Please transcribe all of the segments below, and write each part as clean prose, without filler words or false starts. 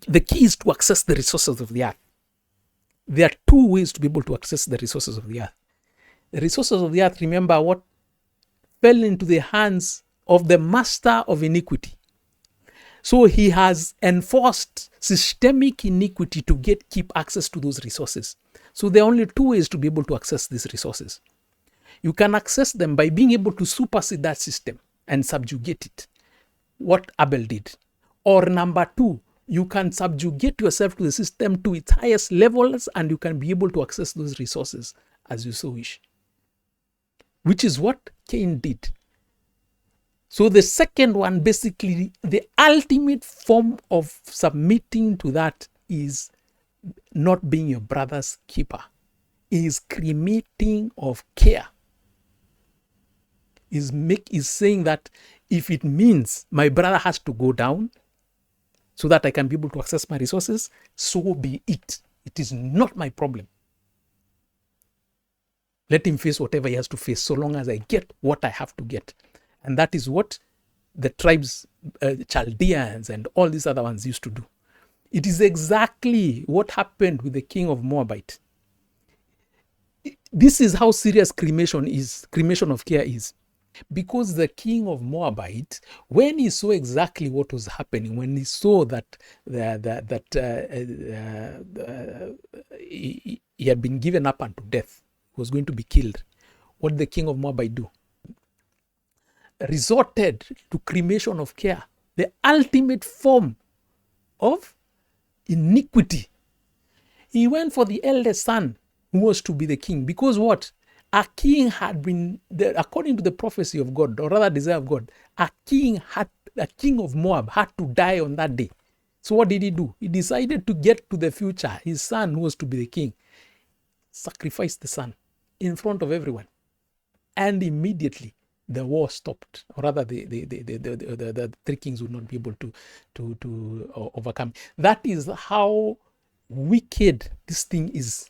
the key is to access the resources of the earth. There are two ways to be able to access the resources of the earth. The resources of the earth, remember, what fell into the hands of the master of iniquity. So he has enforced systemic iniquity to keep access to those resources. So there are only two ways to be able to access these resources. You can access them by being able to supersede that system and subjugate it, what Abel did. Or number two, you can subjugate yourself to the system to its highest levels, and you can be able to access those resources as you so wish, which is what Cain did. So the second one, basically, the ultimate form of submitting to that is not being your brother's keeper, is cremating of care, is saying that if it means my brother has to go down so that I can be able to access my resources, so be it. It is not my problem. Let him face whatever he has to face, so long as I get what I have to get. And that is what the tribes, Chaldeans and all these other ones used to do. It is exactly what happened with the king of Moabite. This is how serious cremation of care is. Because the king of Moabite, when he saw exactly what was happening, when he saw that he had been given up unto death, he was going to be killed, what did the king of Moabite do? Resorted to cremation of care, the ultimate form of iniquity. He went for the eldest son who was to be the king, because what? A king had been, according to the prophecy of God, or rather desire of God, a king of Moab had to die on that day. So what did he do? He decided to get to the future. His son, who was to be the king, sacrificed the son in front of everyone. And immediately the war stopped, or rather the three kings would not be able to overcome. That is how wicked this thing is.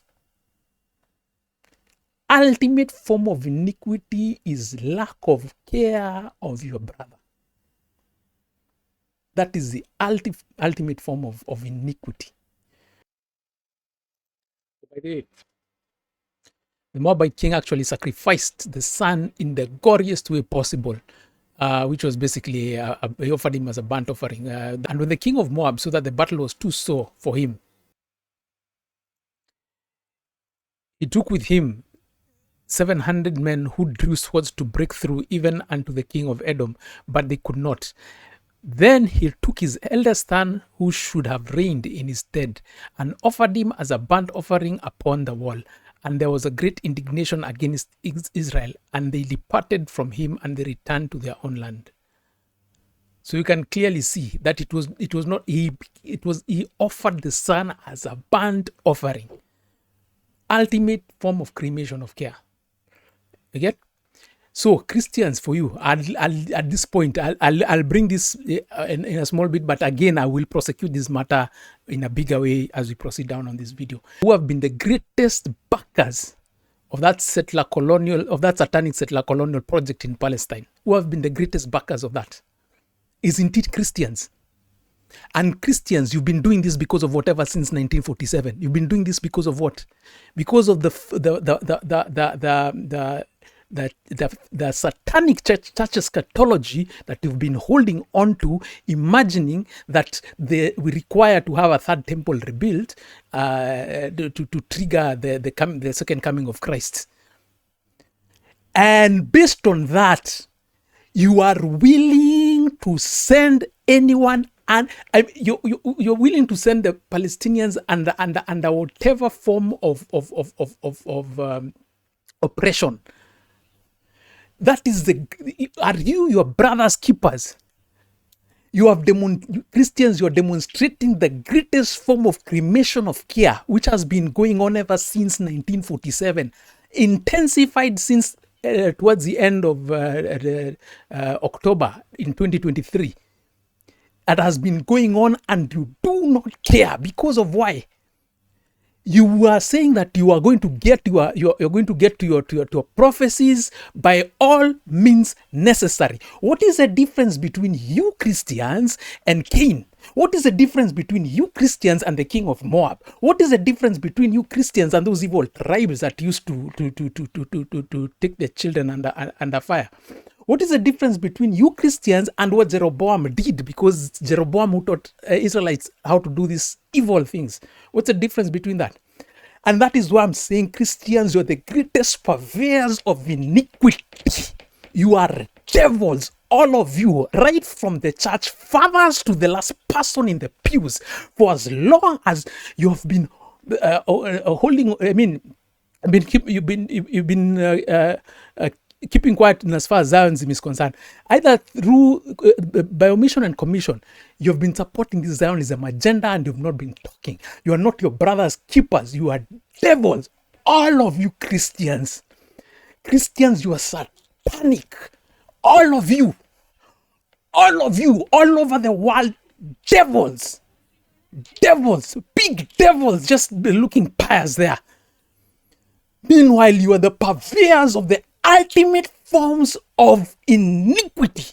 Ultimate form of iniquity is lack of care of your brother. That is the ultimate form of iniquity. By the way, the Moabite king actually sacrificed the son in the goriest way possible, which was basically, he offered him as a burnt offering. And when the king of Moab saw that the battle was too sore for him, he took with him 700 men who drew swords to break through even unto the king of Edom, but they could not. Then he took his eldest son, who should have reigned in his stead, and offered him as a burnt offering upon the wall. And there was a great indignation against Israel, and they departed from him, and they returned to their own land. So you can clearly see that it was not he offered the son as a burnt offering. Ultimate form of cremation of care. Okay? So Christians, for you, at this point, I'll bring this in a small bit, but again, I will prosecute this matter in a bigger way as we proceed down on this video. Who have been the greatest backers of that satanic settler colonial project in Palestine? Who have been the greatest backers of that? Is indeed Christians. And Christians, you've been doing this because of whatever since 1947. You've been doing this because of what? Because of the satanic church eschatology that you've been holding on to, imagining that we require to have a third temple rebuilt to trigger the second coming of Christ. And based on that, you are willing to send anyone, and you're willing to send the Palestinians under whatever form of oppression. That is are you your brother's keepers? Christians, you're demonstrating the greatest form of cremation of care, which has been going on ever since 1947, intensified since towards the end of October in 2023. That has been going on, and you do not care because of why? You are saying that you are going to get to your prophecies by all means necessary. What is the difference between you Christians and Cain? What is the difference between you Christians and the king of Moab? What is the difference between you Christians and those evil tribes that used to take their children under fire? What is the difference between you Christians and what Jeroboam did? Because Jeroboam who taught Israelites how to do these evil things. What's the difference between that? And that is why I'm saying, Christians, you're the greatest purveyors of iniquity. You are devils, all of you, right from the church fathers to the last person in the pews. For as long as you have been holding, you've been keeping quiet as far as Zionism is concerned, either through by omission and commission, you've been supporting this Zionism agenda and you've not been talking. You are not your brother's keepers. You are devils. All of you Christians. Christians, you are satanic. All of you, all over the world, devils. Devils, big devils, just looking pious there. Meanwhile, you are the purveyors of the ultimate forms of iniquity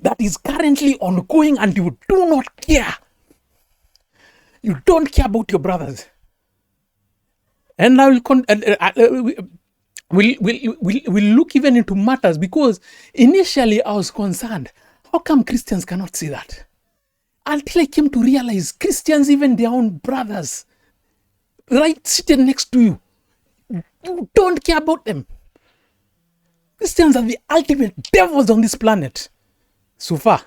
that is currently ongoing, and you do not care. You don't care about your brothers. And I we'll look even into matters, because initially I was concerned, how come Christians cannot see that? Until I came to realize Christians, even their own brothers, right seated next to you, you don't care about them. Christians are the ultimate devils on this planet. So far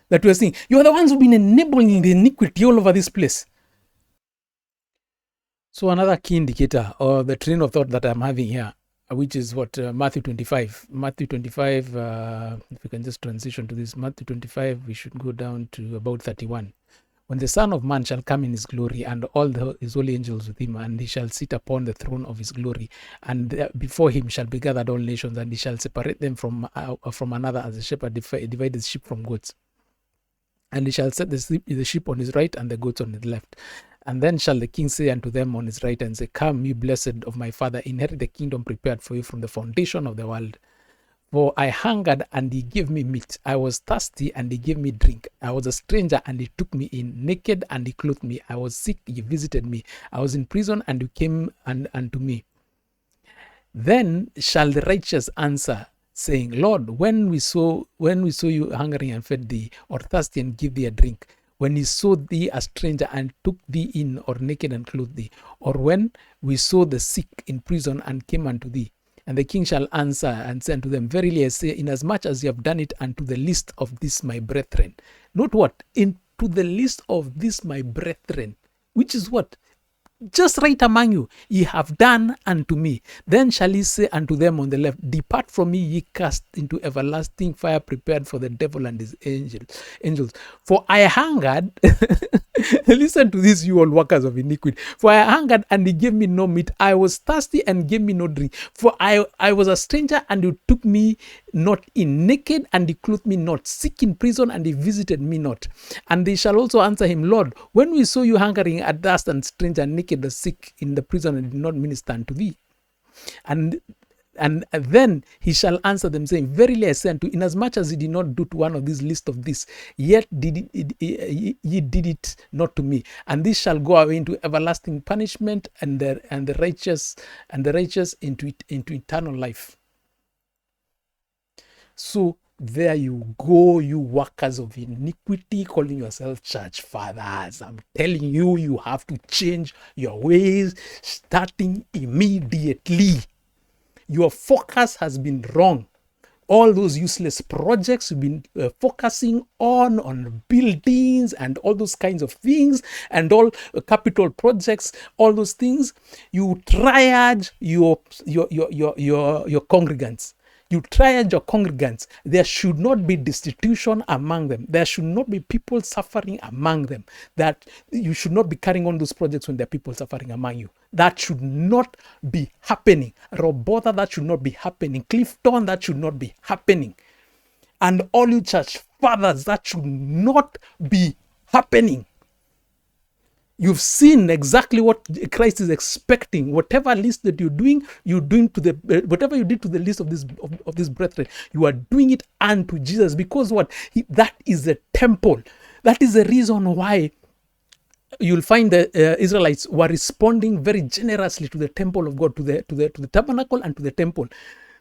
that we're seeing, you are the ones who've been enabling the iniquity all over this place. So another key indicator, or the train of thought that I'm having here, which is what Matthew 25. Matthew 25, if we can just transition to this, Matthew 25, we should go down to about 31. When the Son of Man shall come in his glory, and all his holy angels with him, and he shall sit upon the throne of his glory, and before him shall be gathered all nations, and he shall separate them from another, as a shepherd divided sheep from goats. And he shall set the sheep on his right and the goats on his left. And then shall the king say unto them on his right hand, say, Come, ye blessed of my Father, inherit the kingdom prepared for you from the foundation of the world. For I hungered, and he gave me meat. I was thirsty, and he gave me drink. I was a stranger, and he took me in. Naked, and he clothed me. I was sick, he visited me. I was in prison, and you came unto me. Then shall the righteous answer, saying, Lord, when we saw you hungering and fed thee, or thirsty and give thee a drink, when we saw thee a stranger and took thee in, or naked and clothed thee, or when we saw the sick in prison and came unto thee. And the king shall answer and say unto them, Verily I say, inasmuch as you have done it unto the least of this my brethren. Note what? Into the least of this my brethren, which is what? Just right among you, ye have done unto me. Then shall he say unto them on the left, Depart from me, ye cast into everlasting fire, prepared for the devil and his angels. For I hungered, listen to this, you all workers of iniquity. For I hungered, and he gave me no meat. I was thirsty, and gave me no drink. For I was a stranger, and you took me not in. Naked, and he clothed me not. Sick in prison, and he visited me not. And they shall also answer him, Lord, when we saw you hungering, athirst, and stranger, and naked, the sick in the prison, and did not minister unto thee. And then he shall answer them, saying, Verily I say unto you, inasmuch as ye did not do to one of these least of this, yet ye did it not to me. And this shall go away into everlasting punishment, and the righteous into eternal life. So there you go, you workers of iniquity, calling yourself church fathers. I'm telling you, you have to change your ways starting immediately. Your focus has been wrong. All those useless projects you've been focusing on buildings and all those kinds of things, and all capital projects, all those things, you triage your congregants. You triage your congregants. There should not be destitution among them. There should not be people suffering among them. That you should not be carrying on those projects when there are people suffering among you. That should not be happening. Robotha, that should not be happening. Clifton, that should not be happening. And all you church fathers, that should not be happening. You've seen exactly what Christ is expecting. Whatever list that you're doing to the whatever you did to the list of this brethren, you are doing it unto Jesus, because what? That is the temple. That is the reason why you'll find the Israelites were responding very generously to the temple of God, to the tabernacle and to the temple.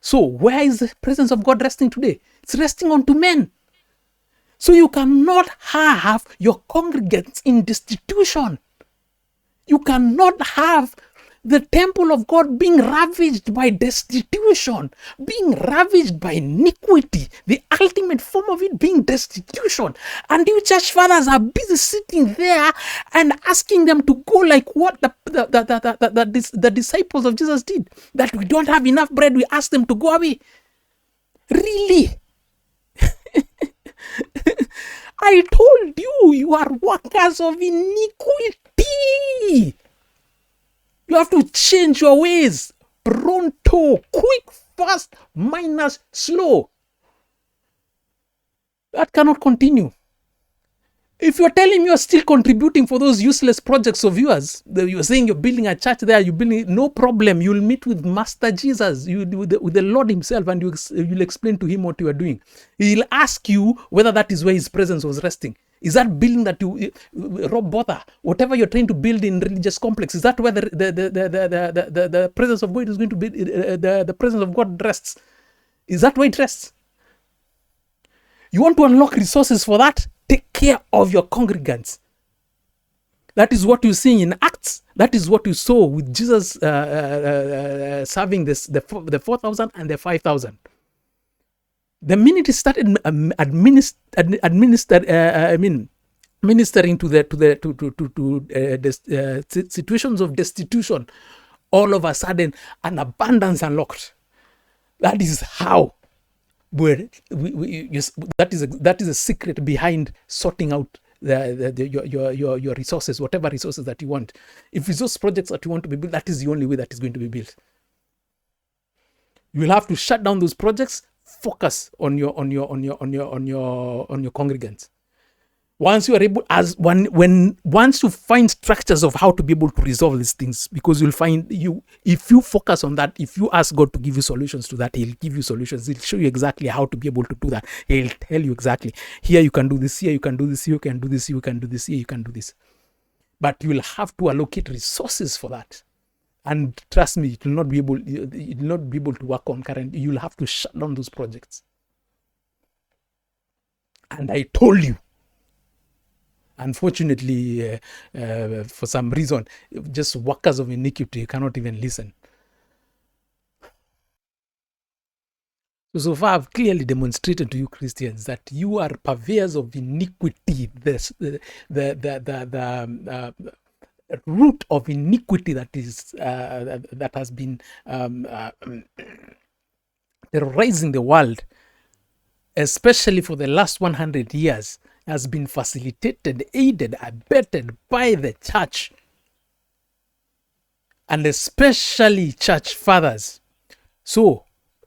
So where is the presence of God resting today? It's resting onto men. So you cannot have your congregants in destitution. You cannot have the temple of God being ravaged by destitution, being ravaged by iniquity, the ultimate form of it being destitution. And you church fathers are busy sitting there and asking them to go like what the disciples of Jesus did. That we don't have enough bread, we ask them to go away. Really? I told you, you are workers of iniquity. You have to change your ways. Pronto, quick, fast, minus, slow. That cannot continue. If you're telling me you're still contributing for those useless projects of yours, you're saying you're building a church there, you're building, no problem. You'll meet with Master Jesus, with the Lord himself, and you'll explain to him what you are doing. He'll ask you whether that is where his presence was resting. Is that building that you, Rob Botha, whatever you're trying to build in religious complex, is that where the presence of God is going to be, the presence of God rests? Is that where it rests? You want to unlock resources for that? Take care of your congregants. That is what you see in Acts. That is what you saw with Jesus serving the 4,000 and the 5,000. The minute he started ministering to the situations of destitution, all of a sudden an abundance unlocked. That is how. That is a secret behind sorting out your resources, whatever resources that you want. If resource projects that you want to be built, that is the only way that is going to be built. You will have to shut down those projects. Focus on your congregants. Once you are able, once you find structures of how to be able to resolve these things, because you'll find if you focus on that, if you ask God to give you solutions to that, he'll give you solutions. He'll show you exactly how to be able to do that. He'll tell you exactly, here you can do this, here you can do this, here you can do this, here you can do this, here you can do this. But you will have to allocate resources for that. And trust me, it will not be able to work on current. You'll have to shut down those projects. And I told you. Unfortunately, for some reason, just workers of iniquity cannot even listen. So far, I've clearly demonstrated to you Christians that you are purveyors of iniquity. The root of iniquity that is that has been terrorizing the world, especially for the last 100 years, has been facilitated, aided, abetted by the church, and especially church fathers. So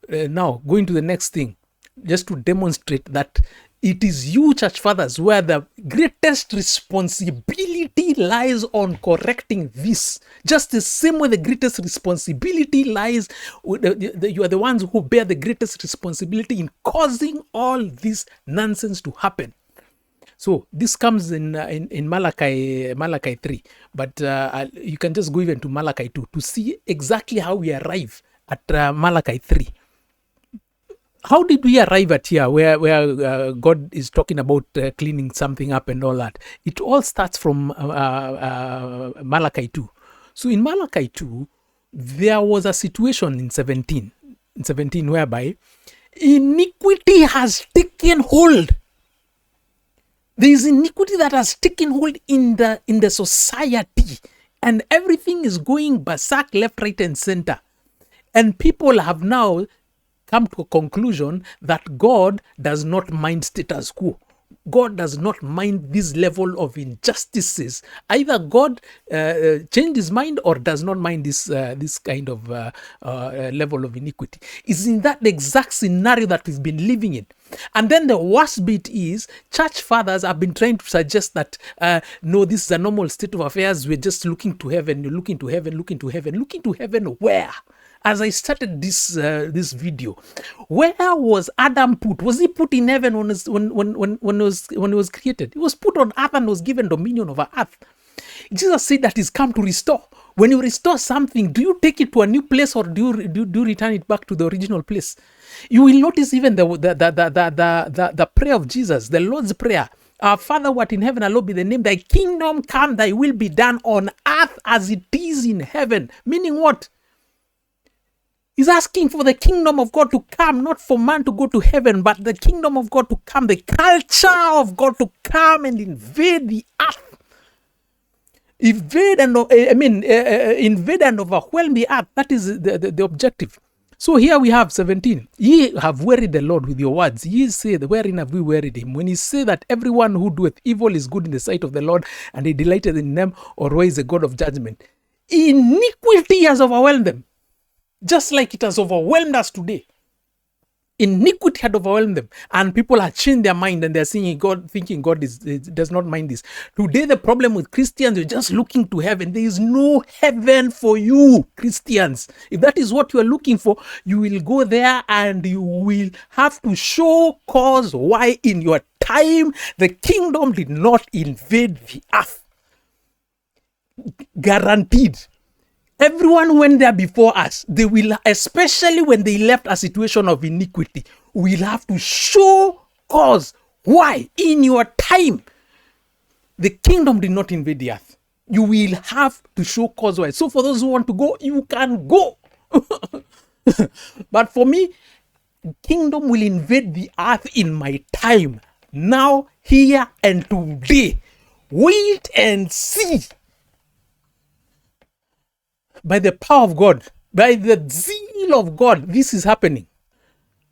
now going to the next thing, just to demonstrate that it is you church fathers where the greatest responsibility lies on correcting this. Just the same way the greatest responsibility lies, you are the ones who bear the greatest responsibility in causing all this nonsense to happen. So this comes in Malachi 3, but you can just go even to Malachi 2 to see exactly how we arrive at Malachi 3. How did we arrive at here where God is talking about cleaning something up and all that? It all starts from Malachi 2. So in Malachi 2, there was a situation in 17 whereby iniquity has taken hold. There is iniquity that has taken hold in the society, and everything is going berserk left, right, and center. And people have now come to a conclusion that God does not mind status quo. God does not mind this level of injustices. Either God changed his mind or does not mind this kind of level of iniquity. It's in that exact scenario that we've been living in. And then the worst bit is church fathers have been trying to suggest that, no, this is a normal state of affairs. We're just looking to heaven. You're looking to heaven, looking to heaven, looking to heaven where? As I started this video, where was Adam put? Was he put in heaven when he was created? He was put on earth and was given dominion over earth. Jesus said that he's come to restore. When you restore something, do you take it to a new place or do you return it back to the original place? You will notice even the prayer of Jesus, the Lord's Prayer. Our Father, what in heaven, hallowed be the name. Thy kingdom come, thy will be done on earth as it is in heaven. Meaning what? He's asking for the kingdom of God to come, not for man to go to heaven, but the kingdom of God to come, the culture of God to come and invade the earth. Invade and overwhelm the earth. That is the objective. So here we have 17. Ye have wearied the Lord with your words. Ye say, wherein have we wearied him? When he say that everyone who doeth evil is good in the sight of the Lord, and he delighted in them, or is a God of judgment. Iniquity has overwhelmed them. Just like it has overwhelmed us today. Iniquity had overwhelmed them, and people have changed their mind and they're thinking God does not mind this. Today, the problem with Christians, you're just looking to heaven. There is no heaven for you, Christians. If that is what you are looking for, you will go there and you will have to show cause why in your time the kingdom did not invade the earth. Guaranteed. Everyone went there before us. They will, especially when they left a situation of iniquity, will have to show cause why in your time the kingdom did not invade the earth. You will have to show cause why. So for those who want to go, you can go. But for me, kingdom will invade the earth in my time. Now, here and today. Wait and see. By the power of God, by the zeal of God, this is happening.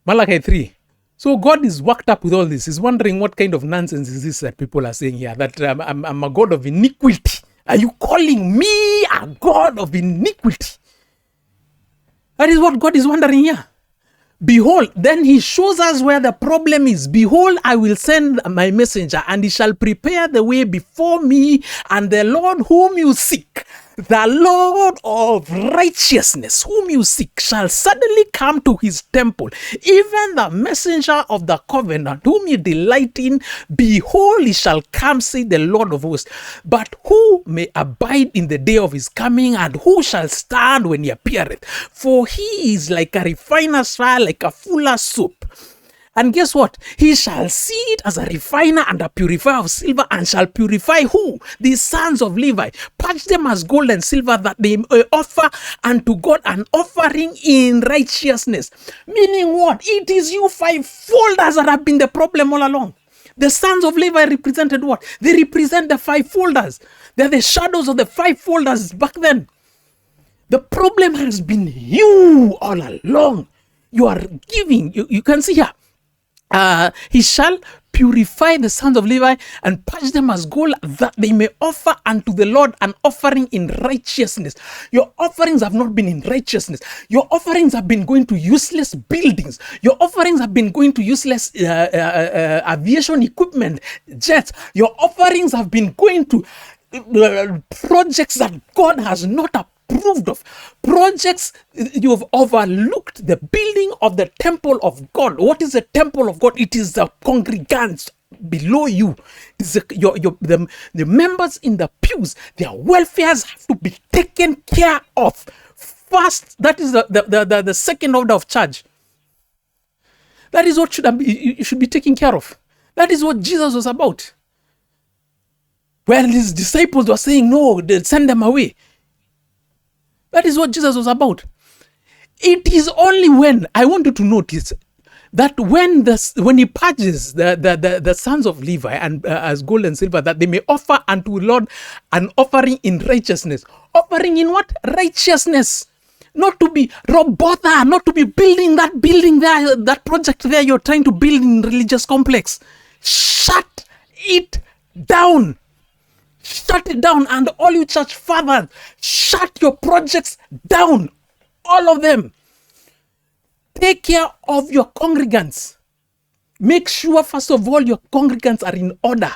Malachi 3. So God is worked up with all this. He's wondering what kind of nonsense is this that people are saying here, that I'm a God of iniquity. Are you calling me a God of iniquity? That is what God is wondering here. Behold, then he shows us where the problem is. Behold, I will send my messenger, and he shall prepare the way before me, and the Lord whom you seek, the Lord of righteousness whom you seek, shall suddenly come to his temple, even the messenger of the covenant whom you delight in. Behold, he shall come, say the Lord of hosts. But who may abide in the day of his coming, and who shall stand when he appeareth? For he is like a refiner's fire, like a fuller's soap. And guess what? He shall sit as a refiner and a purifier of silver, and shall purify who? The sons of Levi. Purge them as gold and silver, that they may offer unto God an offering in righteousness. Meaning what? It is you fivefolders that have been the problem all along. The sons of Levi represented what? They represent the fivefolders. They're the shadows of the fivefolders back then. The problem has been you all along. You are giving. You can see here. He shall purify the sons of Levi and purge them as gold, that they may offer unto the Lord an offering in righteousness. Your offerings have not been in righteousness. Your offerings have been going to useless buildings. Your offerings have been going to useless aviation equipment, jets. Your offerings have been going to projects that God has not approved of. Projects, you have overlooked the building of the temple of God. What is the temple of God? It is the congregants below you. It is the members in the pews. Their welfares have to be taken care of first. That is the second order of charge. That is what you should be taken care of. That is what Jesus was about. Where his disciples were saying, no, they'll send them away. That is what Jesus was about. It is only when, I want you to notice, that when he purges the sons of Levi and as gold and silver, that they may offer unto Lord an offering in righteousness. Offering in what? Righteousness. Not to be robotha, not to be building there, that project there you're trying to build in religious complex. Shut it down. Shut it down. And all you church fathers, shut your projects down. All of them. Take care of your congregants. Make sure, first of all, your congregants are in order.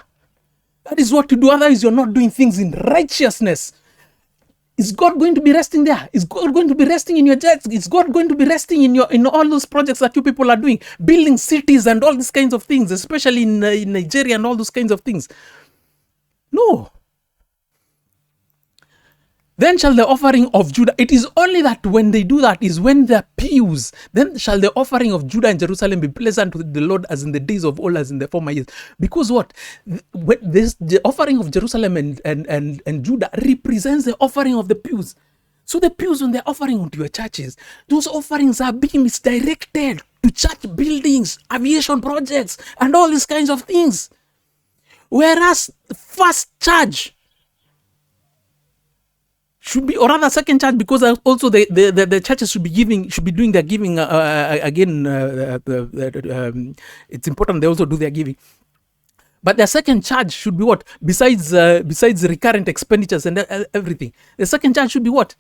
That is what you do. Otherwise, you're not doing things in righteousness. Is God going to be resting there? Is God going to be resting in your church? Is God going to be resting in all those projects that you people are doing? Building cities and all these kinds of things, especially in Nigeria and all those kinds of things. No. Then shall the offering of Judah, it is only that when they do that is when the pews, then shall the offering of Judah and Jerusalem be pleasant to the Lord as in the days of old, as in the former years. Because what? The offering of Jerusalem and Judah represents the offering of the pews. So the pews, when they're offering onto your churches, those offerings are being misdirected to church buildings, aviation projects, and all these kinds of things. Whereas the first charge should be, or rather second charge, because also the churches should be doing their giving again. It's important they also do their giving. But the second charge should be what? Besides recurrent expenditures and everything, the second charge should be what?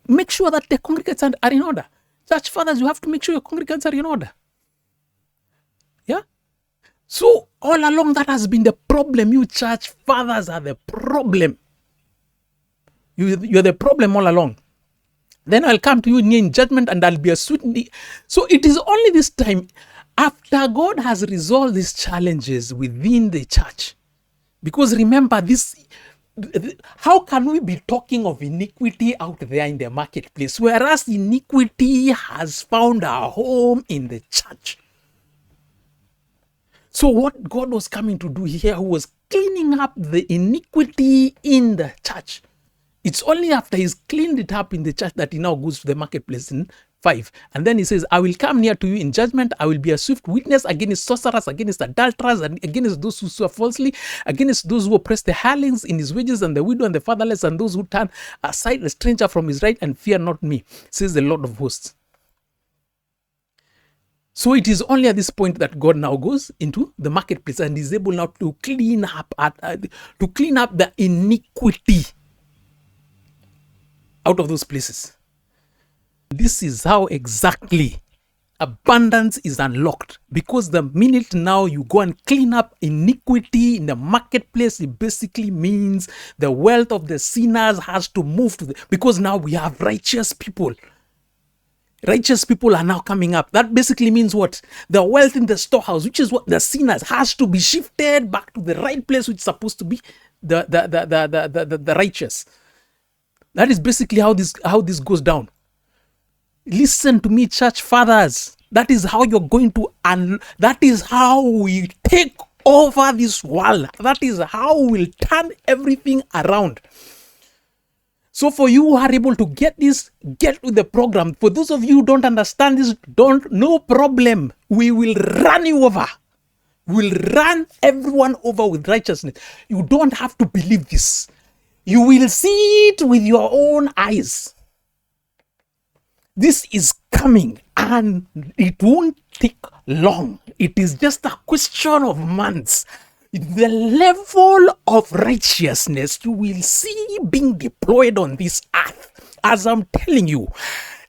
Make sure that the congregants are in order. Church fathers, you have to make sure your congregants are in order. Yeah. So all along that has been the problem. You church fathers are the problem. You're the problem all along. Then I'll come to you in judgment and I'll be a sweet. So it is only this time, after God has resolved these challenges within the church. Because remember this, how can we be talking of iniquity out there in the marketplace, whereas iniquity has found a home in the church? So what God was coming to do here was cleaning up the iniquity in the church. It's only after he's cleaned it up in the church that he now goes to the marketplace in 5. And then he says, I will come near to you in judgment. I will be a swift witness against sorcerers, against adulterers, and against those who swear falsely, against those who oppress the hirelings in his wages, and the widow and the fatherless, and those who turn aside the stranger from his right and fear not me, says the Lord of hosts. So it is only at this point that God now goes into the marketplace and is able now to clean up the iniquity out of those places. This is how exactly abundance is unlocked, because the minute now you go and clean up iniquity in the marketplace, it basically means the wealth of the sinners has to move to because now we have righteous people. Righteous people are now coming up. That basically means what? The wealth in the storehouse, which is what the sinners, has to be shifted back to the right place, which is supposed to be the righteous. That is basically how this goes down. Listen to me, church fathers. That is how you're going to, and that is how we take over this world. That is how we'll turn everything around. So for you who are able to get this, get with the program. For those of you who don't understand this, no problem. We will run you over. We'll run everyone over with righteousness. You don't have to believe this. You will see it with your own eyes. This is coming and it won't take long. It is just a question of months. The level of righteousness you will see being deployed on this earth, as I'm telling you,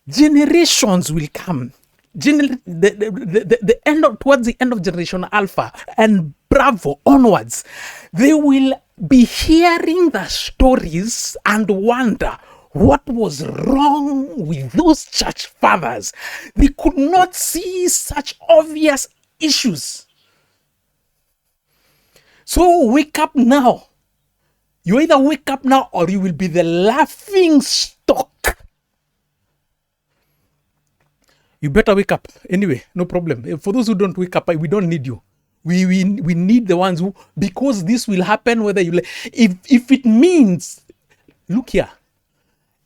generations will come. Towards the end of generation Alpha and Bravo onwards, they will be hearing the stories and wonder what was wrong with those church fathers. They could not see such obvious issues. So wake up now. You either wake up now or you will be the laughing stock. You better wake up. Anyway, no problem. For those who don't wake up, we don't need you. We need the ones who, because this will happen whether you, if it means, look here,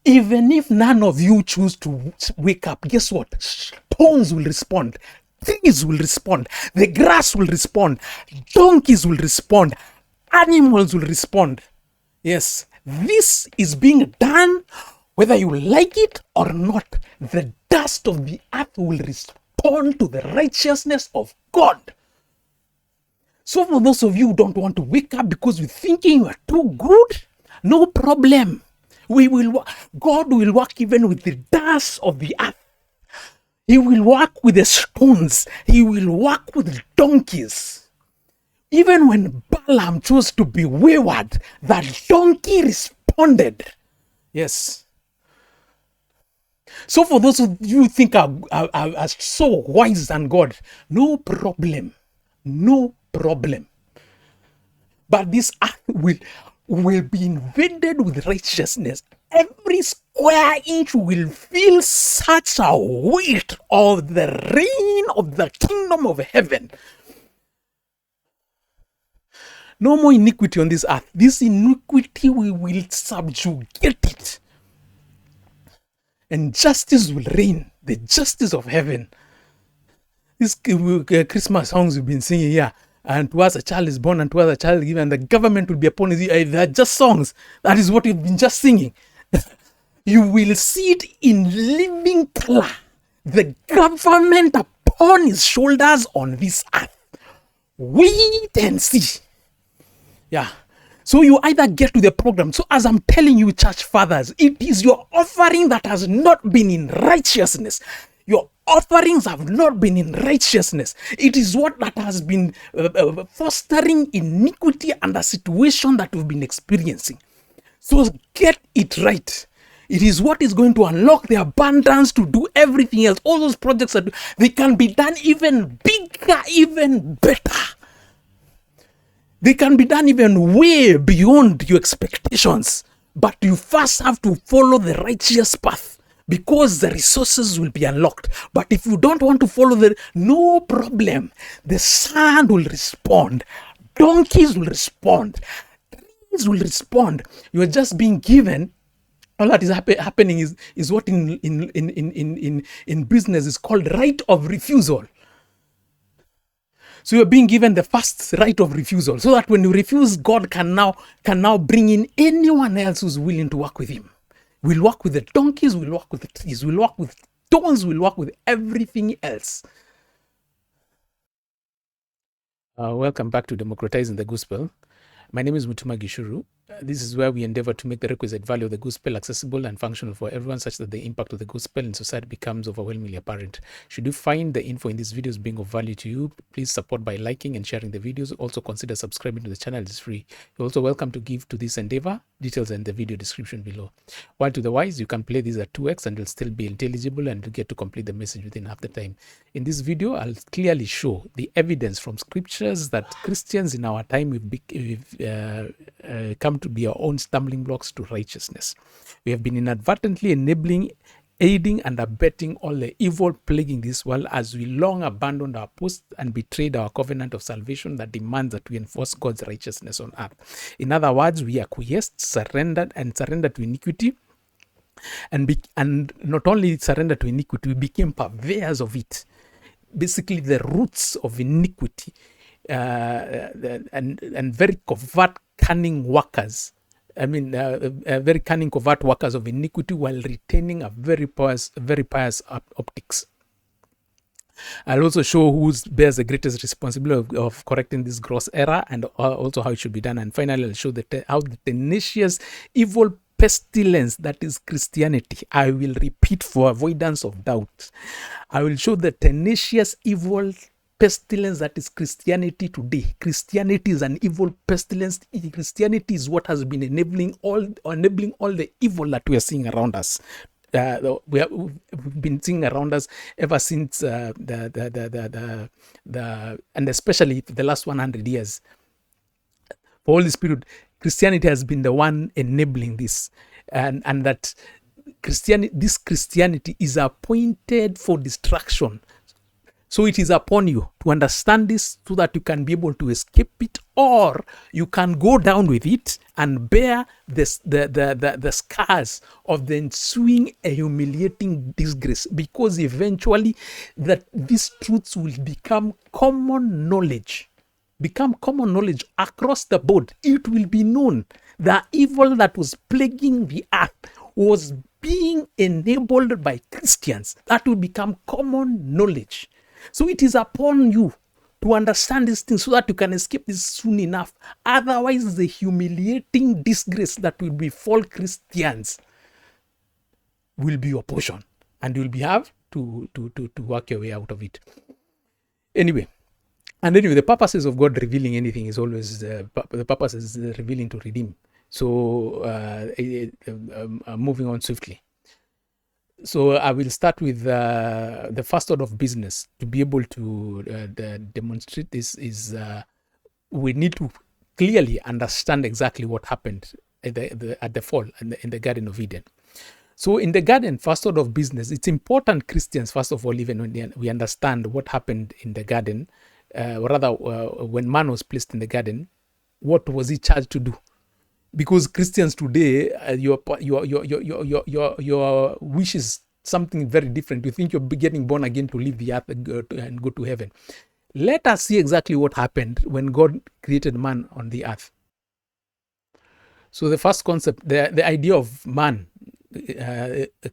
even if none of you choose to wake up, guess what? Stones will respond. Trees will respond. The grass will respond. Donkeys will respond. Animals will respond. Yes, this is being done whether you like it or not. The dust of the earth will respond to the righteousness of God. So for those of you who don't want to wake up because you're thinking you are too good, no problem. God will work even with the dust of the earth. He will work with the stones. He will work with donkeys. Even when Balaam chose to be wayward, the donkey responded. Yes. So for those of you who think are so wise than God, no problem. No problem. But this earth will be invaded with righteousness. Every square inch will feel such a weight of the reign of the kingdom of heaven. No more iniquity on this earth. This iniquity, we will subjugate it. And justice will reign. The justice of heaven. These Christmas songs we've been singing here. And to us a child is born, and to us a child is given, and the government will be upon his ear. They're just songs. That is what we've been just singing. You will see it in living color. The government upon his shoulders on this earth. Wait and see. Yeah. So you either get to the program. So as I'm telling you, church fathers, it is your offering that has not been in righteousness. Your offerings have not been in righteousness. It is what that has been fostering iniquity and the situation that we've been experiencing. So get it right. It is what is going to unlock the abundance to do everything else. All those projects that they can be done even bigger, even better. They can be done even way beyond your expectations. But you first have to follow the righteous path, because the resources will be unlocked. But if you don't want to follow no problem. The sand will respond. Donkeys will respond. Trees will respond. You are just being given. All that is happening is what in business is called right of refusal. So you're being given the first right of refusal, so that when you refuse, God can now bring in anyone else who's willing to work with him. We'll work with the donkeys, we'll work with the trees, we'll work with stones, we'll work with everything else. Welcome back to Democratizing the Gospel. My name is Mutuma Gishuru. This is where we endeavor to make the requisite value of the gospel accessible and functional for everyone, such that the impact of the gospel in society becomes overwhelmingly apparent. Should you find the info in these videos being of value to you, please support by liking and sharing the videos. Also consider subscribing to the channel. It's free. You're also welcome to give to this endeavor. Details in the video description below. While to the wise, you can play these at 2x and you'll still be intelligible and you get to complete the message within half the time. In this video, I'll clearly show the evidence from scriptures that Christians in our time we've come to be our own stumbling blocks to righteousness. We have been inadvertently enabling, aiding, and abetting all the evil plaguing this world, as we long abandoned our post and betrayed our covenant of salvation that demands that we enforce God's righteousness on earth. In other words, we acquiesced, surrendered to iniquity, and not only surrendered to iniquity, we became purveyors of it. Basically, the roots of iniquity, and very covert, cunning workers. Very cunning, covert workers of iniquity, while retaining a very pious optics. I'll also show who bears the greatest responsibility of correcting this gross error, and also how it should be done. And finally, I'll show how the tenacious evil pestilence that is Christianity. I will repeat for avoidance of doubt. I will show the tenacious evil pestilence that is Christianity today. Christianity is an evil pestilence. Christianity is what has been enabling all the evil that we are seeing around us. We've been seeing around us ever since and especially the last 100 years. For all this period, Christianity has been the one enabling this, and that this Christianity is appointed for destruction. So it is upon you to understand this, so that you can be able to escape it, or you can go down with it and bear the scars of the ensuing humiliating disgrace, because eventually these truths will become common knowledge. Across the board. It will be known the evil that was plaguing the earth was being enabled by Christians. That will become common knowledge. So it is upon you to understand these things, so that you can escape this soon enough. Otherwise, the humiliating disgrace that will befall Christians will be your portion, and you will have to work your way out of it. Anyway, the purposes of God revealing anything is always the purpose is revealing to redeem. So moving on swiftly. So I will start with the first order of business. To be able to demonstrate this is we need to clearly understand exactly what happened at the fall in the Garden of Eden. So in the garden, first order of business, it's important, Christians, first of all, even when we understand what happened in the garden, when man was placed in the garden, what was he charged to do? Because Christians today, your wish is something very different. You think you're getting born again to leave the earth and go to heaven. Let us see exactly what happened when God created man on the earth. So the first concept, the idea of man,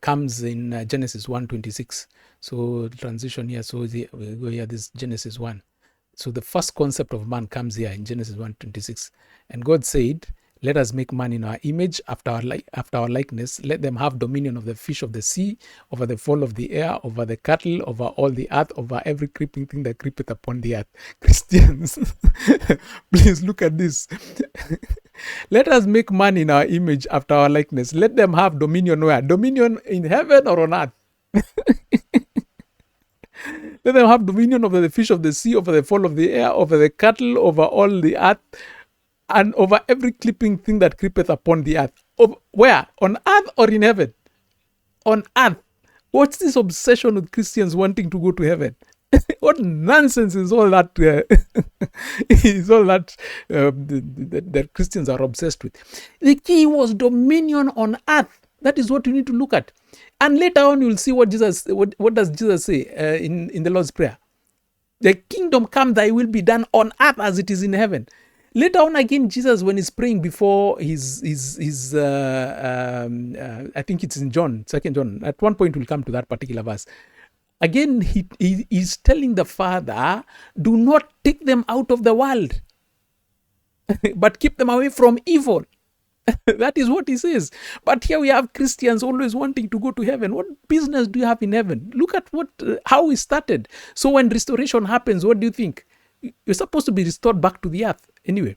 comes in Genesis 1:26. So transition here. So we go here. This Genesis 1. So the first concept of man comes here in Genesis 1:26, and God said, "Let us make man in our image, after our likeness. Let them have dominion of the fish of the sea, over the fowl of the air, over the cattle, over all the earth, over every creeping thing that creepeth upon the earth." Christians, please look at this. Let us make man in our image, after our likeness. Let them have dominion where? Dominion in heaven or on earth? Let them have dominion over the fish of the sea, over the fowl of the air, over the cattle, over all the earth, and over every creeping thing that creepeth upon the earth. Where? On earth or in heaven? On earth. What's this obsession with Christians wanting to go to heaven? What nonsense is all that? Is all that that Christians are obsessed with? The key was dominion on earth. That is what you need to look at. And later on, you'll see what Jesus. What does Jesus say in the Lord's Prayer? The kingdom come, thy will be done on earth as it is in heaven. Later on again, Jesus, when he's praying before his I think it's in John, 2 John. At one point, we'll come to that particular verse. Again, he is telling the Father, do not take them out of the world, but keep them away from evil. That is what he says. But here we have Christians always wanting to go to heaven. What business do you have in heaven? Look at how we started. So when restoration happens, what do you think? You're supposed to be restored back to the earth. Anyway.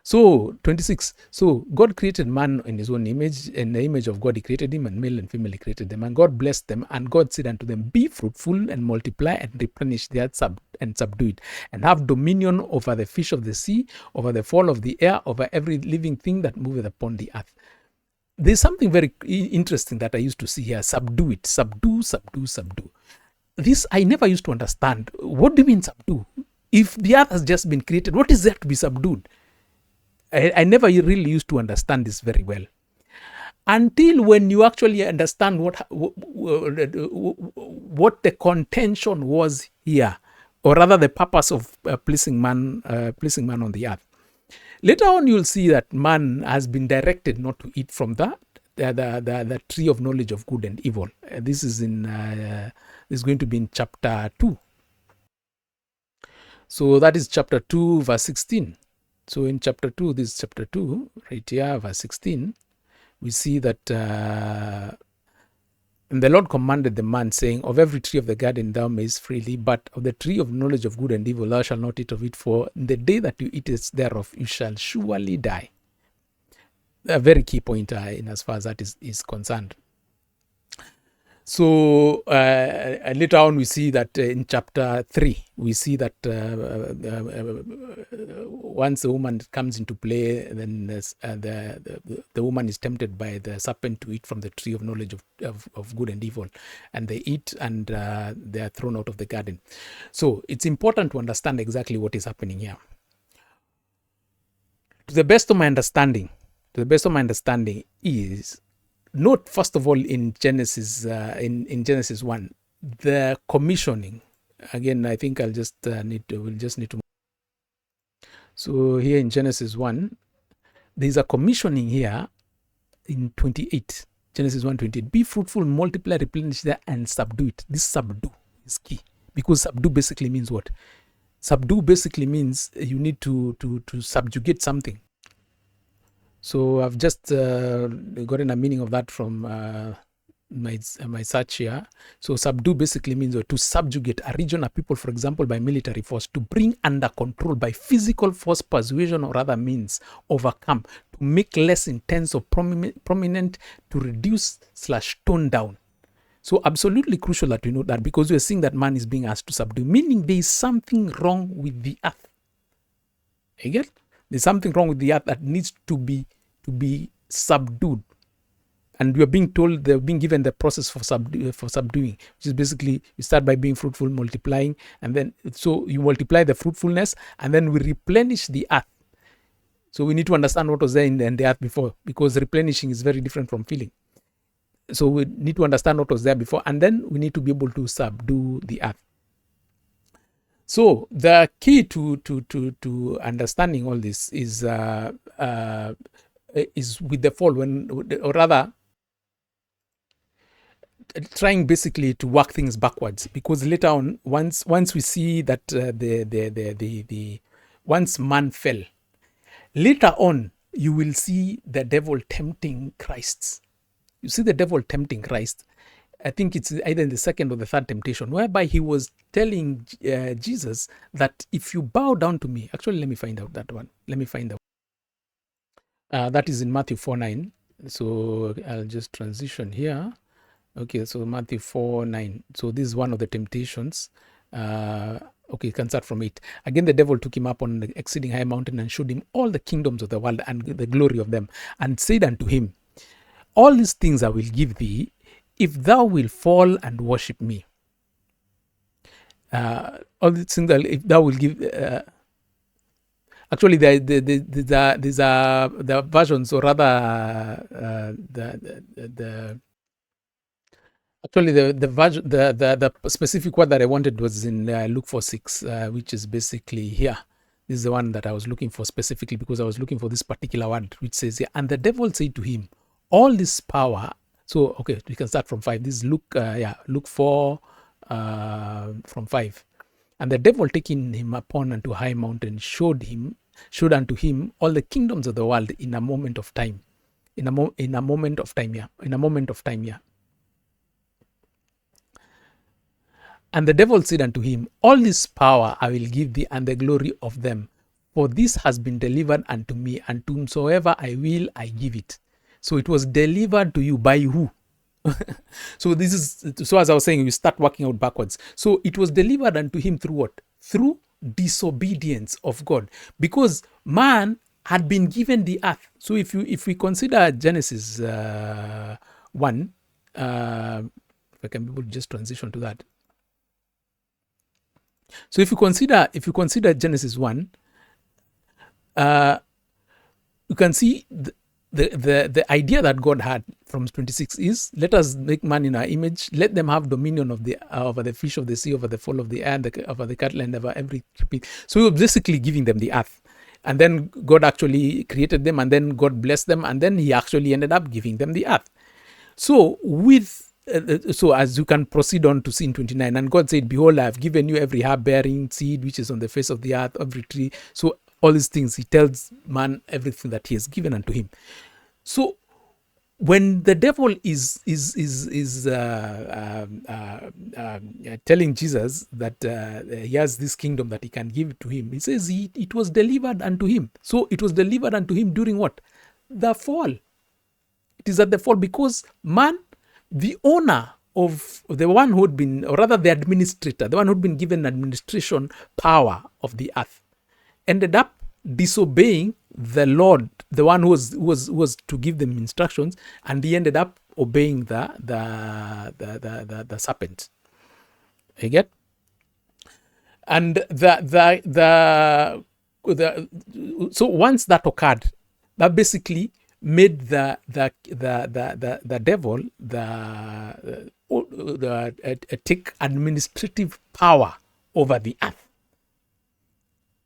So 26. So God created man in his own image. In the image of God he created him, and male and female he created them. And God blessed them, and God said unto them, be fruitful and multiply and replenish the earth and subdue it, and have dominion over the fish of the sea, over the fowl of the air, over every living thing that moveth upon the earth. There's something very interesting that I used to see here. Subdue it. Subdue, subdue, subdue. This I never used to understand. What do you mean subdue? If the earth has just been created, what is there to be subdued? I never really used to understand this very well. Until when you actually understand what the contention was here, or rather the purpose of placing man on the earth. Later on, you'll see that man has been directed not to eat from the tree of knowledge of good and evil. This is going to be in chapter 2. So that is chapter 2, verse 16. So in chapter 2, this is chapter 2, right here, verse 16, we see that and the Lord commanded the man, saying, of every tree of the garden thou mayest freely, but of the tree of knowledge of good and evil thou shalt not eat of it, for in the day that you eatest thereof you shall surely die. A very key point in as far as that is concerned. So later on we see that in chapter 3, we see that once the woman comes into play, then the woman is tempted by the serpent to eat from the tree of knowledge of good and evil. And they eat, and they are thrown out of the garden. So it's important to understand exactly what is happening here. To the best of my understanding is, note first of all in Genesis in Genesis 1, the commissioning. Again, I think we'll just need to. So here in Genesis 1, there's a commissioning here in 28. Genesis 1:28. Be fruitful, multiply, replenish there, and subdue it. This subdue is key, because subdue basically means what? Subdue basically means you need to subjugate something. So I've just gotten a meaning of that from my search here. So subdue basically means to subjugate a region of people, for example, by military force, to bring under control by physical force, persuasion, or other means, overcome, to make less intense or prominent, to reduce / tone down. So absolutely crucial that we know that, because we're seeing that man is being asked to subdue, meaning there is something wrong with the earth. You get? There's something wrong with the earth that needs to be subdued. And we are being told, they're being given the process for subduing, which is basically you start by being fruitful, multiplying, and then so you multiply the fruitfulness, and then we replenish the earth. So we need to understand what was there in the earth before, because replenishing is very different from filling. So we need to understand what was there before, and then we need to be able to subdue the earth. So the key to understanding all this is with the fall, or rather trying basically to work things backwards, because later on, once we see that once man fell, later on you will see the devil tempting Christ. You see the devil tempting Christ. I think it's either in the second or the third temptation, whereby he was telling Jesus that if you bow down to me, actually, let me find out that one. Let me find out. That is in Matthew 4:9. So I'll just transition here. Okay, so Matthew 4:9. So this is one of the temptations. Okay, you can start from 8. Again, the devil took him up on the exceeding high mountain and showed him all the kingdoms of the world and the glory of them, and said unto him, all these things I will give thee, if thou wilt fall and worship me. All these things, if thou will give. Actually, these are the versions, or rather, actually the version, the specific word that I wanted was in Luke 4:6, which is basically here. This is the one that I was looking for specifically, because I was looking for this particular word, which says here, and the devil said to him, all this power. So, okay, we can start from 5. This is Luke 4 from 5. And the devil, taking him upon unto a high mountain, showed unto him all the kingdoms of the world in a moment of time. In a moment of time, yeah. And the devil said unto him, all this power I will give thee, and the glory of them. For this has been delivered unto me, and to whomsoever I will, I give it. So it was delivered to you by who? So as I was saying, you start working out backwards. So it was delivered unto him through what? Through disobedience of God, because man had been given the earth. So if we consider Genesis 1, if I can be able to just transition to that. So if you consider Genesis 1, you can see the idea that God had from 26 is, let us make man in our image, let them have dominion over the fish of the sea, over the fowl of the air, over the cattle, and over every creeping. So he was basically giving them the earth. And then God actually created them, and then God blessed them, and then he actually ended up giving them the earth. So so as you can proceed on to scene 29, and God said, behold, I have given you every herb bearing seed which is on the face of the earth, every tree. So all these things, he tells man everything that he has given unto him. So when the devil is telling Jesus that he has this kingdom that he can give to him, he says it was delivered unto him. So it was delivered unto him during what? The fall. It is at the fall, because man, the owner of the one who had been, or rather the administrator, the one who had been given administration power of the earth, ended up disobeying the Lord, the one who was to give them instructions, and he ended up obeying the serpent. You get? And so once that occurred, that basically made the devil take administrative power over the earth.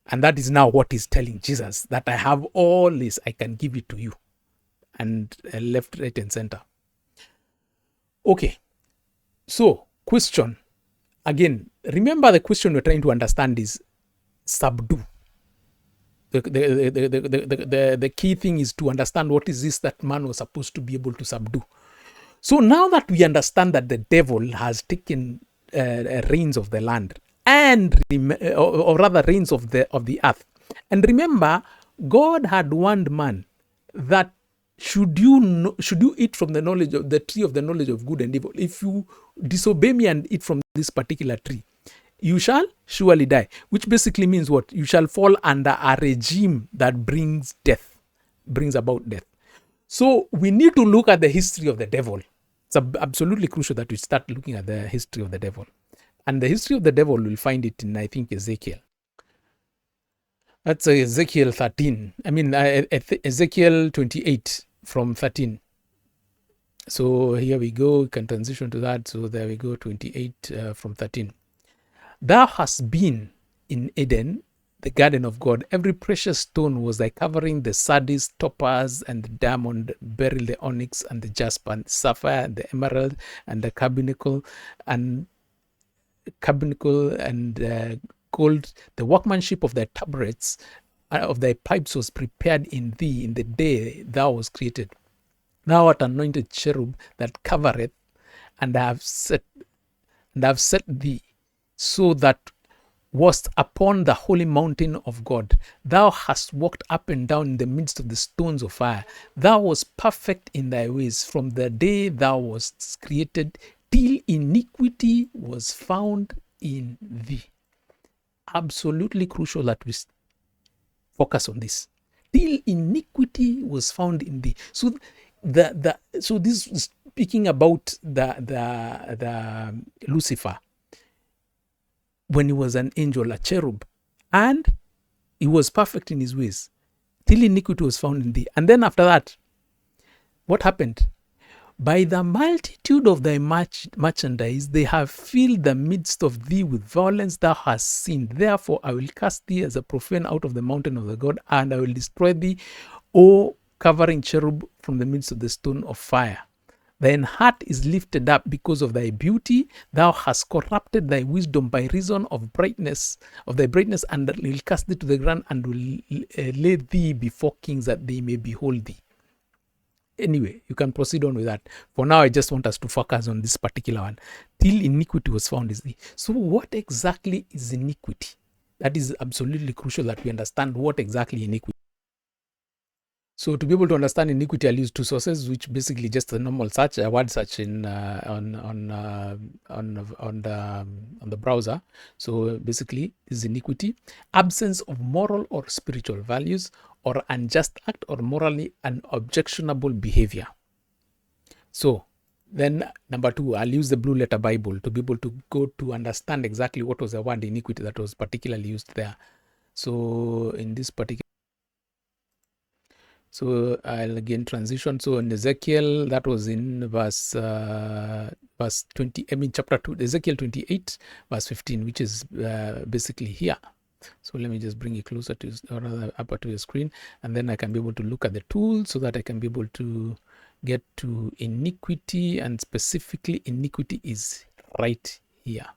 And that is now what he's telling Jesus, that I have all this, I can give it to you. And left, right, and center. Okay. So, question. Again, remember the question we're trying to understand is subdue. The key thing is to understand what is this that man was supposed to be able to subdue. So now that we understand that the devil has taken reins of the land, and or rather reins of the earth, and remember, God had warned man that should you eat from the knowledge of the tree of the knowledge of good and evil, if you disobey me and eat from this particular tree, you shall surely die. Which basically means what? You shall fall under a regime that brings about death. So we need to look at the history of the devil. It's absolutely crucial that we start looking at the history of the devil. And the history of the devil, we'll find it in, I think, Ezekiel. That's Ezekiel 13. I mean, Ezekiel 28 from 13. So here we go. We can transition to that. So there we go, 28 from 13. Thou hast been in Eden, the garden of God. Every precious stone was thy covering, the sardius, topaz, and the diamond, beryl, the onyx, and the jasper, and the sapphire, and the emerald, and the carbuncle, and gold. The workmanship of thy tabrets, of thy pipes was prepared in thee in the day thou was created. Thou art anointed cherub that covereth, and I have set thee, so that wast upon the holy mountain of God. Thou hast walked up and down in the midst of the stones of fire. Thou wast perfect in thy ways from the day thou wast created, till iniquity was found in thee. Absolutely crucial that we focus on this. Till iniquity was found in thee. So so this is speaking about the Lucifer, when he was an angel, a cherub, and he was perfect in his ways, till iniquity was found in thee. And then after that, what happened? By the multitude of thy merchandise, they have filled the midst of thee with violence. Thou hast sinned. Therefore, I will cast thee as a profane out of the mountain of the God, and I will destroy thee, O covering cherub, from the midst of the stone of fire. Thine heart is lifted up because of thy beauty. Thou hast corrupted thy wisdom by reason of thy brightness, and will cast thee to the ground, and will lay thee before kings, that they may behold thee. Anyway, you can proceed on with that. For now, I just want us to focus on this particular one. Till iniquity was found is thee. So what exactly is iniquity? That is absolutely crucial that we understand what exactly iniquity. So to be able to understand iniquity, I'll use two sources, which basically just a normal search, a word search in on the browser. So basically, is iniquity absence of moral or spiritual values, or unjust act, or morally unobjectionable behavior. So then number two, I'll use the Blue Letter Bible to be able to go to understand exactly what was the word iniquity that was particularly used there. So in this particular, so I'll again transition. So in Ezekiel, that was in verse 20, chapter 2, Ezekiel 28, verse 15, which is basically here. So let me just bring it closer to, or rather up to the screen, and then I can be able to look at the tool so that I can be able to get to iniquity, and specifically iniquity is right here.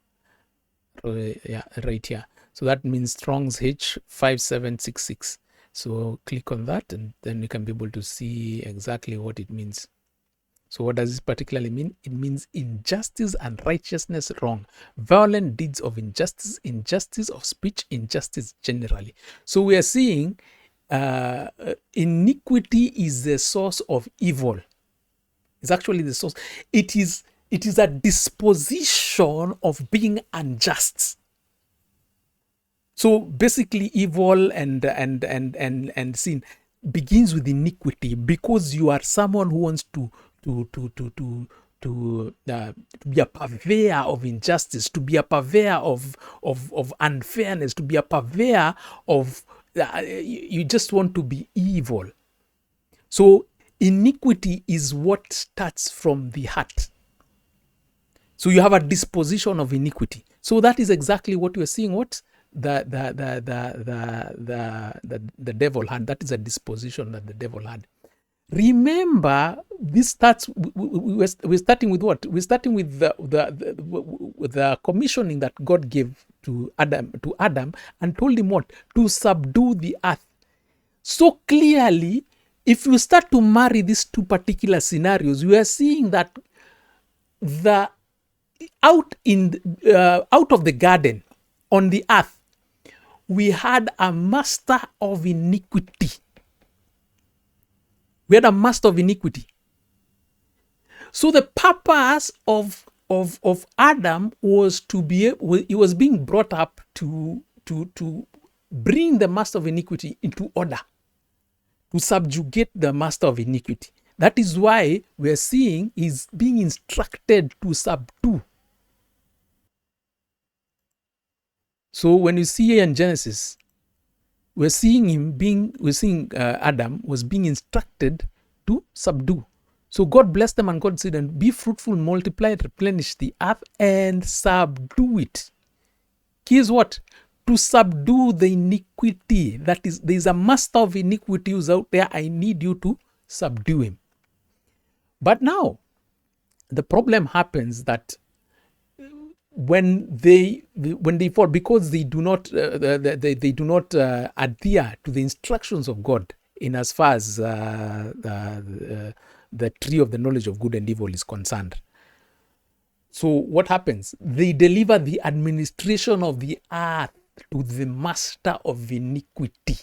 Yeah, right here. So that means Strong's H5766. So click on that, and then you can be able to see exactly what it means. So what does this particularly mean? It means injustice and righteousness wrong, violent deeds of injustice, injustice of speech, injustice generally. So we are seeing iniquity is the source of evil. It's actually the source. It is a disposition of being unjust. So basically, evil and sin begins with iniquity, because you are someone who wants to be a purveyor of injustice, to be a purveyor of unfairness, to be a purveyor of you just want to be evil. So iniquity is what starts from the heart. So you have a disposition of iniquity. So that is exactly what we're seeing. What the devil had. That is a disposition that the devil had. Remember, this starts. We're starting with what? We're starting with the commissioning that God gave to Adam, and told him what? To subdue the earth. So clearly, if you start to marry these two particular scenarios, we are seeing that the out of the garden on the earth, we had a master of iniquity. We had a master of iniquity. So the purpose of Adam was to be, he was being brought up to bring the master of iniquity into order, to subjugate the master of iniquity. That is why we're seeing he's being instructed to subdue. So when you see here in Genesis, we're seeing Adam was being instructed to subdue. So God blessed them and God said, and be fruitful, multiply, replenish the earth and subdue it. Key is what? To subdue the iniquity. That is, there's a master of iniquity who's out there. I need you to subdue him. But now, the problem happens that when they fall, because they do not adhere to the instructions of God in as far as the tree of the knowledge of good and evil is concerned. So what happens? They deliver the administration of the earth to the master of iniquity.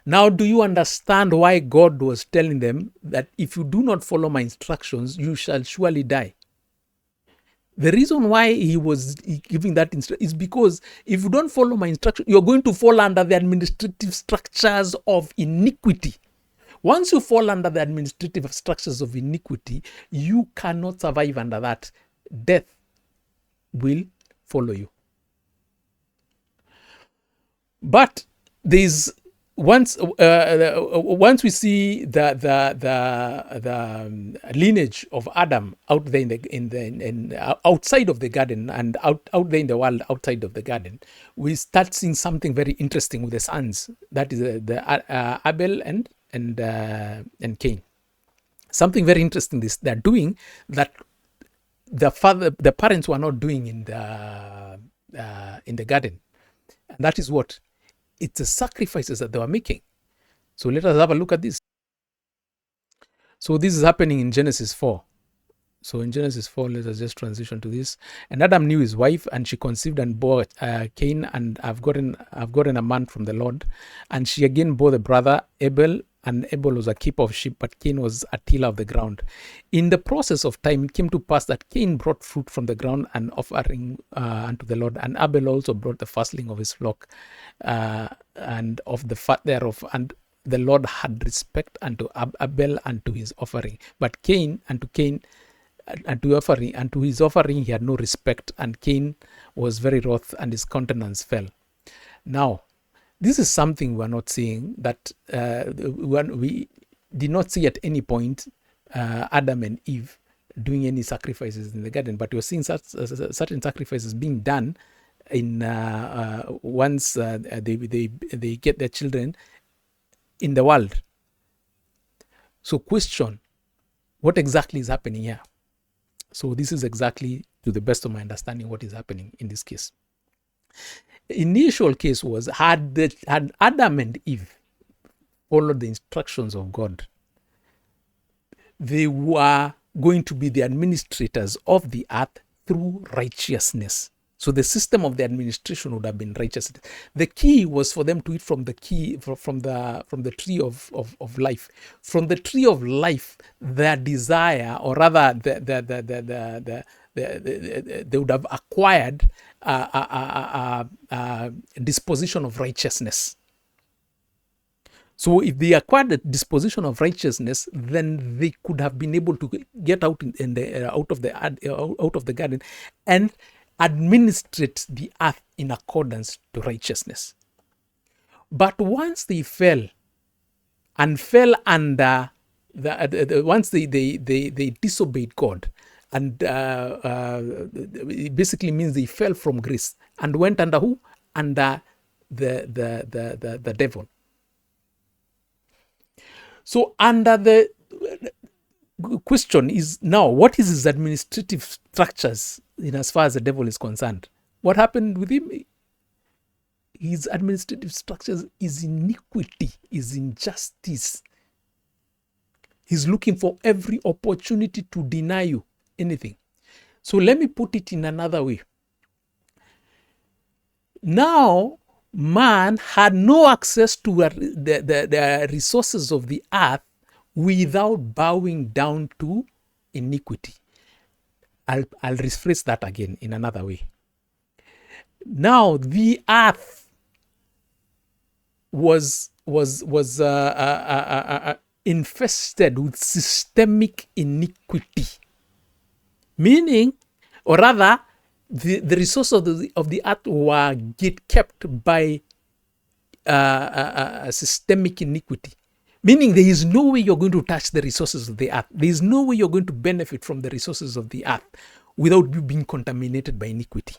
Now, do you understand why God was telling them that if you do not follow my instructions, you shall surely die? The reason why he was giving that instruction is because if you don't follow my instruction, you're going to fall under the administrative structures of iniquity. Once you fall under the administrative structures of iniquity, you cannot survive under that. Death will follow you. But there's once we see the lineage of Adam out there outside of the garden and out there in the world outside of the garden, we start seeing something very interesting with the sons. That is the Abel and Cain. Something very interesting they're doing that the parents were not doing in the garden, and that is what? It's the sacrifices that they were making. So let us have a look at this. So this is happening in Genesis 4. So in Genesis 4, let us just transition to this. And Adam knew his wife, and she conceived and bore Cain, and I've gotten a man from the Lord. And she again bore the brother Abel, and Abel was a keeper of sheep, but Cain was a tiller of the ground. In the process of time, it came to pass that Cain brought fruit from the ground and offering unto the Lord, and Abel also brought the firstling of his flock and of the fat thereof. And the Lord had respect unto Abel and to his offering, but Cain unto his offering he had no respect, and Cain was very wroth, and his countenance fell. Now, this is something we're not seeing, that we did not see at any point Adam and Eve doing any sacrifices in the garden, but we're seeing certain sacrifices being done in once they get their children in the world. So question, what exactly is happening here? So this is exactly, to the best of my understanding, what is happening in this case. Initial case was, had Adam and Eve followed the instructions of God, they were going to be the administrators of the earth through righteousness. So the system of the administration would have been righteousness. The key was for them to eat from the tree of life. From the tree of life, their desire, or rather, they would have acquired a disposition of righteousness. So if they acquired the disposition of righteousness, then they could have been able to get out out of the garden and administrate the earth in accordance to righteousness. But once they fell under once they disobeyed God, and it basically means they fell from grace and went under who? Under the devil. So under the question is now, what is his administrative structures in as far as the devil is concerned? What happened with him? His administrative structures is iniquity, is injustice. He's looking for every opportunity to deny you. anything. So let me put it in another way. Now, man had no access to the resources of the earth without bowing down to iniquity. I'll rephrase that again in another way. Now, the earth was infested with systemic iniquity, meaning, or rather, the resources of the earth were kept by systemic iniquity, meaning there is no way you're going to touch the resources of the earth. There is no way you're going to benefit from the resources of the earth without you being contaminated by iniquity.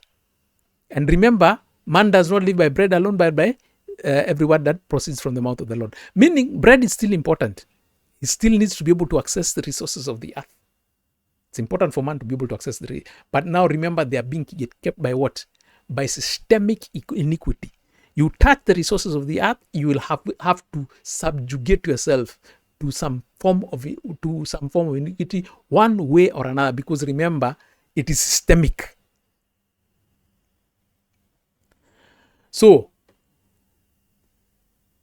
And remember, man does not live by bread alone, but by every word that proceeds from the mouth of the Lord. Meaning, bread is still important. He still needs to be able to access the resources of the earth. It's important for man to be able to access the. But now remember, they are being kept by what? By systemic iniquity. You touch the resources of the earth, you will have to subjugate yourself to some form of iniquity, one way or another. Because remember, it is systemic. So,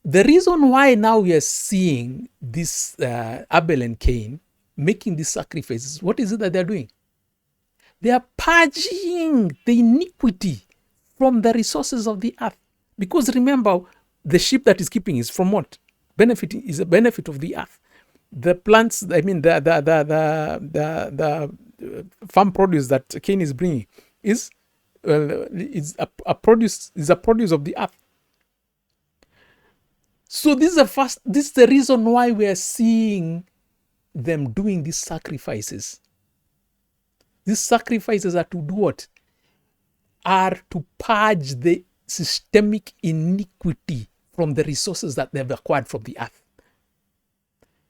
the reason why now we are seeing this Abel and Cain making these sacrifices, what is it that they're doing? They are purging the iniquity from the resources of the earth. Because remember, the sheep that is keeping is from what? Is a benefit of the earth. The plants, I mean, the farm produce that Cain is bringing is a produce of the earth. So this is the reason why we are seeing them doing these sacrifices. These sacrifices are to do what? Are to purge the systemic iniquity from the resources that they've acquired from the earth.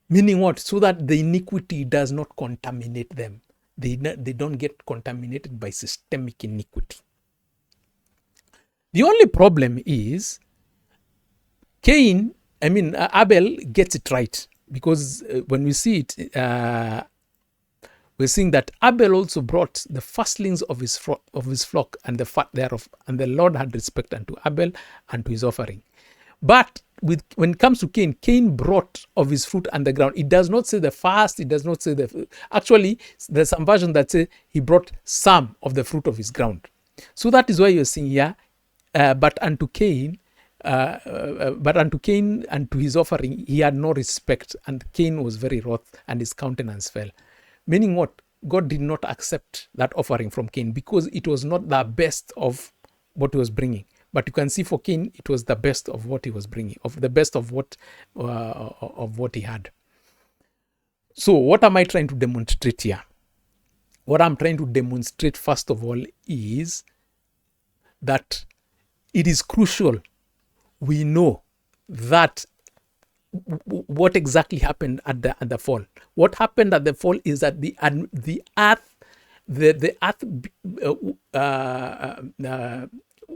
Meaning what? So that the iniquity does not contaminate them. They don't get contaminated by systemic iniquity. The only problem is Abel gets it right, because when we see it, we're seeing that Abel also brought the firstlings of his flock and the fat thereof, and the Lord had respect unto Abel and to his offering. But when it comes to Cain, Cain brought of his fruit and the ground. It does not say the first, it does not say actually, there's some version that say he brought some of the fruit of his ground. So that is why you're seeing here, but unto Cain and to his offering, he had no respect, and Cain was very wroth, and his countenance fell. Meaning what? God did not accept that offering from Cain because it was not the best of what he was bringing. But you can see for Cain, it was the best of what he was bringing, of the best of what he had. So what am I trying to demonstrate here? What I'm trying to demonstrate, first of all, is that it is crucial we know that what exactly happened at the fall. What happened at the fall is that the earth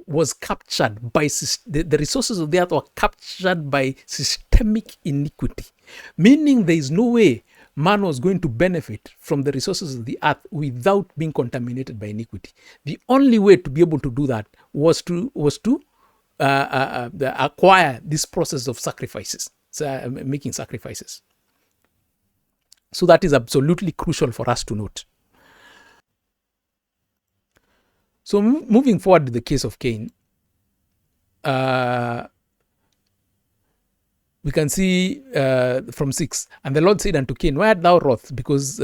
was captured by the resources of the earth were captured by systemic iniquity, meaning there is no way man was going to benefit from the resources of the earth without being contaminated by iniquity. The only way to be able to do that was to acquire this process of sacrifices, making sacrifices. So that is absolutely crucial for us to note. So moving forward to the case of Cain, we can see from 6, and the Lord said unto Cain, why art thou wroth? Because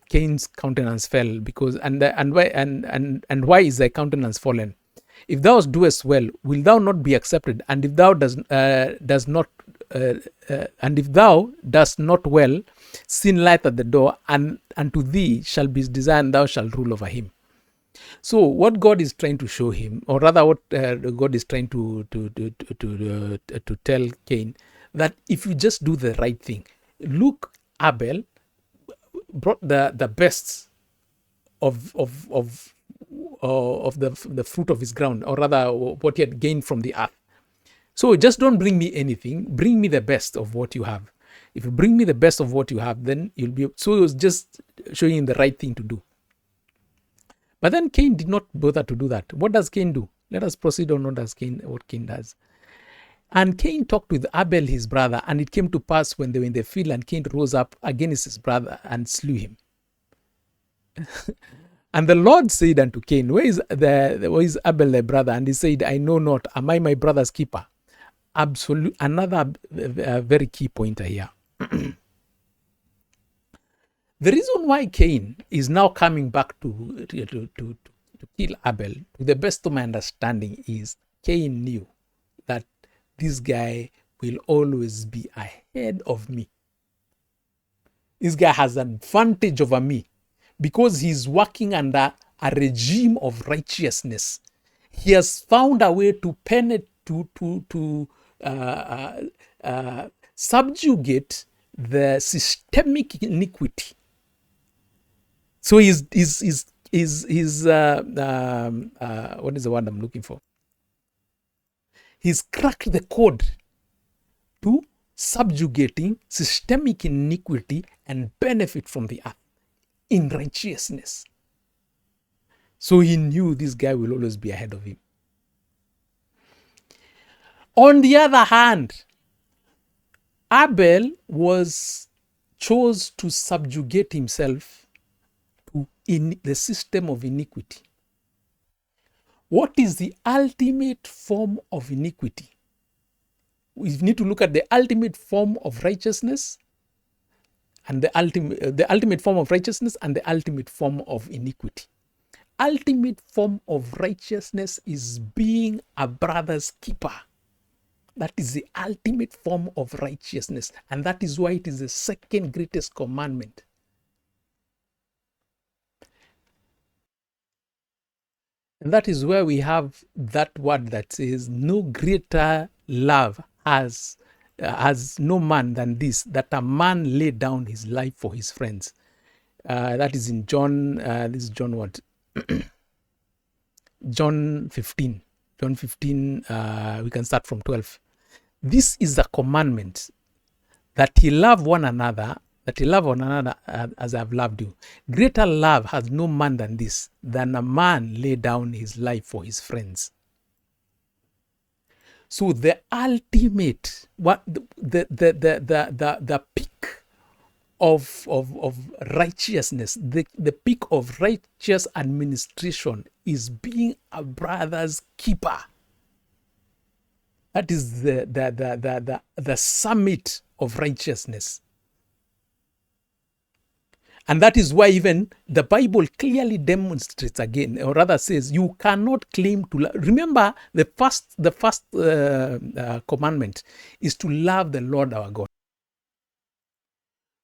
Cain's countenance fell. And why is thy countenance fallen? If thou doest well, will thou not be accepted? And if thou does not well, sin lieth at the door, and unto thee shall be desired, and thou shalt rule over him. So what God is trying to show him, or rather what God is trying to tell Cain, that if you just do the right thing. Look, Abel brought the best of the fruit of his ground, or rather what he had gained from the earth. So just don't bring me anything, bring me the best of what you have. If you bring me the best of what you have, then you'll be. So it was just showing him the right thing to do. But then Cain did not bother to do that. What does Cain do? Let us proceed on what Cain does. And Cain talked with Abel, his brother, and it came to pass when they were in the field, and Cain rose up against his brother and slew him. And the Lord said unto Cain, where is Abel thy brother? And he said, I know not. Am I my brother's keeper? Another very key pointer here. The reason why Cain is now coming back to kill Abel, to the best of my understanding, is Cain knew that this guy will always be ahead of me. This guy has an advantage over me because he's working under a regime of righteousness. He has found a way to subjugate the systemic iniquity. So he's what is the word I'm looking for? He's cracked the code to subjugating systemic iniquity and benefit from the earth in righteousness. So he knew this guy will always be ahead of him. On the other hand, Abel chose to subjugate himself in the system of iniquity. What is the ultimate form of iniquity? We need to look at the ultimate form of righteousness and the ultimate form of righteousness and the ultimate form of iniquity. Ultimate form of righteousness is being a brother's keeper. That is the ultimate form of righteousness, and that is why it is the second greatest commandment. And that is where we have that word that says, no greater love has no man than this, that a man lay down his life for his friends. That is in John, this is John what? John 15. John 15, we can start from 12. This is the commandment, that ye love one another, as I have loved you. Greater love has no man than this, than a man lay down his life for his friends. So the ultimate, the peak of righteousness, the peak of righteous administration is being a brother's keeper. That is the summit of righteousness. And that is why even the Bible clearly demonstrates again, or rather says, you cannot claim to love. Remember, the first commandment is to love the Lord our God.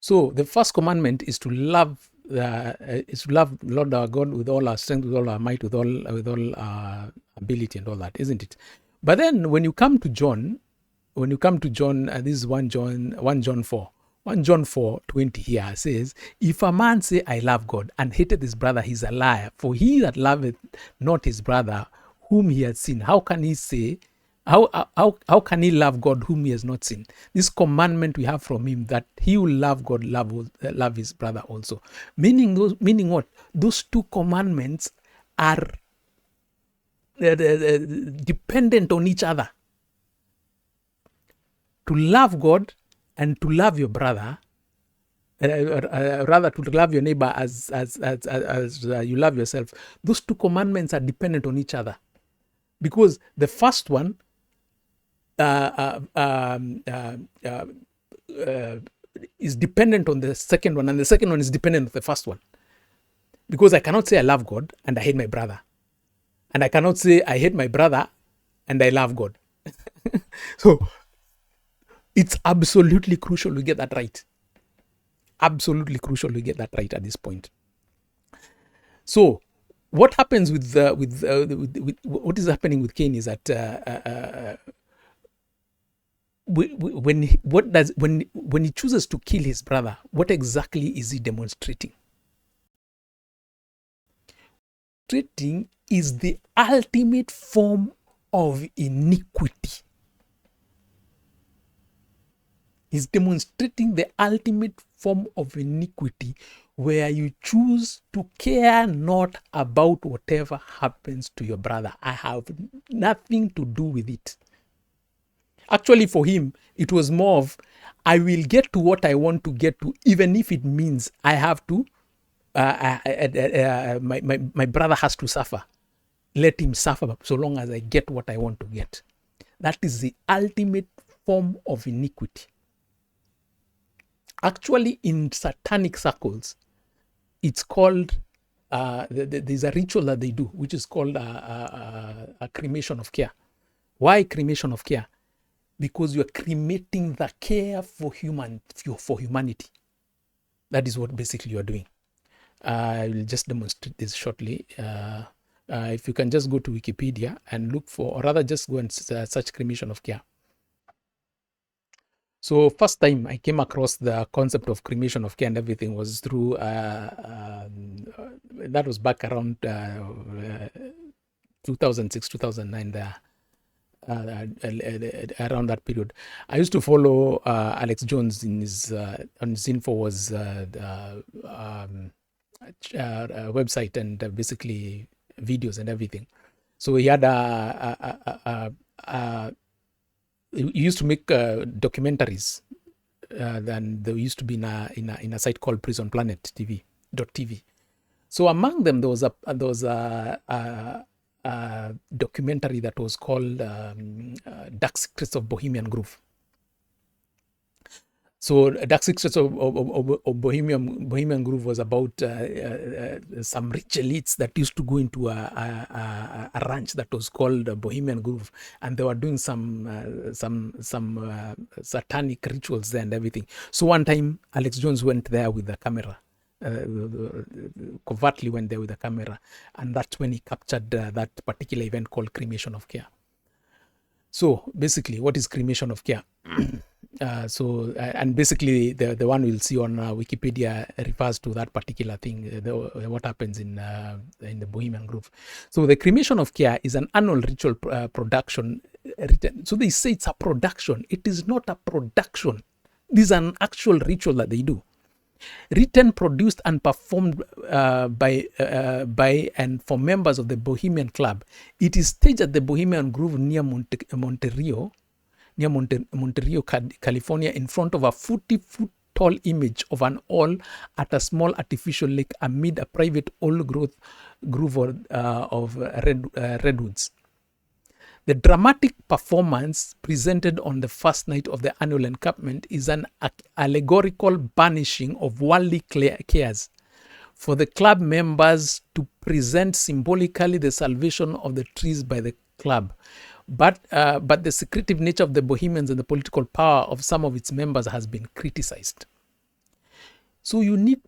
So the first commandment is to love the Lord our God with all our strength, with all our might, with all our ability and all that, isn't it? But then when you come to John, this is 1 John 4. 1 John 4:20 here says, if a man say, I love God, and hateth his brother, he's a liar. For he that loveth not his brother whom he has seen, how can he say, how can he love God whom he has not seen? This commandment we have from him, that he will love God, love his brother also. Meaning what? Those two commandments are dependent on each other. To love God and to love your brother, rather to love your neighbor as you love yourself. Those two commandments are dependent on each other, because the first one is dependent on the second one, and the second one is dependent on the first one. Because I cannot say I love God and I hate my brother, and I cannot say I hate my brother and I love God. So it's absolutely crucial we get that right. Absolutely crucial we get that right at this point. So what happens with what is happening with Cain is that when he chooses to kill his brother, what exactly is he demonstrating? Demonstrating is the ultimate form of iniquity. He's demonstrating the ultimate form of iniquity where you choose to care not about whatever happens to your brother. I have nothing to do with it. Actually, for him, it was more of, I will get to what I want to get to, even if it means I have to, my brother has to suffer. Let him suffer so long as I get what I want to get. That is the ultimate form of iniquity. Actually, in satanic circles, it's called, there's a ritual that they do, which is called a cremation of care. Why cremation of care? Because you're cremating the care for humanity. That is what basically you're doing. I will just demonstrate this shortly. If you can just go to Wikipedia and look for, or rather just go and search cremation of care. So first time I came across the concept of cremation of care and everything was through, that was back around 2006, 2009 there. Around that period, I used to follow Alex Jones in his on his Infowars website and basically videos and everything. So he had he used to make documentaries. Then there used to be in a site called Prison Planet TV. So among them, there was a documentary that was called Dark Secrets of Bohemian Groove. So Dark Secrets of Bohemian Groove was about some rich elites that used to go into a ranch that was called Bohemian Groove, and they were doing some satanic rituals there and everything. So one time Alex Jones went there with the camera. Covertly went there with the camera, and that's when he captured that particular event called cremation of care. So basically, what is cremation of care? And basically the one we'll see on Wikipedia refers to that particular thing, what happens in the Bohemian Groove. So the cremation of care is an annual ritual production written. So they say it's a production. It is not a production. This is an actual ritual that they do. Written, produced, and performed by and for members of the Bohemian Club. It is staged at the Bohemian Groove near Monterey, California, in front of a 40-foot tall image of an owl at a small artificial lake amid a private old growth grove of redwoods. The dramatic performance presented on the first night of the annual encampment is an allegorical banishing of worldly cares for the club members to present symbolically the salvation of the trees by the club. But the secretive nature of the Bohemians and the political power of some of its members has been criticized. So you need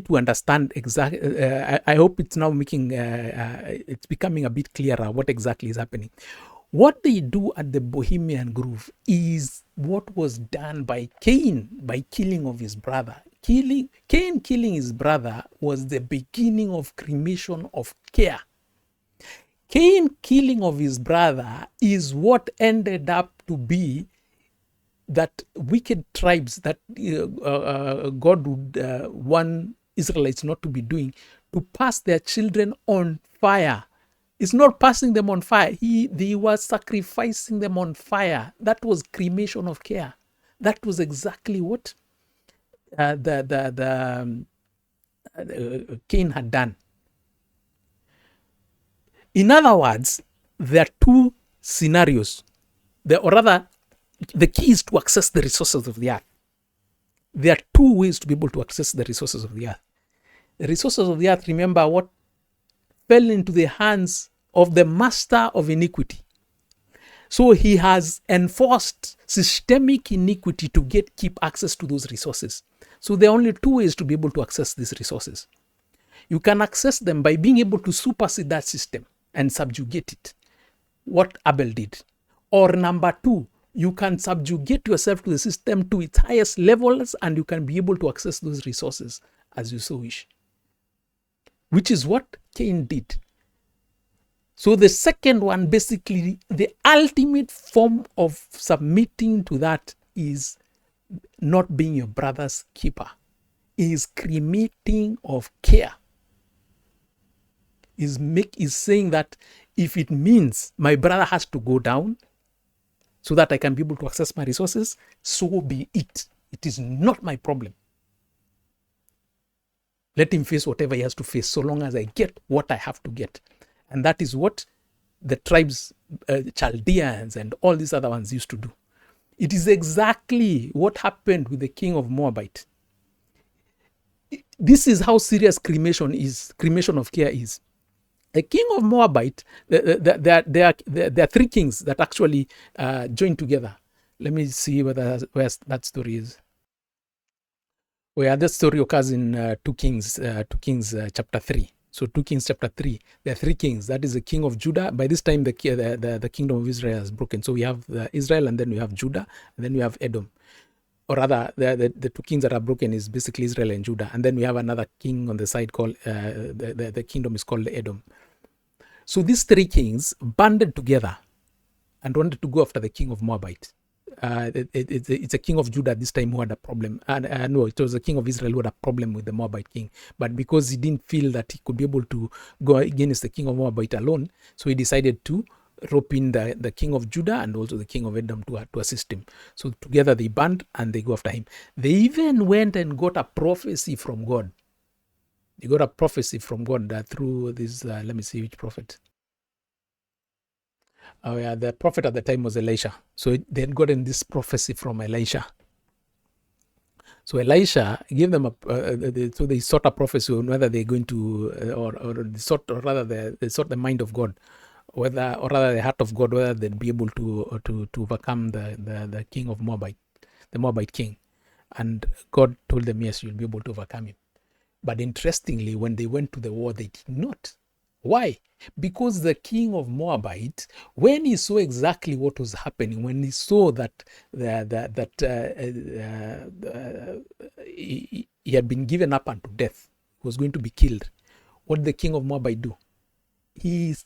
to understand exactly. I hope it's now making it's becoming a bit clearer what exactly is happening. What they do at the Bohemian Groove is what was done by Cain by killing of his brother. Cain killing his brother was the beginning of cremation of care. Cain killing of his brother is what ended up to be that wicked tribes that God would want Israelites not to be doing, to pass their children on fire. It's not passing them on fire. They were sacrificing them on fire. That was cremation of care. That was exactly what Cain had done. In other words, there are two scenarios, or rather, the key is to access the resources of the earth. There are two ways to be able to access the resources of the earth. The resources of the earth, remember, what fell into the hands of the master of iniquity. So he has enforced systemic iniquity to keep access to those resources. So there are only two ways to be able to access these resources. You can access them by being able to supersede that system and subjugate it, what Abel did. Or number two, you can subjugate yourself to the system to its highest levels, and you can be able to access those resources as you so wish, which is what Cain did. So the second one, basically, the ultimate form of submitting to that is not being your brother's keeper, is cremating of care. Is saying that if it means my brother has to go down so that I can be able to access my resources, so be it. It is not my problem. Let him face whatever he has to face, so long as I get what I have to get. And that is what the tribes, Chaldeans and all these other ones used to do. It is exactly what happened with the king of Moabite. This is how serious cremation of care is. The king of Moabite, there are three kings that actually joined together. Let me see where that story is. Where that story occurs in 2 Kings chapter 3. So 2 Kings chapter 3, there are three kings. That is the king of Judah. By this time, the kingdom of Israel has broken. So we have Israel, and then we have Judah, and then we have Edom. Or rather, the two kings that are broken is basically Israel and Judah. And then we have another king on the side called, the kingdom is called Edom. So these three kings banded together and wanted to go after the king of Moabite. It's a king of Judah this time who had a problem. No, it was the king of Israel who had a problem with the Moabite king. But because he didn't feel that he could be able to go against the king of Moabite alone, so he decided to rope in the king of Judah and also the king of Edom to assist him. So together they band and they go after him. They even went and got a prophecy from God. They got a prophecy from God through this, let me see which prophet. Oh yeah, the prophet at the time was Elisha. So they had gotten this prophecy from Elisha. So Elisha gave them so they sought a prophecy on whether they're going to, they sought the mind of God, or rather the heart of God, whether they'd be able to overcome the king of Moabite, the Moabite king. And God told them, yes, you'll be able to overcome him. But interestingly, when they went to the war, they did not. Why? Because the king of Moabite, when he saw exactly what was happening, when he saw that he had been given up unto death, he was going to be killed, what did the king of Moabite do? He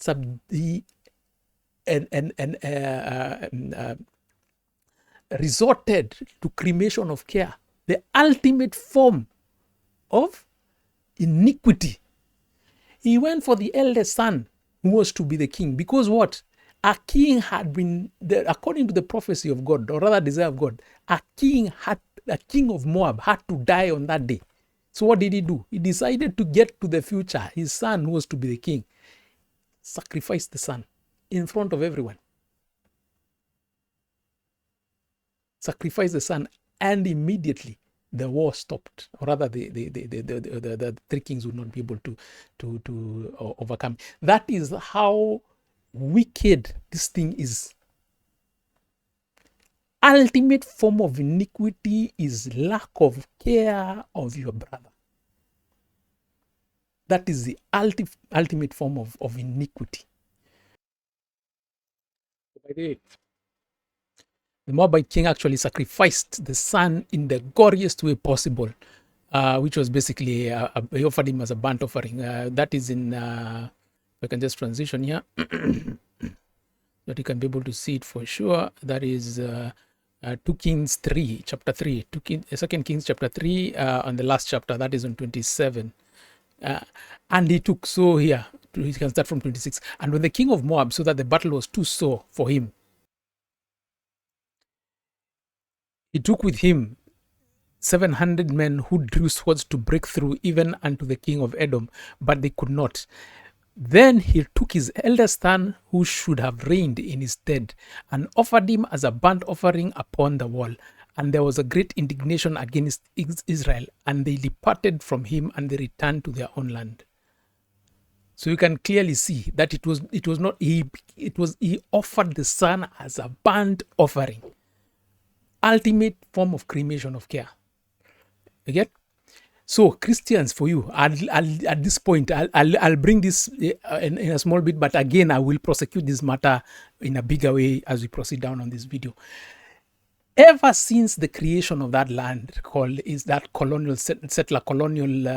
resorted to cremation of care, the ultimate form of iniquity. He went for the eldest son who was to be the king, because what? A king had been, according to the prophecy of God, or rather desire of God, a king of Moab had to die on that day. So what did he do? He decided to get to the future. His son, who was to be the king, sacrificed the son in front of everyone. Sacrificed the son, and immediately the war stopped, or rather the three kings would not be able to overcome. That is how wicked this thing is. Ultimate form of iniquity is lack of care of your brother. That is the ultimate form of iniquity. By the way, the Moabite king actually sacrificed the son in the goriest way possible, which was basically, he offered him as a burnt offering. That is in, if I can just transition here, that you can be able to see it for sure. That is 2 Kings 3, chapter 3, 2 Kings chapter 3, on the last chapter, that is on 27. And he took, so here, he can start from 26. And when the king of Moab saw that the battle was too sore for him, he took with him 700 men who drew swords to break through even unto the king of Edom, but they could not. Then he took his eldest son, who should have reigned in his stead, and offered him as a burnt offering upon the wall. And there was a great indignation against Israel, and they departed from him, and they returned to their own land. So you can clearly see that it was not he offered the son as a burnt offering. Ultimate form of cremation of care. You get? So Christians, for you, at this point, I'll bring this in a small bit, but again, I will prosecute this matter in a bigger way as we proceed down on this video. Ever since the creation of that land, called is that colonial settler colonial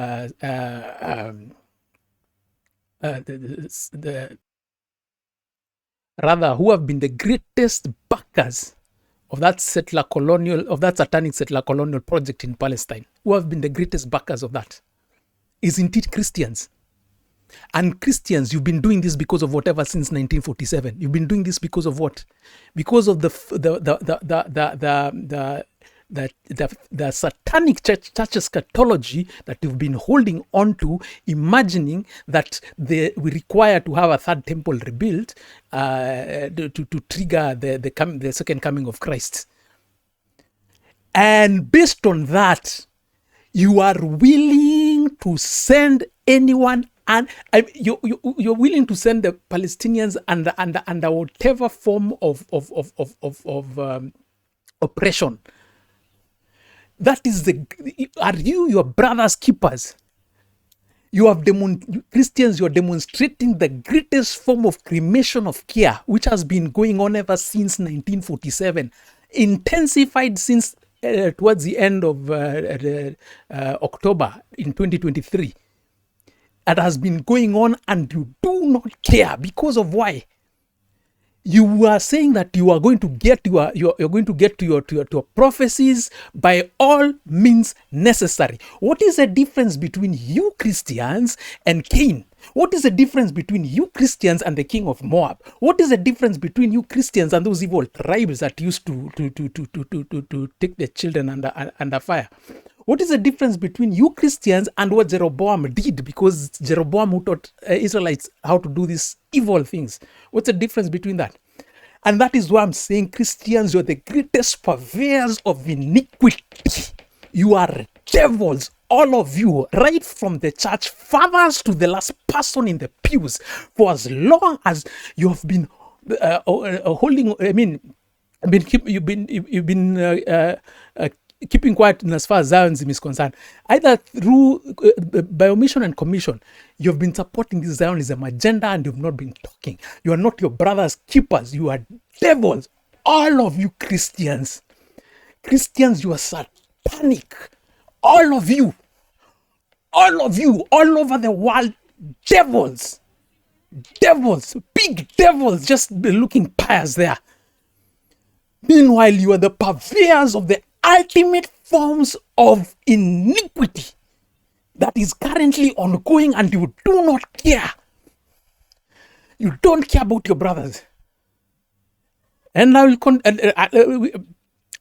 rather, who have been the greatest backers of that satanic settler colonial project in Palestine, who have been the greatest backers of that? Isn't it Christians? And Christians, you've been doing this because of whatever since 1947. You've been doing this because of what? Because of the satanic church eschatology that you've been holding on to, imagining that we require to have a third temple rebuilt to trigger the second coming of Christ. And based on that, you are willing to send anyone, and you're willing to send the Palestinians under whatever form of oppression. That is are you your brother's keepers? You have Christians, you're demonstrating the greatest form of cremation of care, which has been going on ever since 1947, intensified since towards the end of October in 2023. That has been going on, and you do not care because of why? You are saying that you are going to get you're going to get to your prophecies by all means necessary. What is the difference between you Christians and Cain? What is the difference between you Christians and the king of Moab? What is the difference between you Christians and those evil tribes that used to take their children under fire? What is the difference between you Christians and what Jeroboam did? Because Jeroboam who taught Israelites how to do these evil things. What's the difference between that? And that is why I'm saying, Christians, you're the greatest purveyors of iniquity. You are devils, all of you, right from the church fathers to the last person in the pews. For as long as you have been holding, you've been keeping quiet as far as Zionism is concerned, either through by omission and commission, you've been supporting this Zionism agenda and you've not been talking. You are not your brother's keepers. You are devils. All of you Christians. Christians, you are satanic. All of you, all over the world, devils. Devils, big devils, just looking pious there. Meanwhile, you are the purveyors of the ultimate forms of iniquity that is currently ongoing, and you do not care. You don't care about your brothers. And I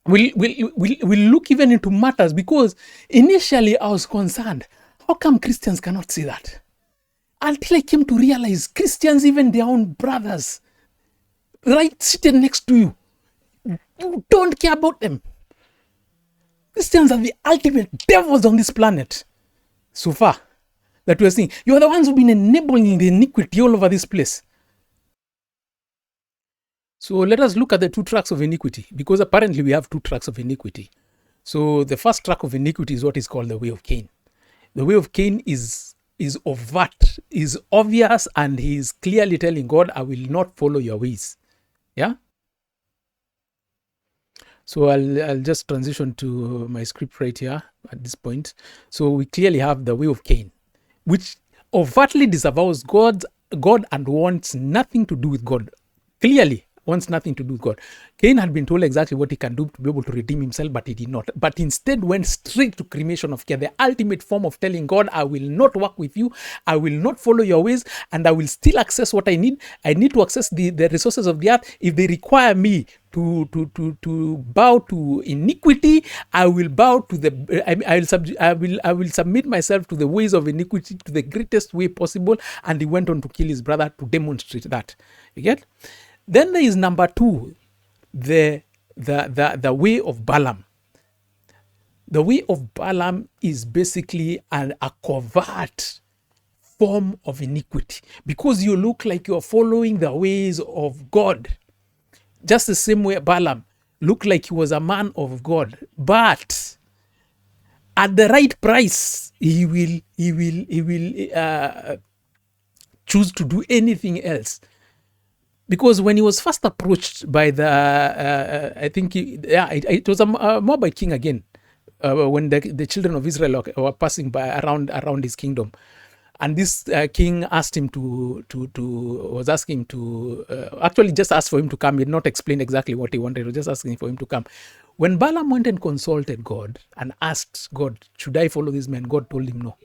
we'll look even into matters, because initially I was concerned, how come Christians cannot see that? Until I came to realize Christians, even their own brothers, right seated next to you, you don't care about them. Christians are the ultimate devils on this planet. So far, that we're seeing. You are the ones who've been enabling the iniquity all over this place. So let us look at the two tracks of iniquity, because apparently we have two tracks of iniquity. So the first track of iniquity is what is called the way of Cain. The way of Cain is overt, is obvious, and he is clearly telling God, I will not follow your ways. Yeah? So I'll just transition to my script right here at this point. So we clearly have the way of Cain, which overtly disavows God and wants nothing to do with God. Clearly wants nothing to do with God. Cain had been told exactly what he can do to be able to redeem himself, but he did not. But instead went straight to cremation of care, the ultimate form of telling God, I will not work with you, I will not follow your ways, and I will still access what I need. I need to access the resources of the earth. If they require me to bow to iniquity, I will bow to I will submit myself to the ways of iniquity to the greatest way possible. And he went on to kill his brother to demonstrate that. You get? Then there is number two, the way of Balaam. The way of Balaam is basically a covert form of iniquity, because you look like you're following the ways of God. Just the same way Balaam looked like he was a man of God, but at the right price, he will choose to do anything else. Because when he was first approached by it was a Moabite king again, when the children of Israel were passing by around his kingdom, And this king asked him was asking him to, actually just asked for him to come. He did not explain exactly what he wanted. He was just asking for him to come. When Balaam went and consulted God and asked God, should I follow this man? God told him no.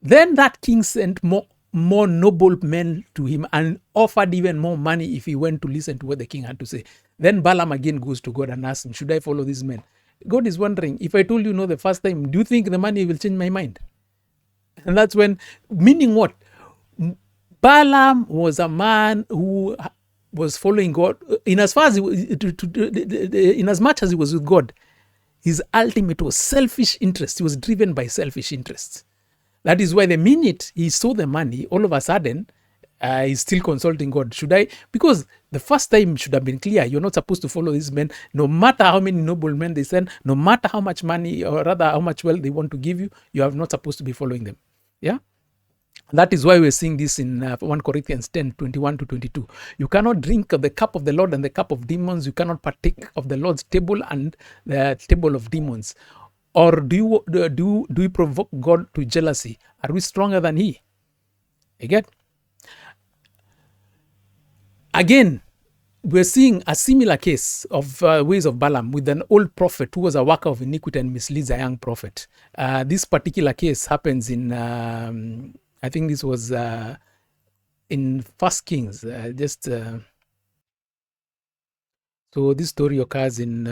Then that king sent more noble men to him and offered even more money if he went to listen to what the king had to say. Then Balaam again goes to God and asks him, should I follow this man? God is wondering, if I told you no the first time, do you think the money will change my mind? And that's when, meaning what? Balaam was a man who was following God in as much as he was with God. His ultimate was selfish interest. He was driven by selfish interests. That is why the minute he saw the money, all of a sudden, he's still consulting God. Should I? Because the first time should have been clear. You're not supposed to follow these men, no matter how many noble men they send, no matter how much money, or rather how much wealth they want to give you, you are not supposed to be following them. Yeah? That is why we're seeing this in 1 Corinthians 10, 21 to 22. You cannot drink of the cup of the Lord and the cup of demons. You cannot partake of the Lord's table and the table of demons. Or do we provoke God to jealousy? Are we stronger than he? Again, we're seeing a similar case of ways of Balaam with an old prophet who was a worker of iniquity and misleads a young prophet. This particular case happens in, I think this was in 1 Kings. So this story occurs in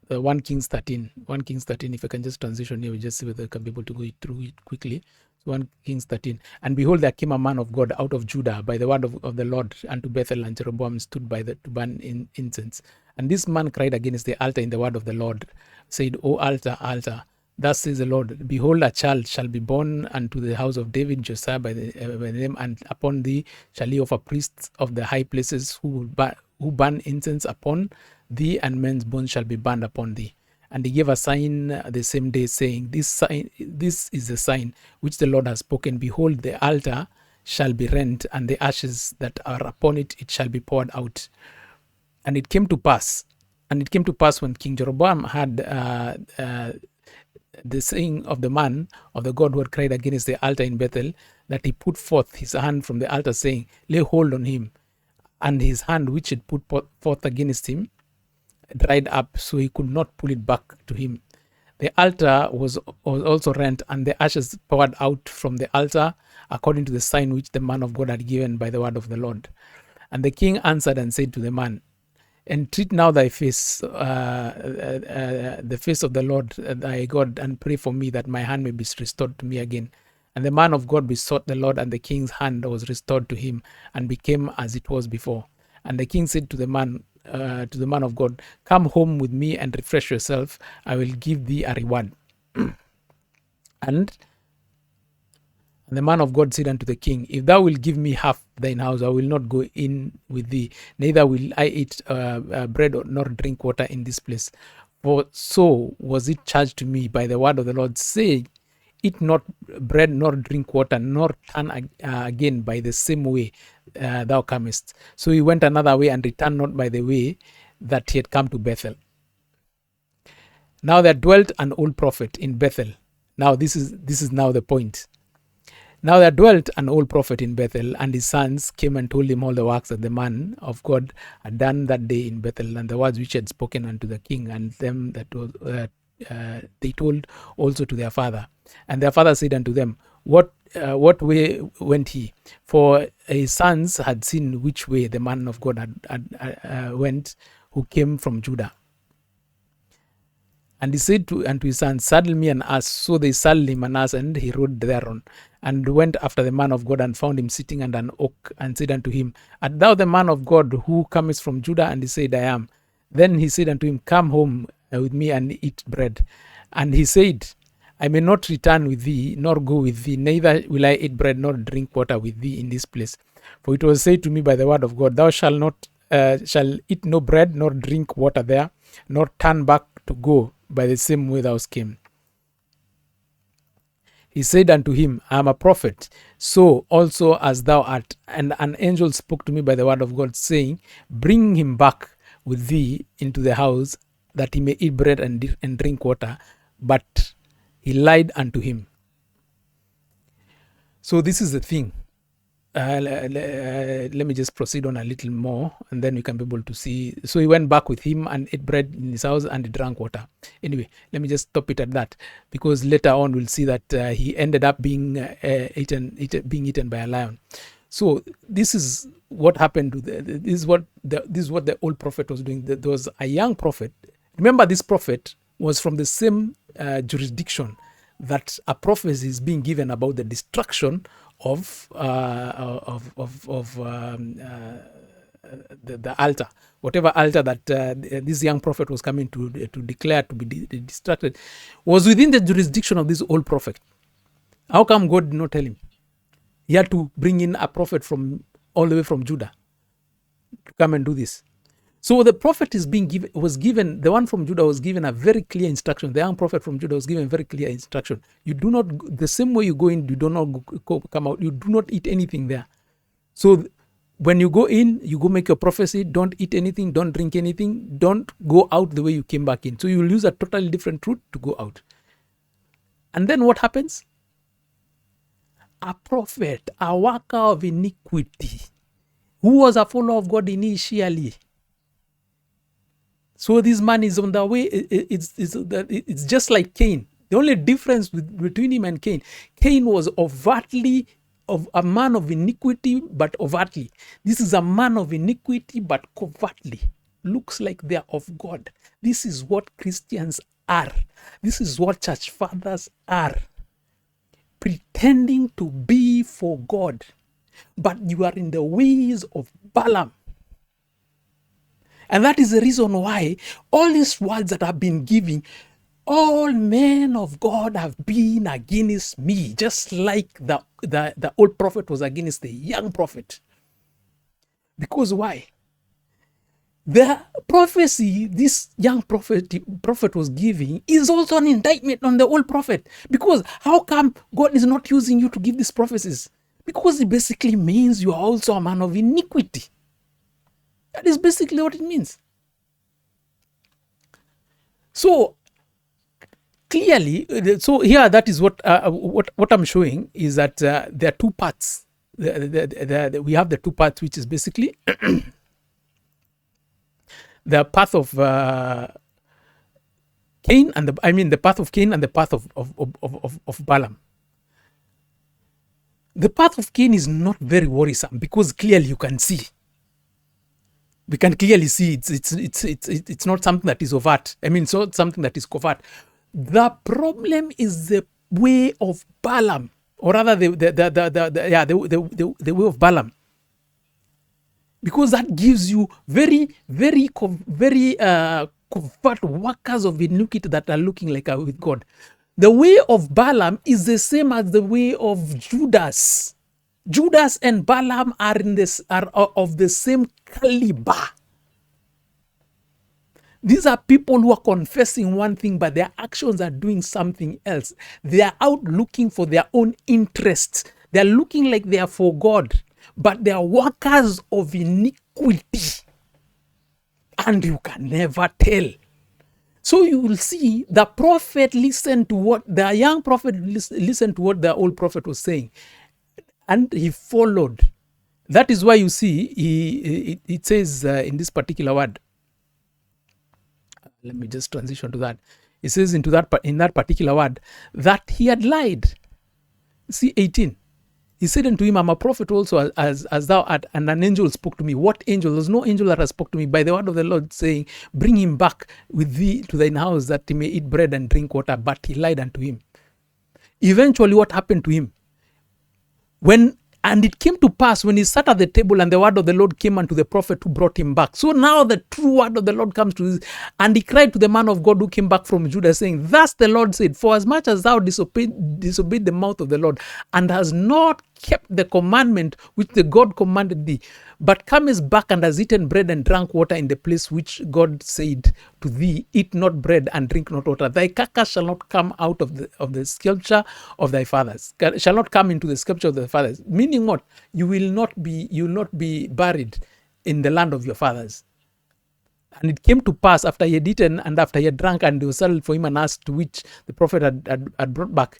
1 Kings 13. 1 Kings 13, if I can just transition here, we just see whether I can be able to go through it quickly. 1 Kings 13. And behold, there came a man of God out of Judah by the word of the Lord unto Bethel, and Jeroboam stood by to burn incense. And this man cried against the altar in the word of the Lord, said, O altar, altar, thus says the Lord, behold, a child shall be born unto the house of David, Josiah by the name, and upon thee shall he offer priests of the high places who burn incense upon thee, and men's bones shall be burned upon thee. And he gave a sign the same day, saying, This is the sign which the Lord has spoken. Behold, the altar shall be rent, and the ashes that are upon it shall be poured out. And it came to pass, when King Jeroboam had the saying of the man of the God who had cried against the altar in Bethel, that he put forth his hand from the altar, saying, Lay hold on him. And his hand which had put forth against him dried up, so he could not pull it back to him. The altar was also rent, and the ashes poured out from the altar, according to the sign which the man of God had given by the word of the Lord. And the king answered and said to the man, Entreat now thy face, the face of the Lord thy God, and pray for me, that my hand may be restored to me again. And the man of God besought the Lord, and the king's hand was restored to him, and became as it was before. And the king said to the man of God, Come home with me and refresh yourself. I will give thee a reward. And the man of God said unto the king, If thou wilt give me half thine house, I will not go in with thee, neither will I eat bread nor drink water in this place. For so was it charged to me by the word of the Lord, saying, Eat not bread nor drink water, nor turn again by the same way thou comest. So he went another way and returned not by the way that he had come to Bethel. Now there dwelt an old prophet in Bethel. Now this is now the point. Now there dwelt an old prophet in Bethel, and his sons came and told him all the works that the man of God had done that day in Bethel, and the words which he had spoken unto the king, and them that they told also to their father. And their father said unto them, What way went he? For his sons had seen which way the man of God had went, who came from Judah. And he said unto his sons, Saddle me an ass. So they saddled him an ass, and he rode thereon, and went after the man of God, and found him sitting under an oak, and said unto him, Art thou the man of God who comest from Judah? And he said, I am. Then he said unto him, Come home with me and eat bread. And he said, I may not return with thee, nor go with thee, neither will I eat bread nor drink water with thee in this place. For it was said to me by the word of God, Thou shalt eat no bread nor drink water there, nor turn back to go by the same way thou came. He said unto him, I am a prophet, so also as thou art. And an angel spoke to me by the word of God, saying, Bring him back with thee into the house, that he may eat bread and drink water. But he lied unto him. So this is the thing. Let me just proceed on a little more, and then we can be able to see. So he went back with him and ate bread in his house and he drank water. Anyway, let me just stop it at that, because later on we'll see that he ended up being being eaten by a lion. So this is what happened to this is what the old prophet was doing. There was a young prophet. Remember, this prophet was from the same jurisdiction that a prophecy is being given about the destruction of the altar, whatever altar that this young prophet was coming to declare to be destructed, was within the jurisdiction of this old prophet. How come God did not tell him? He had to bring in a prophet from all the way from Judah to come and do this. So the prophet the one from Judah was given a very clear instruction. The young prophet from Judah was given very clear instruction. You do not, the same way you go in, you do not come out. You do not eat anything there. So when you go in, you go make your prophecy. Don't eat anything. Don't drink anything. Don't go out the way you came back in. So you will use a totally different route to go out. And then what happens? A prophet, a worker of iniquity, who was a follower of God initially. So this man is on the way. It's just like Cain. The only difference between him and Cain was overtly of a man of iniquity, but overtly. This is a man of iniquity, but covertly. Looks like they are of God. This is what Christians are. This is what church fathers are. Pretending to be for God, but you are in the ways of Balaam. And that is the reason why all these words that I've been giving, all men of God have been against me, just like the old prophet was against the young prophet. Because why? The prophecy this young prophet was giving is also an indictment on the old prophet. Because how come God is not using you to give these prophecies? Because it basically means you are also a man of iniquity. That is basically what it means. So clearly, so here that is what I'm showing is that there are two parts. We have the two parts, which is basically the path of Cain and the path of Cain and the path of Balaam. The path of Cain is not very worrisome because clearly you can see. We can clearly see it's not something that is overt. It's not something that is covert. The problem is the way of Balaam, or rather the way of Balaam, because that gives you very covert workers of iniquity that are looking like with God. The way of Balaam is the same as the way of Judas. Judas and Balaam are of the same caliber. These are people who are confessing one thing, but their actions are doing something else. They are out looking for their own interests. They are looking like they are for God, but they are workers of iniquity. And you can never tell. So you will see the prophet listened to what the young prophet listened to what the old prophet was saying. And he followed. That is why you see, it says in this particular word, let me just transition to that. It says in that particular word that he had lied. See 18. He said unto him, I'm a prophet also as thou art, and an angel spoke to me. What angel? There's no angel that has spoke to me by the word of the Lord, saying, bring him back with thee to thine house, that he may eat bread and drink water. But he lied unto him. Eventually, what happened to him? And it came to pass when he sat at the table, and the word of the Lord came unto the prophet who brought him back. So now the true word of the Lord comes to this, and he cried to the man of God who came back from Judah, saying, thus the Lord said, for as much as thou disobeyed the mouth of the Lord, and has not kept the commandment which the God commanded thee, but comest back and has eaten bread and drank water in the place which God said to thee, eat not bread and drink not water, thy carcass shall not come out of the scripture of thy fathers, shall not come into the scripture of thy fathers. Meaning what? You will not be buried in the land of your fathers. And it came to pass after he had eaten and after he had drunk, and there was saddled for him an ass to which the prophet had brought back.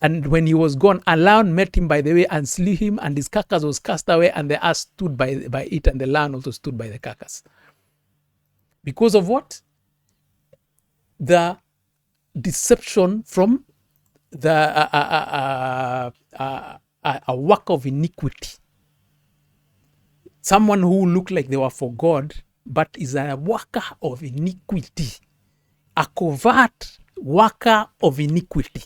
And when he was gone, a lion met him by the way and slew him, and his carcass was cast away, and the ass stood by it, and the lion also stood by the carcass. Because of what? The deception from a work of iniquity. Someone who looked like they were for God, but is a worker of iniquity. A covert worker of iniquity.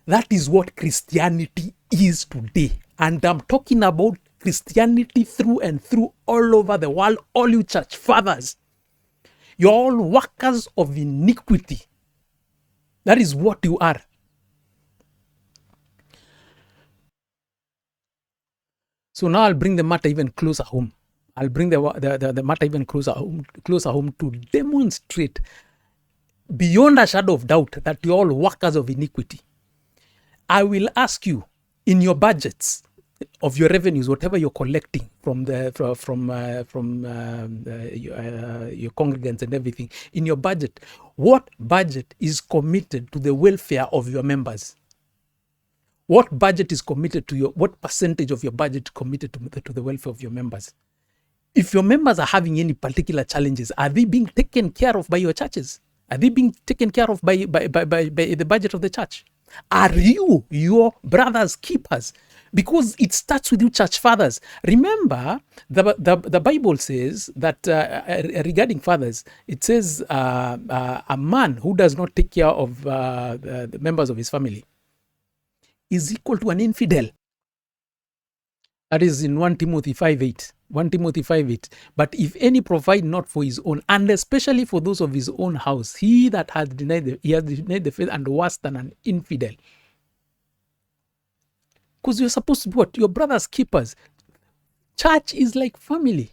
That is what Christianity is today. And I'm talking about Christianity through and through all over the world. All you church fathers, you're all workers of iniquity. That is what you are. So now I'll bring the matter even closer home. I'll bring the matter even closer home to demonstrate beyond a shadow of doubt that you're all workers of iniquity. I will ask you, in your budgets of your revenues, whatever you're collecting from your congregants and everything, in your budget, what budget is committed to the welfare of your members? What budget is committed to what percentage of your budget is committed to the welfare of your members? If your members are having any particular challenges, are they being taken care of by your churches? Are they being taken care of by the budget of the church? Are you your brothers' keepers? Because it starts with you, church fathers. Remember, the Bible says that regarding fathers, it says a man who does not take care of the members of his family is equal to an infidel. That is in 1 Timothy 5:8. 1 Timothy 5:8. But if any provide not for his own, and especially for those of his own house, he that has denied the faith and worse than an infidel. Because you're supposed to be what? Your brother's keepers. Church is like family.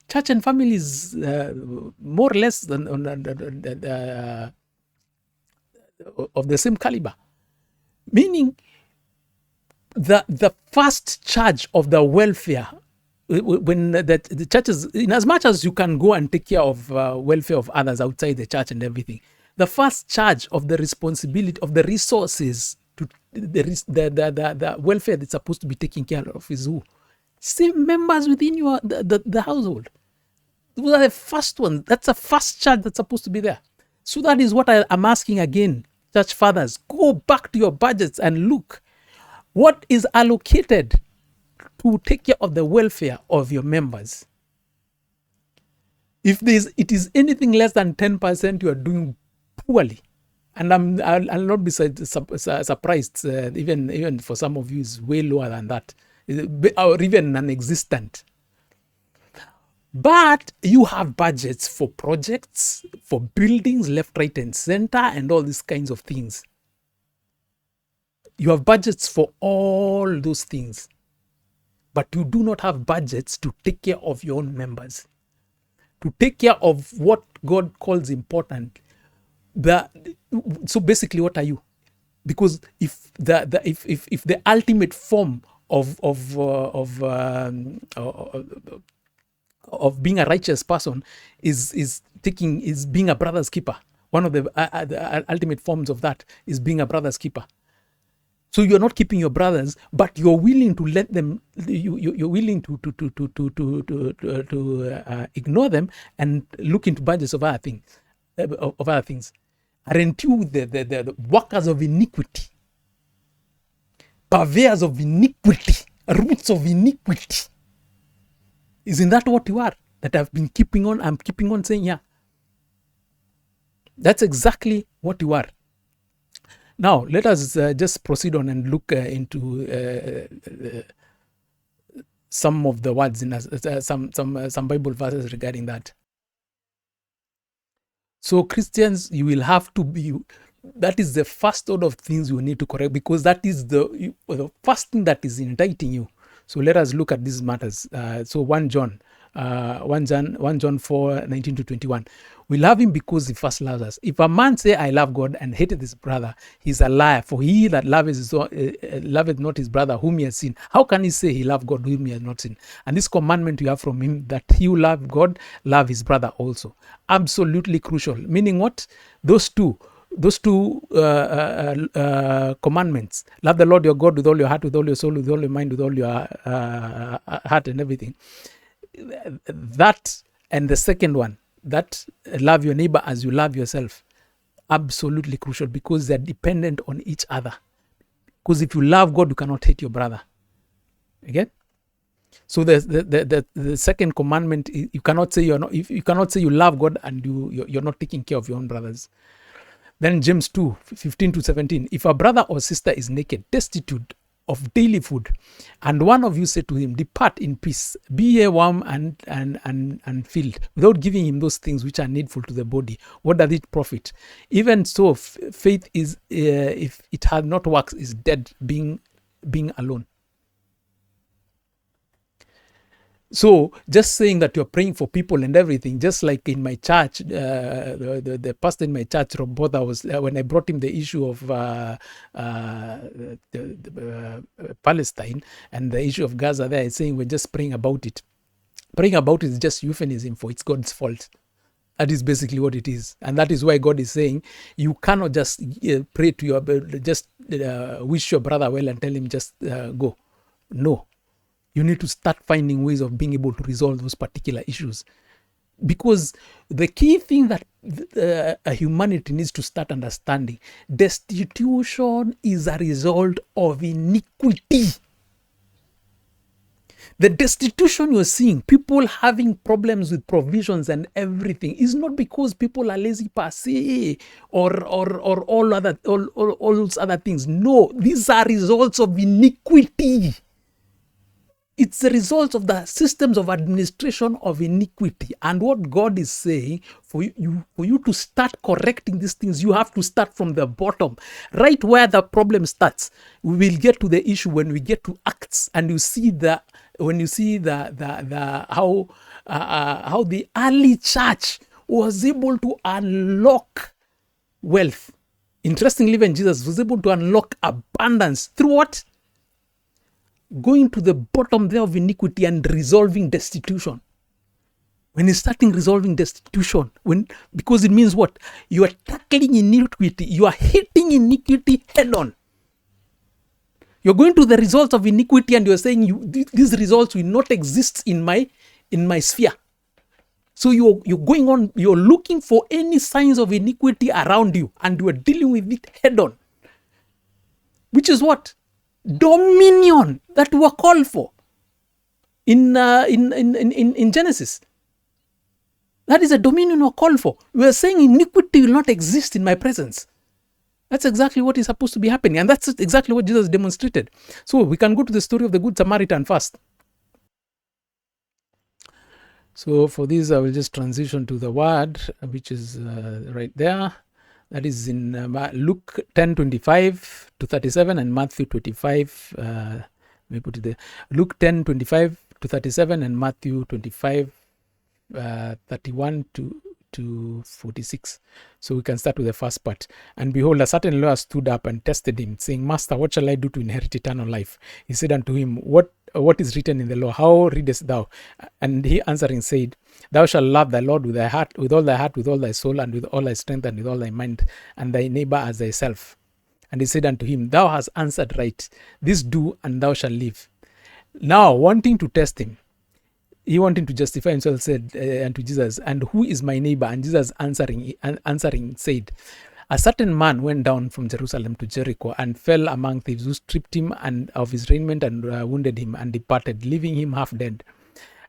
Church and family is more or less of the same caliber. Meaning, the first charge of the welfare, when the churches, in as much as you can go and take care of welfare of others outside the church and everything, the first charge of the responsibility of the resources to the welfare that's supposed to be taken care of is who? Same members within your the household. Those are the first ones. That's the first charge that's supposed to be there. So that is what I'm asking again, church fathers. Go back to your budgets and look. What is allocated to take care of the welfare of your members? If it is anything less than 10%, you are doing poorly. And I'll not be surprised, even for some of you, is way lower than that, or even non-existent. But you have budgets for projects, for buildings, left, right, and center, and all these kinds of things. You have budgets for all those things, but you do not have budgets to take care of your own members, to take care of what God calls important. So basically, what are you? Because if the ultimate form of being a righteous person is being a brother's keeper, one of the ultimate forms of that is being a brother's keeper. So you're not keeping your brothers, but you're willing to let them. You're willing to ignore them and look into budgets of other things. Aren't you the workers of iniquity, purveyors of iniquity, roots of iniquity? Isn't that what you are? That I'm keeping on saying, yeah. That's exactly what you are. Now, let us just proceed on and look into some of the words in some Bible verses regarding that. So Christians, you will have to be, that is the first order of things you need to correct, because that is the first thing that is indicting you. So let us look at these matters. So 1 John 4:19-21. We love him because he first loves us. If a man say, I love God, and hated his brother, he's a liar. For he that loveth not his brother whom he has seen, how can he say he loved God whom he has not seen? And this commandment you have from him, that he who love God, love his brother also. Absolutely crucial. Meaning what? Those two, commandments, love the Lord your God with all your heart, with all your soul, with all your mind, with all your heart and everything. That and the second one, that love your neighbor as you love yourself, absolutely crucial, because they're dependent on each other. Because if you love God, you cannot hate your brother. Again, so the second commandment, you cannot say you cannot say you love God and you're not taking care of your own brothers. Then James 2:15-17, if a brother or sister is naked, destitute of daily food, and one of you say to him, depart in peace, be ye warm and filled, without giving him those things which are needful to the body, what does it profit? Even so, faith is, if it had not works, is dead, being alone. So just saying that you're praying for people and everything, just like in my church, the pastor in my church, Robotha, was when I brought him the issue of Palestine and the issue of Gaza there, he's saying we're just praying about it. Praying about it is just euphemism for it's God's fault. That is basically what it is. And that is why God is saying you cannot just pray to your, just wish your brother well and tell him just go. No. You need to start finding ways of being able to resolve those particular issues. Because the key thing that humanity needs to start understanding, destitution is a result of iniquity. The destitution you're seeing, people having problems with provisions and everything, is not because people are lazy per se or all those other things. No, these are results of iniquity. It's the result of the systems of administration of iniquity. And what God is saying, for you to start correcting these things, you have to start from the bottom, right where the problem starts. We will get to the issue when we get to Acts, and you see how the early church was able to unlock wealth. Interestingly, even Jesus was able to unlock abundance through what? Going to the bottom there of iniquity and resolving destitution. When you're starting resolving destitution, because it means what? You are tackling iniquity. You are hitting iniquity head on. You're going to the results of iniquity and you're saying these results will not exist in my sphere. So you're going on, you're looking for any signs of iniquity around you and you are dealing with it head on. Which is what? Dominion that we were called for in Genesis. That is a dominion we're called for. We are saying iniquity will not exist in my presence. That's exactly what is supposed to be happening, and that's exactly what Jesus demonstrated. So we can go to the story of the Good Samaritan first. So for this, I will just transition to the word, which is right there. That is in Luke 10:25-37 and Matthew 25. Let me put it there. Luke 10:25-37 and Matthew 25:31-46. So we can start with the first part. And behold, a certain lawyer stood up and tested him, saying, Master, what shall I do to inherit eternal life? He said unto him, What is written in the law? How readest thou? And he answering said, Thou shalt love thy Lord with thy heart, with all thy heart, with all thy soul, and with all thy strength, and with all thy mind, and thy neighbor as thyself. And he said unto him, Thou hast answered right. This do, and thou shalt live. Now, wanting to test him, he wanting to justify himself, said unto Jesus, And who is my neighbor? And Jesus answering said, A certain man went down from Jerusalem to Jericho and fell among thieves, who stripped him and of his raiment and wounded him and departed, leaving him half dead.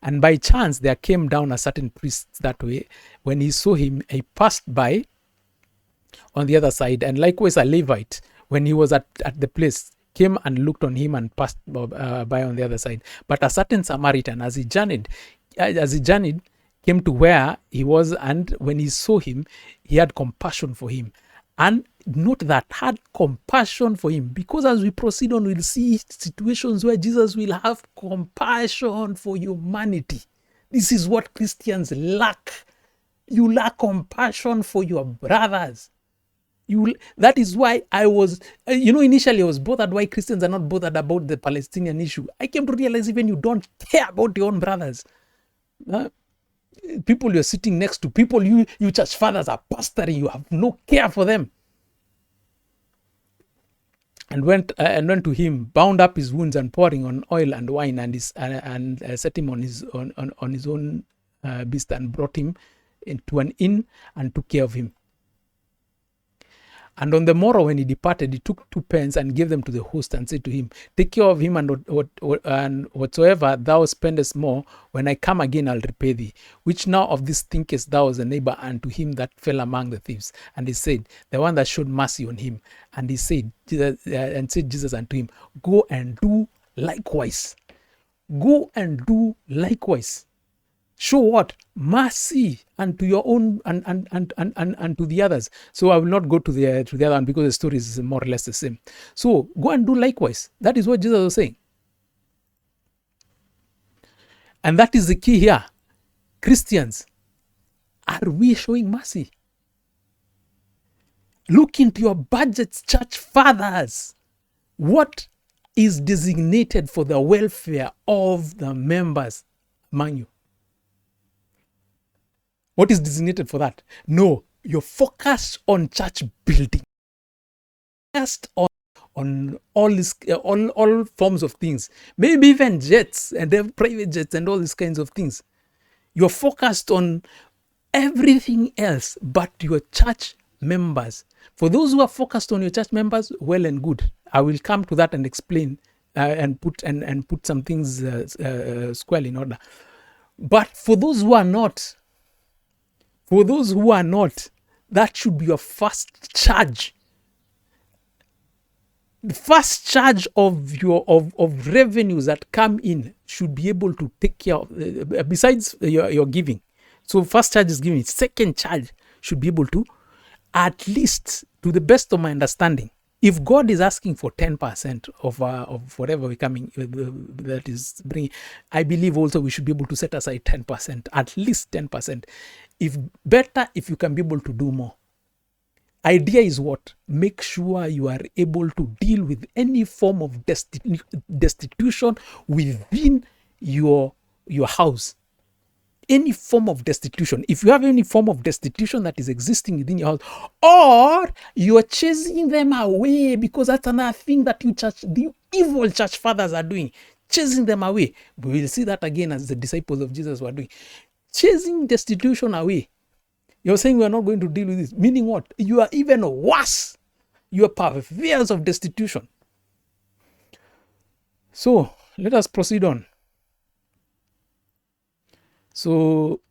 And by chance there came down a certain priest that way. When he saw him, he passed by on the other side. And likewise a Levite, when he was at the place, came and looked on him and passed by on the other side. But a certain Samaritan, as he journeyed, came to where he was, and when he saw him, he had compassion for him. And note that, had compassion for him, because as we proceed on, we'll see situations where Jesus will have compassion for humanity. This is what Christians lack. You lack compassion for your brothers. That is why I was, initially I was bothered why Christians are not bothered about the Palestinian issue. I came to realize even you don't care about your own brothers. People you're sitting next to, people you church fathers are pastoring, you have no care for them. and went to him, bound up his wounds, and pouring on oil and wine, and set him on his own beast, and brought him into an inn and took care of him. And on the morrow when he departed, he took 2 pence and gave them to the host, and said to him, take care of him, and whatsoever thou spendest more, when I come again I'll repay thee. Which now of this thinkest thou as a neighbor unto him that fell among the thieves? And he said, the one that showed mercy on him. And he said, said Jesus unto him, go and do likewise. Go and do likewise. Show what? Mercy unto your own and to the others. So I will not go to the other one, because the story is more or less the same. So go and do likewise. That is what Jesus was saying. And that is the key here. Christians, are we showing mercy? Look into your budgets, church fathers. What is designated for the welfare of the members among you? What is designated for that? No, you're focused on church building. Focused on all this, all forms of things. Maybe even jets, and they have private jets and all these kinds of things. You're focused on everything else but your church members. For those who are focused on your church members, well and good. I will come to that and explain and put some things squarely in order. But for those who are not, that should be your first charge. The first charge of your of revenues that come in should be able to take care of, besides your giving. So first charge is giving. Second charge should be able to, at least to the best of my understanding, if God is asking for 10% of whatever we're coming, that is bringing, I believe also we should be able to set aside 10%, at least 10%. If you can be able to do more. Idea is what? Make sure you are able to deal with any form of destitution within your house. Any form of destitution. If you have any form of destitution that is existing within your house, or you are chasing them away, because that's another thing that the evil church fathers are doing, chasing them away. We will see that again as the disciples of Jesus were doing, chasing destitution away. You're saying we are not going to deal with this, meaning what? You are even worse. You are purveyors of destitution. So let us proceed on. So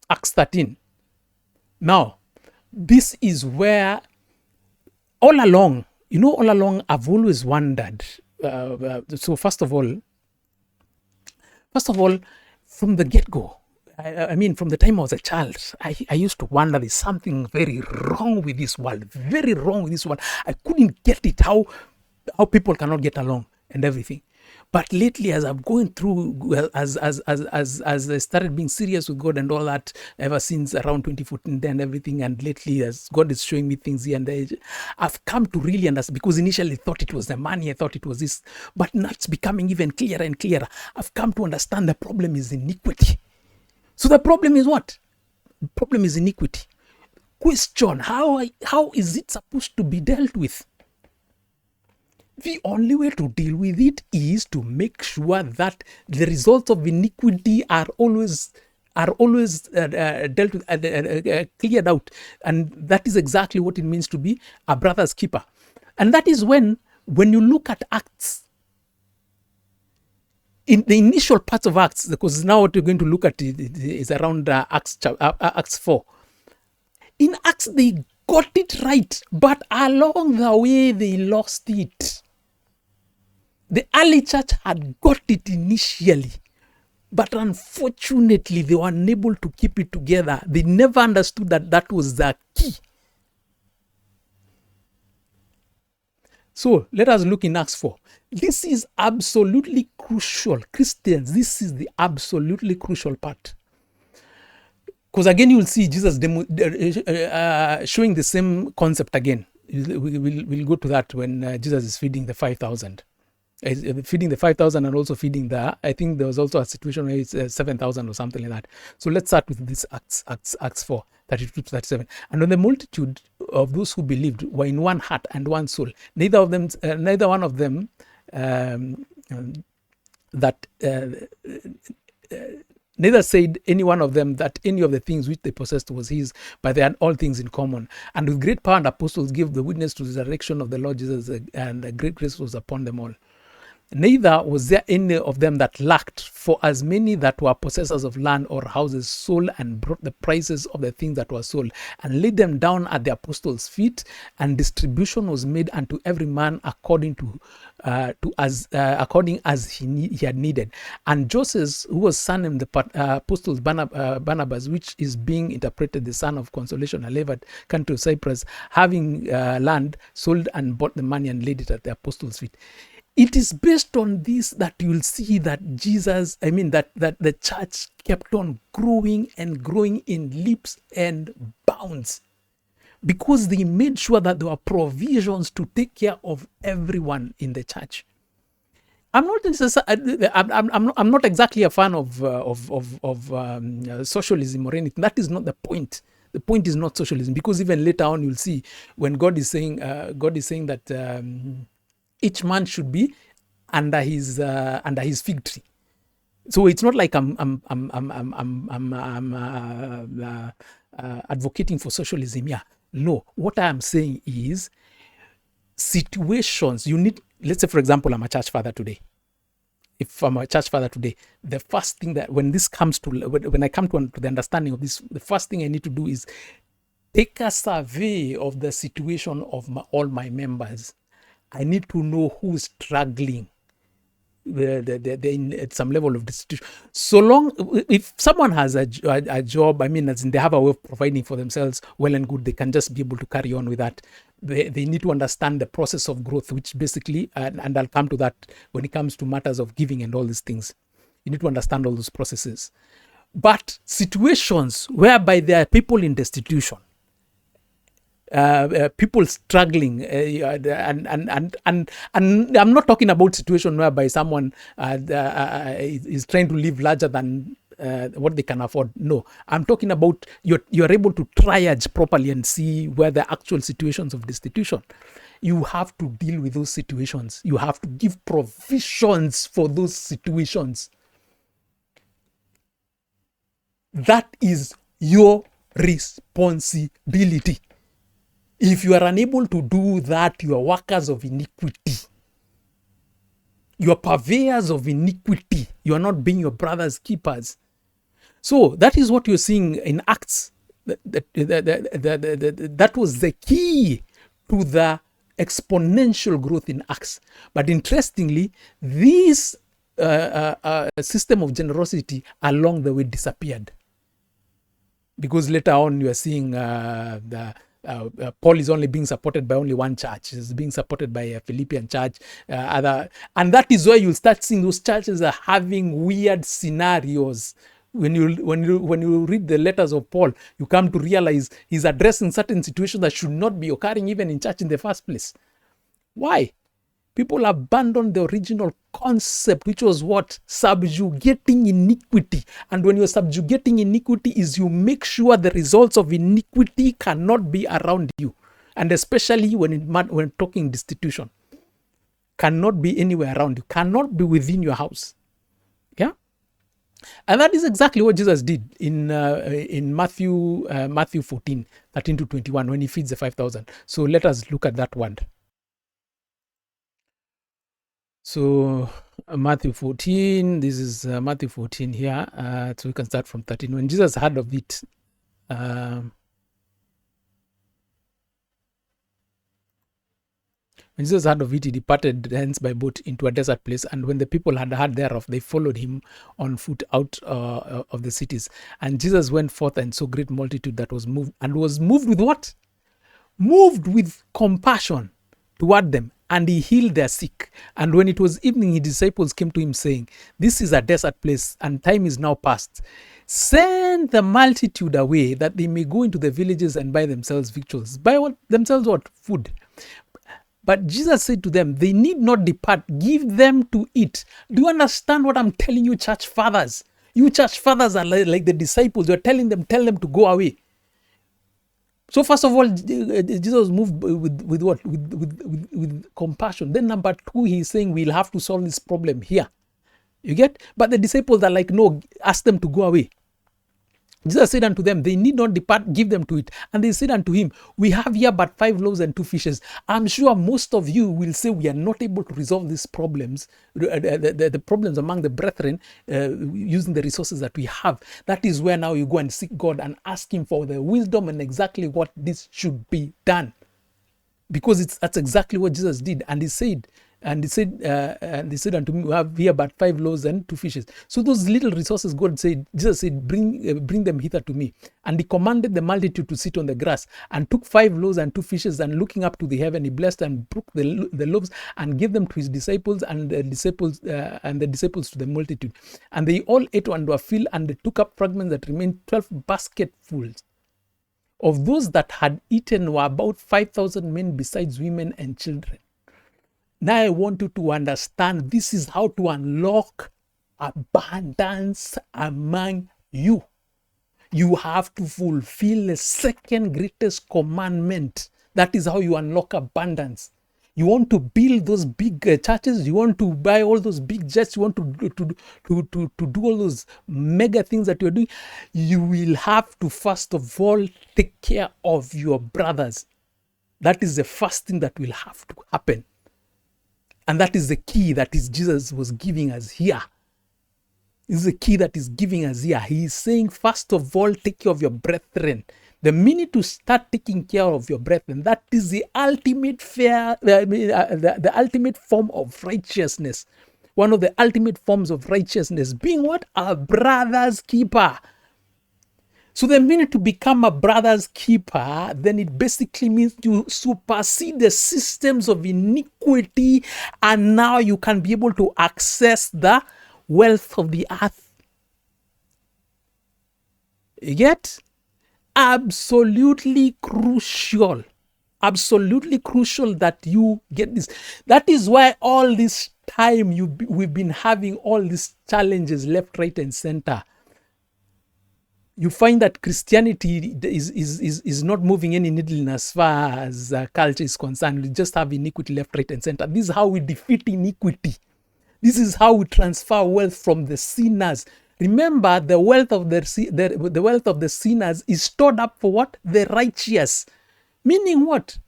Acts 13. Now, this is where all along I've always wondered. So first of all, from the get-go, I mean, from the time I was a child, I used to wonder, there's something very wrong with this world, very wrong with this world. I couldn't get it, how people cannot get along and everything. But lately, as I'm going through, as I started being serious with God and all that, ever since around 2014 and everything, and lately, as God is showing me things here and there, I've come to really understand, because initially I thought it was the money, I thought it was this, but now it's becoming even clearer and clearer. I've come to understand the problem is iniquity. So the problem is what? The problem is iniquity. Question, how is it supposed to be dealt with? The only way to deal with it is to make sure that the results of iniquity are always dealt with, cleared out. And that is exactly what it means to be a brother's keeper. And that is when you look at Acts, in the initial parts of Acts, because now what we're going to look at is around Acts 4. In Acts, they got it right, but along the way, they lost it. The early church had got it initially, but unfortunately, they were unable to keep it together. They never understood that was the key. So let us look in Acts 4. This is absolutely crucial. Christians, this is the absolutely crucial part. Because again, you will see Jesus showing the same concept again. We'll go to that when Jesus is feeding the 5,000. feeding the 5,000 and also feeding I think there was also a situation where it's 7,000 or something like that. So let's start with this Acts 4, 32 to 37. And when the multitude of those who believed were in one heart and one soul, neither one of them neither said any one of them that any of the things which they possessed was his, but they had all things in common. And with great power and apostles gave the witness to the resurrection of the Lord Jesus, and a great grace was upon them all. Neither was there any of them that lacked, for as many that were possessors of land or houses sold and brought the prices of the things that were sold, and laid them down at the apostles' feet, and distribution was made unto every man according as he had needed. And Joseph, who was son of the apostles Barnabas, which is being interpreted the son of consolation, and Levi, country of Cyprus, having land, sold and bought the money and laid it at the apostles' feet. It is based on this that you'll see that that the church kept on growing and growing in leaps and bounds, because they made sure that there were provisions to take care of everyone in the church. I'm not exactly a fan of socialism or anything. That is not the point. The point is not socialism, because even later on you'll see when God is saying that each man should be under his fig tree. So it's not like I'm advocating for socialism. Yeah, no. What I am saying is situations you need. Let's say, for example, I'm a church father today. If I'm a church father today, the first thing that when I come to the understanding of this, the first thing I need to do is take a survey of the situation of all my members. I need to know who's struggling at some level of destitution. So long, if someone has a job, as in they have a way of providing for themselves, well and good, they can just be able to carry on with that. They need to understand the process of growth, which basically, and I'll come to that when it comes to matters of giving and all these things. You need to understand all those processes. But situations whereby there are people in destitution, people struggling, and I'm not talking about situation whereby someone is trying to live larger than what they can afford. No, I'm talking about you're able to triage properly and see where the actual situations of destitution. You have to deal with those situations. You have to give provisions for those situations. That is your responsibility. If you are unable to do that, you are workers of iniquity. You are purveyors of iniquity. You are not being your brother's keepers. So that is what you're seeing in Acts. That was the key to the exponential growth in Acts. But interestingly, this system of generosity along the way disappeared. Because later on you are seeing Paul is only being supported by only one church. He's being supported by a Philippian church. And that is why you'll start seeing those churches are having weird scenarios. When you read the letters of Paul, you come to realize he's addressing certain situations that should not be occurring even in church in the first place. Why? People abandoned the original concept, which was what? Subjugating iniquity. And when you're subjugating iniquity is you make sure the results of iniquity cannot be around you. And especially when talking destitution. Cannot be anywhere around you. Cannot be within your house. Yeah? And that is exactly what Jesus did in Matthew 14, 13 to 21, when he feeds the 5,000. So let us look at that one. So Matthew 14, this is Matthew 14 here. So we can start from 13. When Jesus heard of it, he departed hence by boat into a desert place. And when the people had heard thereof, they followed him on foot out of the cities. And Jesus went forth and saw great multitude that was moved. And was moved with what? Moved with compassion toward them. And he healed their sick. And when it was evening, his disciples came to him, saying, this is a desert place, and time is now past. Send the multitude away, that they may go into the villages and buy themselves victuals. Buy themselves what? Food. But Jesus said to them, they need not depart. Give them to eat. Do you understand what I'm telling you, church fathers? You church fathers are like the disciples. You're telling them, tell them to go away. So first of all, Jesus moved with what? With compassion. Then number two, he's saying we'll have to solve this problem here. You get? But the disciples are like, no, ask them to go away. Jesus said unto them, they need not depart, give them to it. And they said unto him, we have here but 5 loaves and 2 fishes. I'm sure most of you will say we are not able to resolve these problems, the problems among the brethren, using the resources that we have. That is where now you go and seek God and ask him for the wisdom and exactly what this should be done. Because that's exactly what Jesus did. And he said unto me, we have here but 5 loaves and 2 fishes. So those little resources, Jesus said, bring them hither to me. And he commanded the multitude to sit on the grass, and took 5 loaves and 2 fishes, and looking up to the heaven, he blessed and broke the loaves and gave them to his disciples, and the disciples to the multitude. And they all ate and were filled, and they took up fragments that remained, 12 basketfuls. Of those that had eaten were about 5,000 men, besides women and children. Now I want you to understand this is how to unlock abundance among you. You have to fulfill the second greatest commandment. That is how you unlock abundance. You want to build those big churches. You want to buy all those big jets. You want to do all those mega things that you're doing. You will have to first of all take care of your brothers. That is the first thing that will have to happen. And that is the key that Jesus was giving us here. This is the key that he's giving us here. He is saying, first of all, take care of your brethren. The minute you start taking care of your brethren, that is the ultimate the ultimate form of righteousness. One of the ultimate forms of righteousness being what? A brother's keeper. So the minute you become a brother's keeper, then it basically means you supersede the systems of iniquity, and now you can be able to access the wealth of the earth. You get? Absolutely crucial that you get this. That is why all this time we've been having all these challenges left, right, and center. You find that Christianity is not moving any needle as far as culture is concerned. We just have iniquity left, right, and center. This is how we defeat iniquity. This is how we transfer wealth from the sinners. Remember, the wealth of the sinners is stored up for what? The righteous. Meaning what?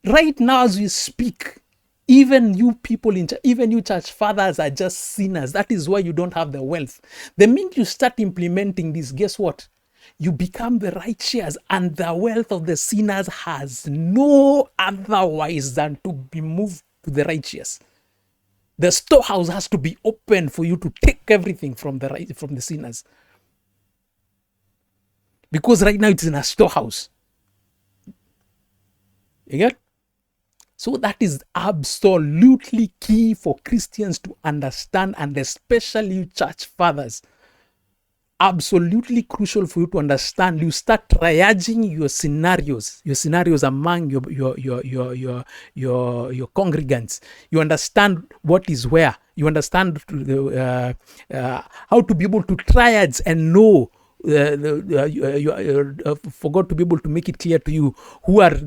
Right now as we speak, even you people, even you church fathers are just sinners. That is why you don't have the wealth. The minute you start implementing this, guess what? You become the righteous, and the wealth of the sinners has no otherwise than to be moved to the righteous. The storehouse has to be open for you to take everything from the sinners. Because right now it's in a storehouse. You get? So that is absolutely key for Christians to understand, and especially church fathers. Absolutely crucial for you to understand. You start triaging your scenarios among your congregants. You understand what is where. You understand how to be able to triage and know. For God to be able to make it clear to you who are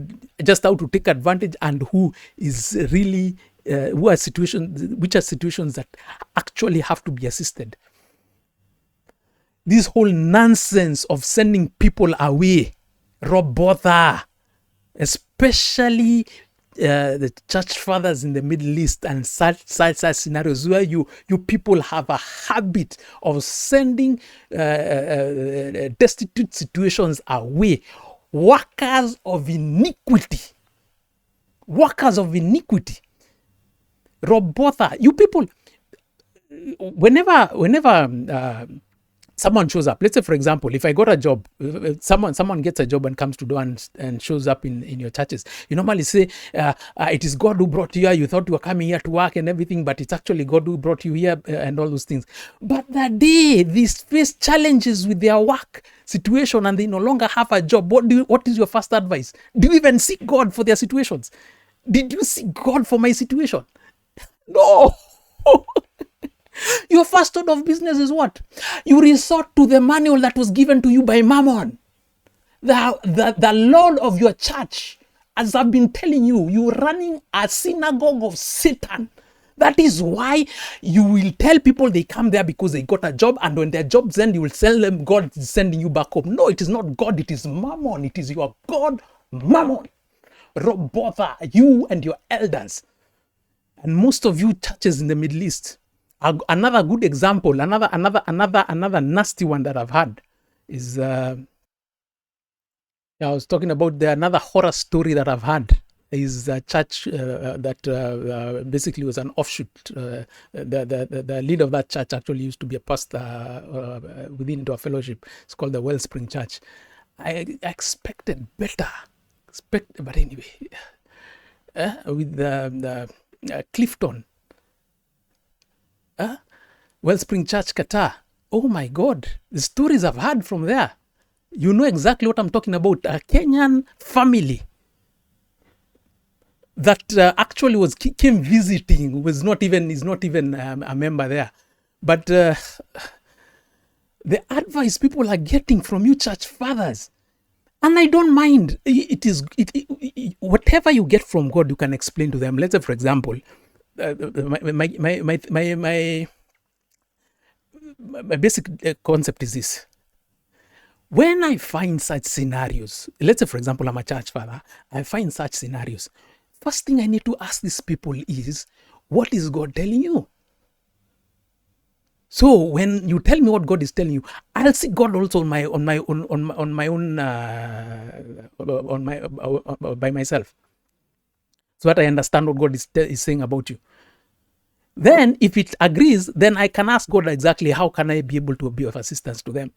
just out to take advantage and who is really which are situations that actually have to be assisted. This whole nonsense of sending people away, robotha, especially the church fathers in the Middle East and such scenarios where you people have a habit of sending destitute situations away. Workers of iniquity. Robotha. You people, whenever someone shows up, let's say for example, if I got a job, someone gets a job and comes to do and shows up in your churches, you normally say, it is God who brought you here. You thought you were coming here to work and everything, but it's actually God who brought you here and all those things. But the day these face challenges with their work situation and they no longer have a job, what is your first advice? Do you even seek God for their situations? Did you see God for my situation? No. Your first order of business is what? You resort to the manual that was given to you by Mammon, the Lord of your church. As I've been telling you, you're running a synagogue of Satan. That is why you will tell people they come there because they got a job, and when their jobs end, you will tell them God is sending you back home. No, it is not God, it is Mammon. It is your God, Mammon. Bother you and your elders. And most of you churches in the Middle East. Another good example, another nasty one that I've had is I was talking about another horror story that I've had is a church that basically was an offshoot. The leader of that church actually used to be a pastor within our fellowship. It's called the Wellspring Church. I expected better. But anyway, with the Clifton, Wellspring Church, Qatar. Oh my God, the stories I've heard from there. You know exactly what I'm talking about. A Kenyan family that actually came visiting, is not even a member there. But the advice people are getting from you church fathers, and I don't mind. Whatever you get from God, you can explain to them. Let's say, for example, my basic concept is this. When I find such scenarios, let's say, for example, I'm a church father, I find such scenarios. First thing I need to ask these people is, what is God telling you? So when you tell me what God is telling you, I'll see God also by myself, so that I understand what God is saying about you. Then, if it agrees, then I can ask God exactly how can I be able to be of assistance to them.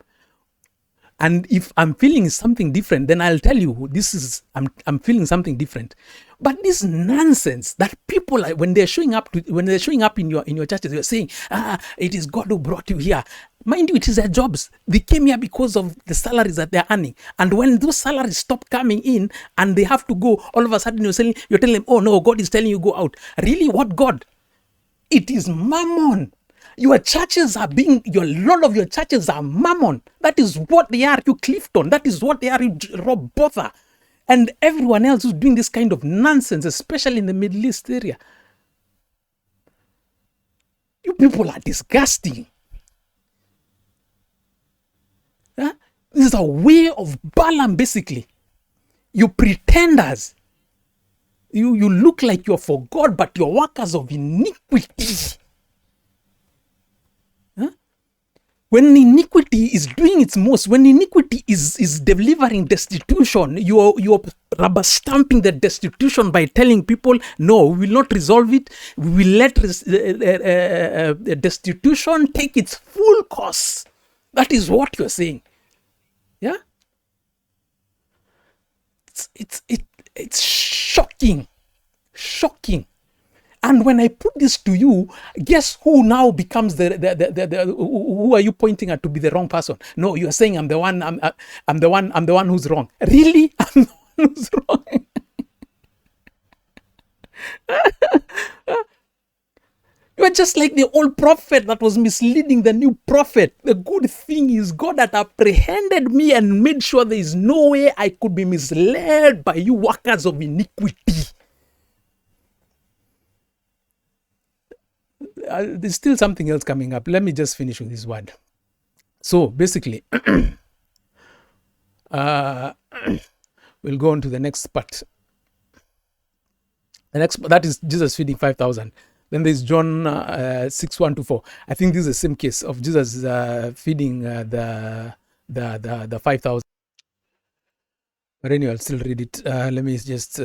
And if I'm feeling something different, then I'll tell you I'm feeling something different. But this nonsense that people are, when they're showing up in your churches, you're saying, it is God who brought you here. Mind you, it is their jobs. They came here because of the salaries that they're earning. And when those salaries stop coming in and they have to go, all of a sudden you're telling them, oh no, God is telling you go out. Really? What God? It is Mammon. Your churches are your lot of your churches are Mammon. That is what they are, you Clifton. That is what they are, you Rob Botha. And everyone else who's doing this kind of nonsense, especially in the Middle East area. You people are disgusting. This is a way of Balaam, basically. You pretenders. You look like you're for God, but you're workers of iniquity. When iniquity is doing its most, when iniquity is delivering destitution, you're rubber stamping the destitution by telling people, no, we will not resolve it. We will let destitution take its full course. That is what you're saying. Yeah? It's shocking. Shocking. And when I put this to you, guess who now becomes who are you pointing at to be the wrong person? No, you're saying I'm the one who's wrong. Really? I'm the one who's wrong. You're just like the old prophet that was misleading the new prophet. The good thing is God had apprehended me and made sure there is no way I could be misled by you workers of iniquity. There's still something else coming up. Let me just finish with this word. So basically, we'll go on to the next part. The next, that is Jesus feeding 5,000. Then there's John 6:1-4. I think this is the same case of Jesus feeding the 5,000. But anyway, I'll still read it. Let me just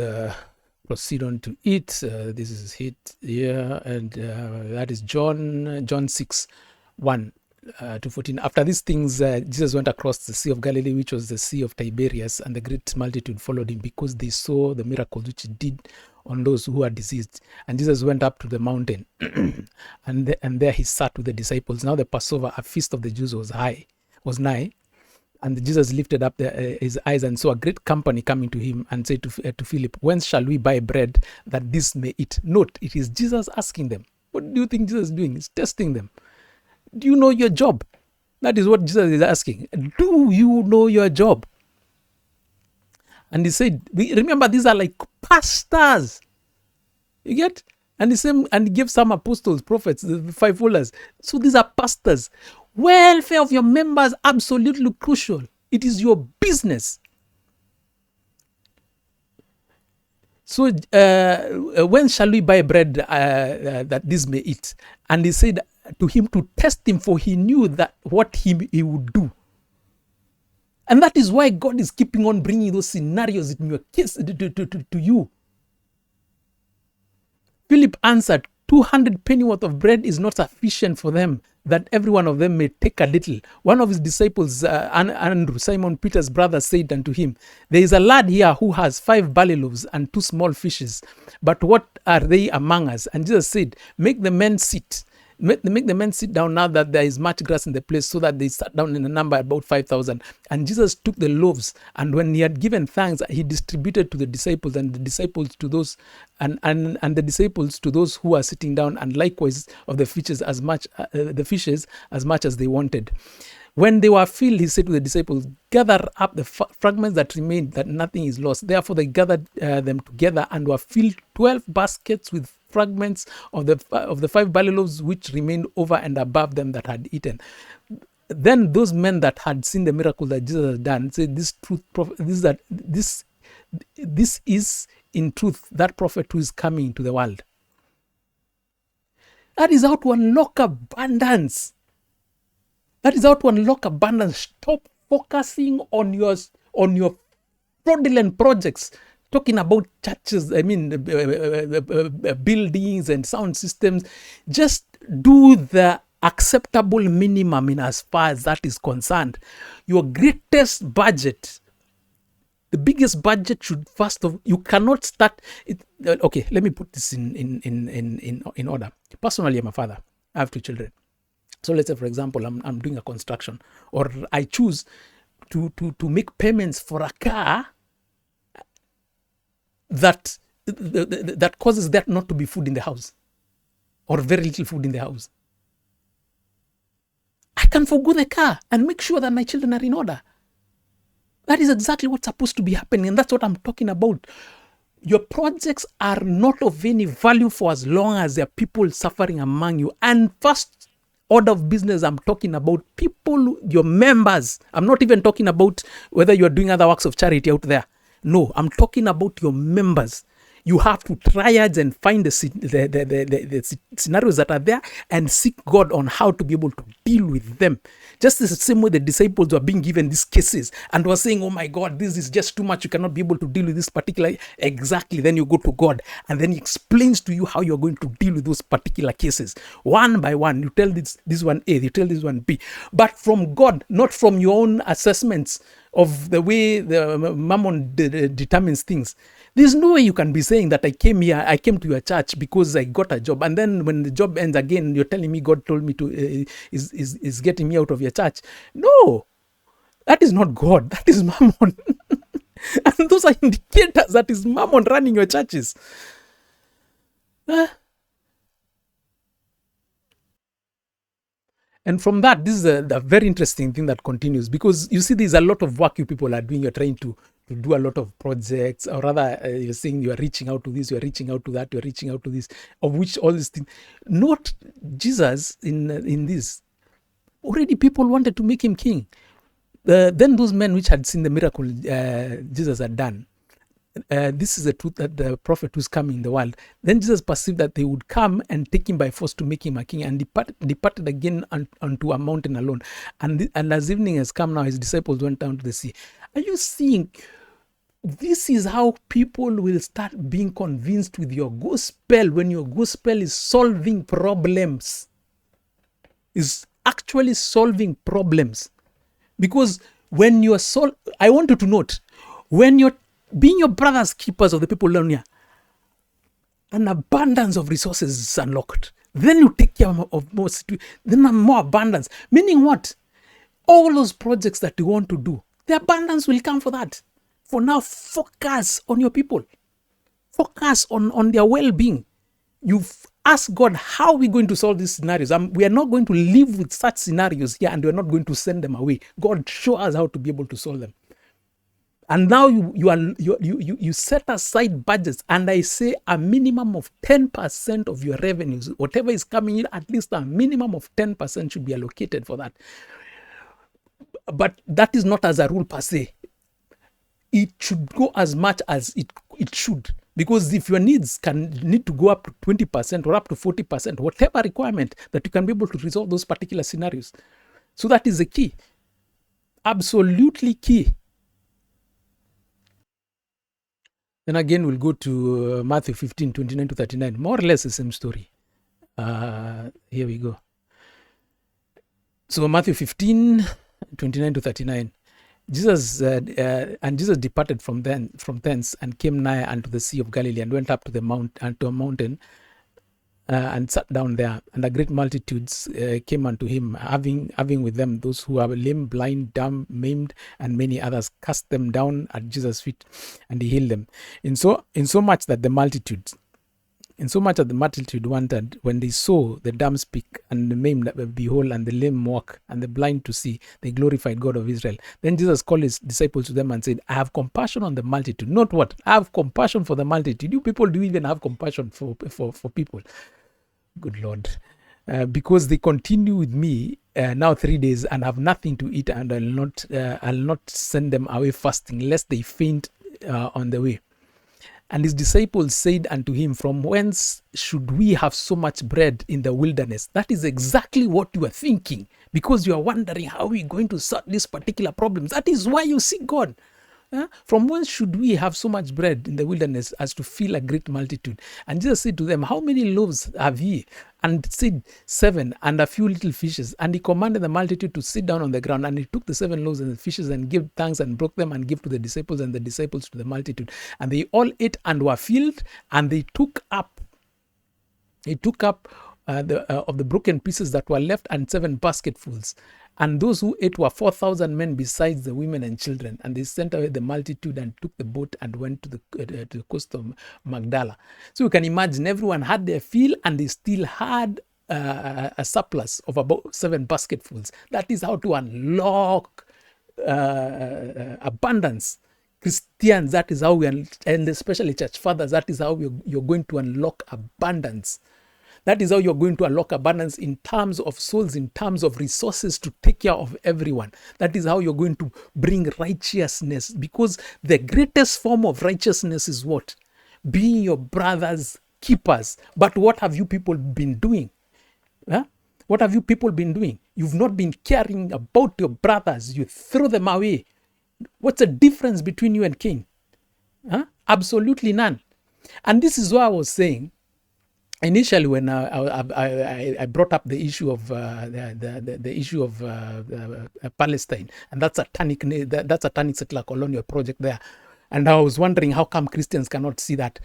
proceed on to it. This is it here, and that is John 6:1-14. After these things, Jesus went across the Sea of Galilee, which was the Sea of Tiberias, and the great multitude followed him because they saw the miracles which he did on those who are diseased. And Jesus went up to the mountain, and there he sat with the disciples. Now the Passover, a feast of the Jews, was nigh. And Jesus lifted up his eyes and saw a great company coming to him and said to Philip, whence shall we buy bread that this may eat? Note, it is Jesus asking them. What do you think Jesus is doing? He's testing them. Do you know your job? That is what Jesus is asking. Do you know your job? And he said, remember, these are like pastors. You get? And he gave some apostles, prophets, the fivefolders. So these are pastors. Welfare of your members, absolutely crucial. It is your business. So when shall we buy bread that this may eat? And he said to him to test him, for he knew that what he would do. And that is why God is keeping on bringing those scenarios in your case to you. Philip answered, 200 pennyworth of bread is not sufficient for them, that every one of them may take a little. One of his disciples, Andrew, Simon Peter's brother, said unto him, there is a lad here who has 5 barley loaves and 2 small fishes. But what are they among us? And Jesus said, make the men sit. Make the men sit down now that there is much grass in the place, so that they sat down in a number about 5,000. And Jesus took the loaves, and when he had given thanks, he distributed to the disciples, and the disciples to those, and the disciples to those who were sitting down, and likewise of the fishes as much as they wanted. When they were filled, he said to the disciples, gather up the fragments that remained, that nothing is lost. Therefore they gathered them together and were filled 12 baskets with fragments of the 5 barley loaves which remained over and above them that had eaten. Then those men that had seen the miracle that Jesus had done said, this is in truth that prophet who is coming into the world. That is how to unlock abundance. That is how to unlock abundance. Stop focusing on your fraudulent projects. Talking about churches, buildings and sound systems. Just do the acceptable minimum in as far as that is concerned. Your greatest budget, the biggest budget should you cannot start it. Okay, let me put this in order. Personally, I'm a father. I have 2 children. So let's say, for example, I'm doing a construction, or I choose to make payments for a car that causes there not to be food in the house, or very little food in the house. I can forgo the car and make sure that my children are in order. That is exactly what's supposed to be happening, and that's what I'm talking about. Your projects are not of any value for as long as there are people suffering among you. And first order of business, I'm talking about people, your members. I'm not even talking about whether you are doing other works of charity out there. No, I'm talking about your members. You have to triage and find the scenarios that are there and seek God on how to be able to deal with them. Just the same way the disciples were being given these cases and were saying, oh my God, this is just too much. You cannot be able to deal with this particular. Exactly. Then you go to God and then he explains to you how you're going to deal with those particular cases. One by one, you tell this one A, you tell this one B. But from God, not from your own assessments of the way the mammon determines things. There's no way you can be saying that I came to your church because I got a job, and then when the job ends again, you're telling me God told me to is getting me out of your church. No, that is not God. That is mammon, and those are indicators that is mammon running your churches. And from that, this is a very interesting thing that continues, because you see there's a lot of work you people are doing. You're trying to do a lot of projects, or rather you're saying you are reaching out to this, you're reaching out to that, you're reaching out to this, of which all these things. Not Jesus in this. Already people wanted to make him king. Then those men which had seen the miracle Jesus had done, this is the truth that the prophet who's coming in the world. Then Jesus perceived that they would come and take him by force to make him a king, and departed again unto a mountain alone. And as evening has come now, his disciples went down to the sea. Are you seeing? This is how people will start being convinced with your gospel, when your gospel is solving problems. Is actually solving problems. Because when you're I want you to note, when you're being your brother's keepers of the people down here, an abundance of resources is unlocked. Then you take care of more abundance. Meaning what? All those projects that you want to do, the abundance will come for that. For now, focus on your people. Focus on their well-being. You've asked God, how are we going to solve these scenarios? We are not going to live with such scenarios here, and we're not going to send them away. God, show us how to be able to solve them. And now you set aside budgets, and I say a minimum of 10% of your revenues, whatever is coming in, at least a minimum of 10% should be allocated for that. But that is not as a rule per se. It should go as much as it should. Because if your needs need to go up to 20% or up to 40%, whatever requirement, that you can be able to resolve those particular scenarios. So that is the key. Absolutely key. Then again, we'll go to Matthew 15, 29 to 39. More or less the same story. Here we go. So Matthew 15, 29 to 39. Jesus departed from thence and came nigh unto the Sea of Galilee, and went up to a mountain and sat down there. And a great multitudes came unto him, having with them those who are lame, blind, dumb, maimed, and many others, cast them down at Jesus' feet, and he healed them. In so much that the multitude wanted, when they saw the dumb speak, and the maimed behold, and the lame walk, and the blind to see, they glorified God of Israel. Then Jesus called his disciples to them and said, I have compassion on the multitude. Not what? I have compassion for the multitude. You people do even have compassion for people. Good Lord. Because they continue with me now 3 days and have nothing to eat, and I'll not send them away fasting, lest they faint on the way. And his disciples said unto him, from whence should we have so much bread in the wilderness? That is exactly what you are thinking, because you are wondering how we are going to solve this particular problem. That is why you seek God. From whence should we have so much bread in the wilderness as to fill a great multitude? And Jesus said to them, how many loaves have ye? And said, 7, and a few little fishes. And he commanded the multitude to sit down on the ground. And he took the 7 loaves and the fishes, and gave thanks, and broke them, and gave to the disciples, and the disciples to the multitude. And they all ate and were filled. And they took up of the broken pieces that were left, and 7 basketfuls. And those who ate were 4,000 men, besides the women and children. And they sent away the multitude, and took the boat, and went to the coast of Magdala. So you can imagine, everyone had their fill, and they still had a surplus of about 7 basketfuls. That is how to unlock abundance. Christians, that is how and especially church fathers, that is how you're going to unlock abundance. That is how you're going to unlock abundance in terms of souls, in terms of resources to take care of everyone. That is how you're going to bring righteousness, because the greatest form of righteousness is what? Being your brother's keepers. But what have you people been doing? What have you people been doing? You've not been caring about your brothers. You throw them away. What's the difference between you and Cain? Absolutely none. And this is what I was saying. Initially, when I brought up the issue of the issue of Palestine, and that's satanic settler colonial project there, and I was wondering how come Christians cannot see that.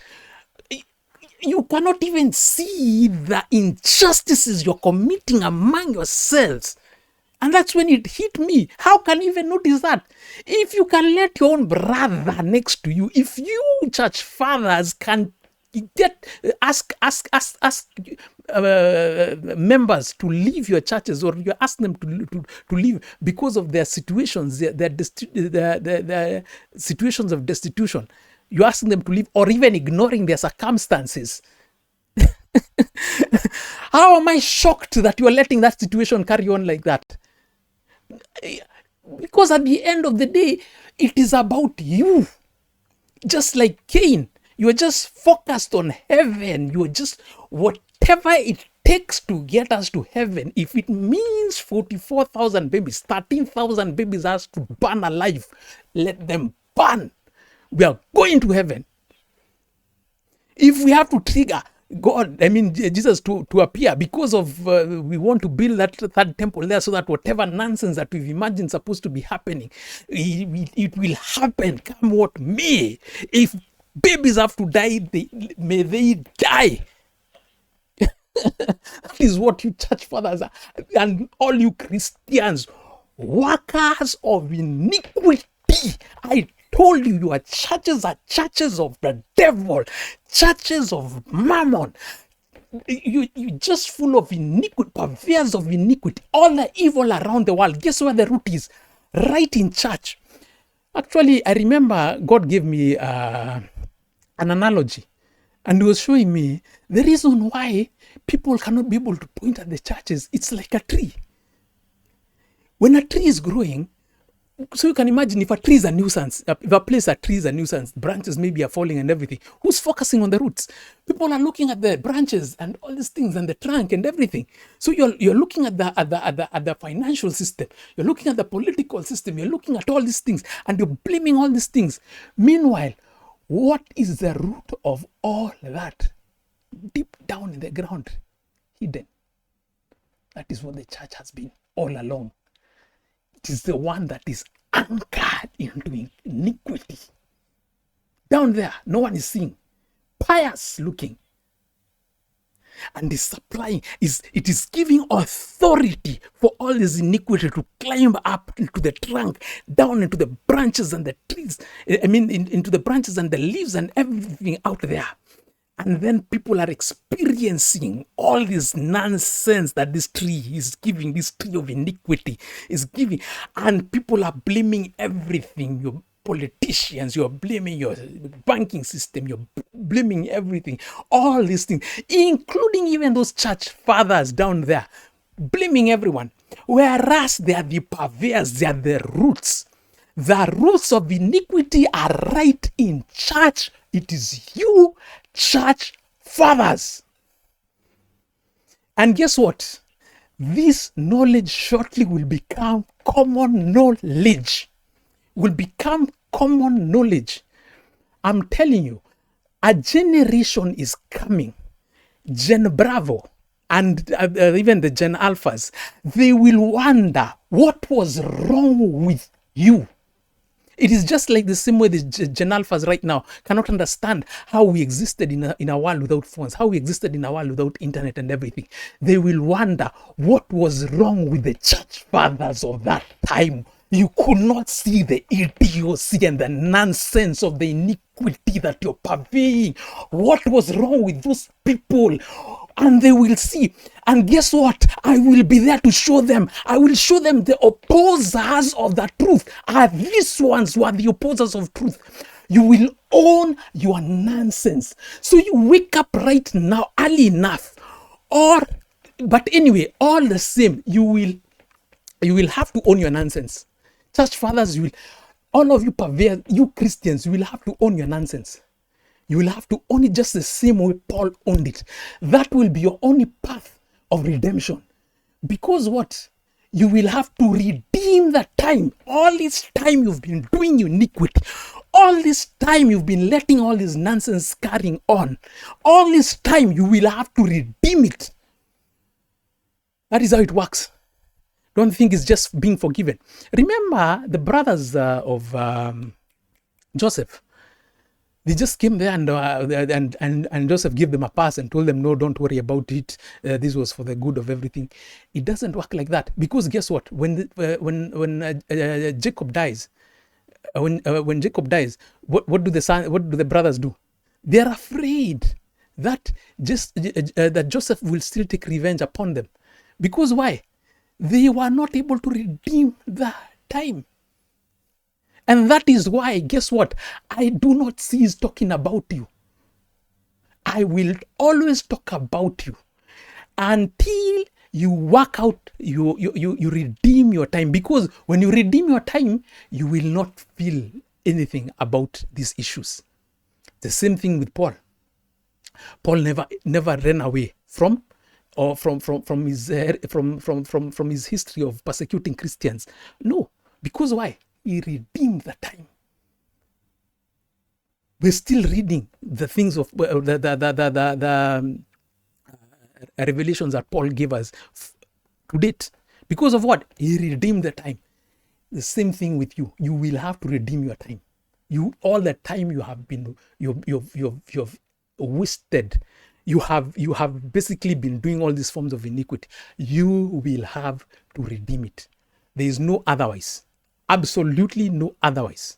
You cannot even see the injustices you're committing among yourselves. And that's when it hit me. How can you even notice that? If you can let your own brother next to you, if you church fathers can ask members to leave your churches, or you ask them to leave because of their situations, their situations of destitution, you ask them to leave, or even ignoring their circumstances. How am I shocked that you are letting that situation carry on like that? Because at the end of the day, it is about you. Just like Cain, you are just focused on heaven. You are just, whatever it takes to get us to heaven. If it means 44,000 babies, 13,000 babies has to burn alive, let them burn. We are going to heaven. If we have to trigger God, Jesus to appear because of we want to build that third temple there, so that whatever nonsense that we've imagined supposed to be happening, it will happen, come what may. If babies have to die, may they die. That is what you church fathers are, and all you Christians workers of iniquity. I told you, your churches are churches of the devil, churches of mammon. You just full of iniquity, purveyors of iniquity, all the evil around the world. Guess where the root is? Right in church. Actually, I remember God gave me an analogy, and he was showing me the reason why people cannot be able to point at the churches. It's like a tree. When a tree is growing, so you can imagine if a tree is a nuisance, if a place a tree is a nuisance, branches maybe are falling and everything, who's focusing on the roots? People are looking at the branches and all these things and the trunk and everything. So you're looking at the financial system, you're looking at the political system, you're looking at all these things, and you're blaming all these things. Meanwhile, what is the root of all that? Deep down in the ground, hidden. That is what the church has been all along. It is the one that is anchored into iniquity. Down there, no one is seeing. Pious looking. And is supplying, it is giving authority for all this iniquity to climb up into the trunk, down into the branches and the trees. Into the branches and the leaves and everything out there. And then people are experiencing all this nonsense that this tree is giving, this tree of iniquity is giving. And people are blaming everything. Your politicians, you're blaming your banking system, you're blaming everything. All these things, including even those church fathers down there, blaming everyone. Whereas they are the purveyors, they are the roots. The roots of iniquity are right in church. It is you, church fathers. And guess what? This knowledge shortly will become common knowledge. Will become common knowledge. I'm telling you, a generation is coming. Gen Bravo and even the Gen Alphas, they will wonder what was wrong with you. It is just like the same way the Gen Alphas right now cannot understand how we existed in a world without phones, how we existed in a world without internet and everything. They will wonder what was wrong with the church fathers of that time. You could not see the idiocy and the nonsense of the iniquity that you're purveying. What was wrong with those people? And they will see. And guess what? I will be there to show them. I will show them the opposers of the truth. These ones who are the opposers of truth. You will own your nonsense. So you wake up right now early enough. But anyway, all the same, you will have to own your nonsense. Church fathers, all of you purveyors, you Christians, you will have to own your nonsense. You will have to own it just the same way Paul owned it. That will be your only path of redemption. Because what? You will have to redeem the time. All this time you've been doing iniquity. All this time you've been letting all this nonsense carrying on. All this time you will have to redeem it. That is how it works. Don't think it's just being forgiven. Remember the brothers of Joseph. They just came there and Joseph gave them a pass and told them, no, don't worry about it. This was for the good of everything. It doesn't work like that, because guess what? When Jacob dies, what do the brothers do? They are afraid that that Joseph will still take revenge upon them, because why? They were not able to redeem the time. And that is why, guess what? I do not cease talking about you. I will always talk about you until you work out, you redeem your time. Because when you redeem your time, you will not feel anything about these issues. The same thing with Paul. Paul never ran away from his history of persecuting Christians. No, because why? He redeemed the time. We're still reading the things of the revelations that Paul gave us to date. Because of what? He redeemed the time. The same thing with you. You will have to redeem your time. All the time you have been, you've wasted. You have basically been doing all these forms of iniquity. You will have to redeem it. There is no otherwise. Absolutely no otherwise.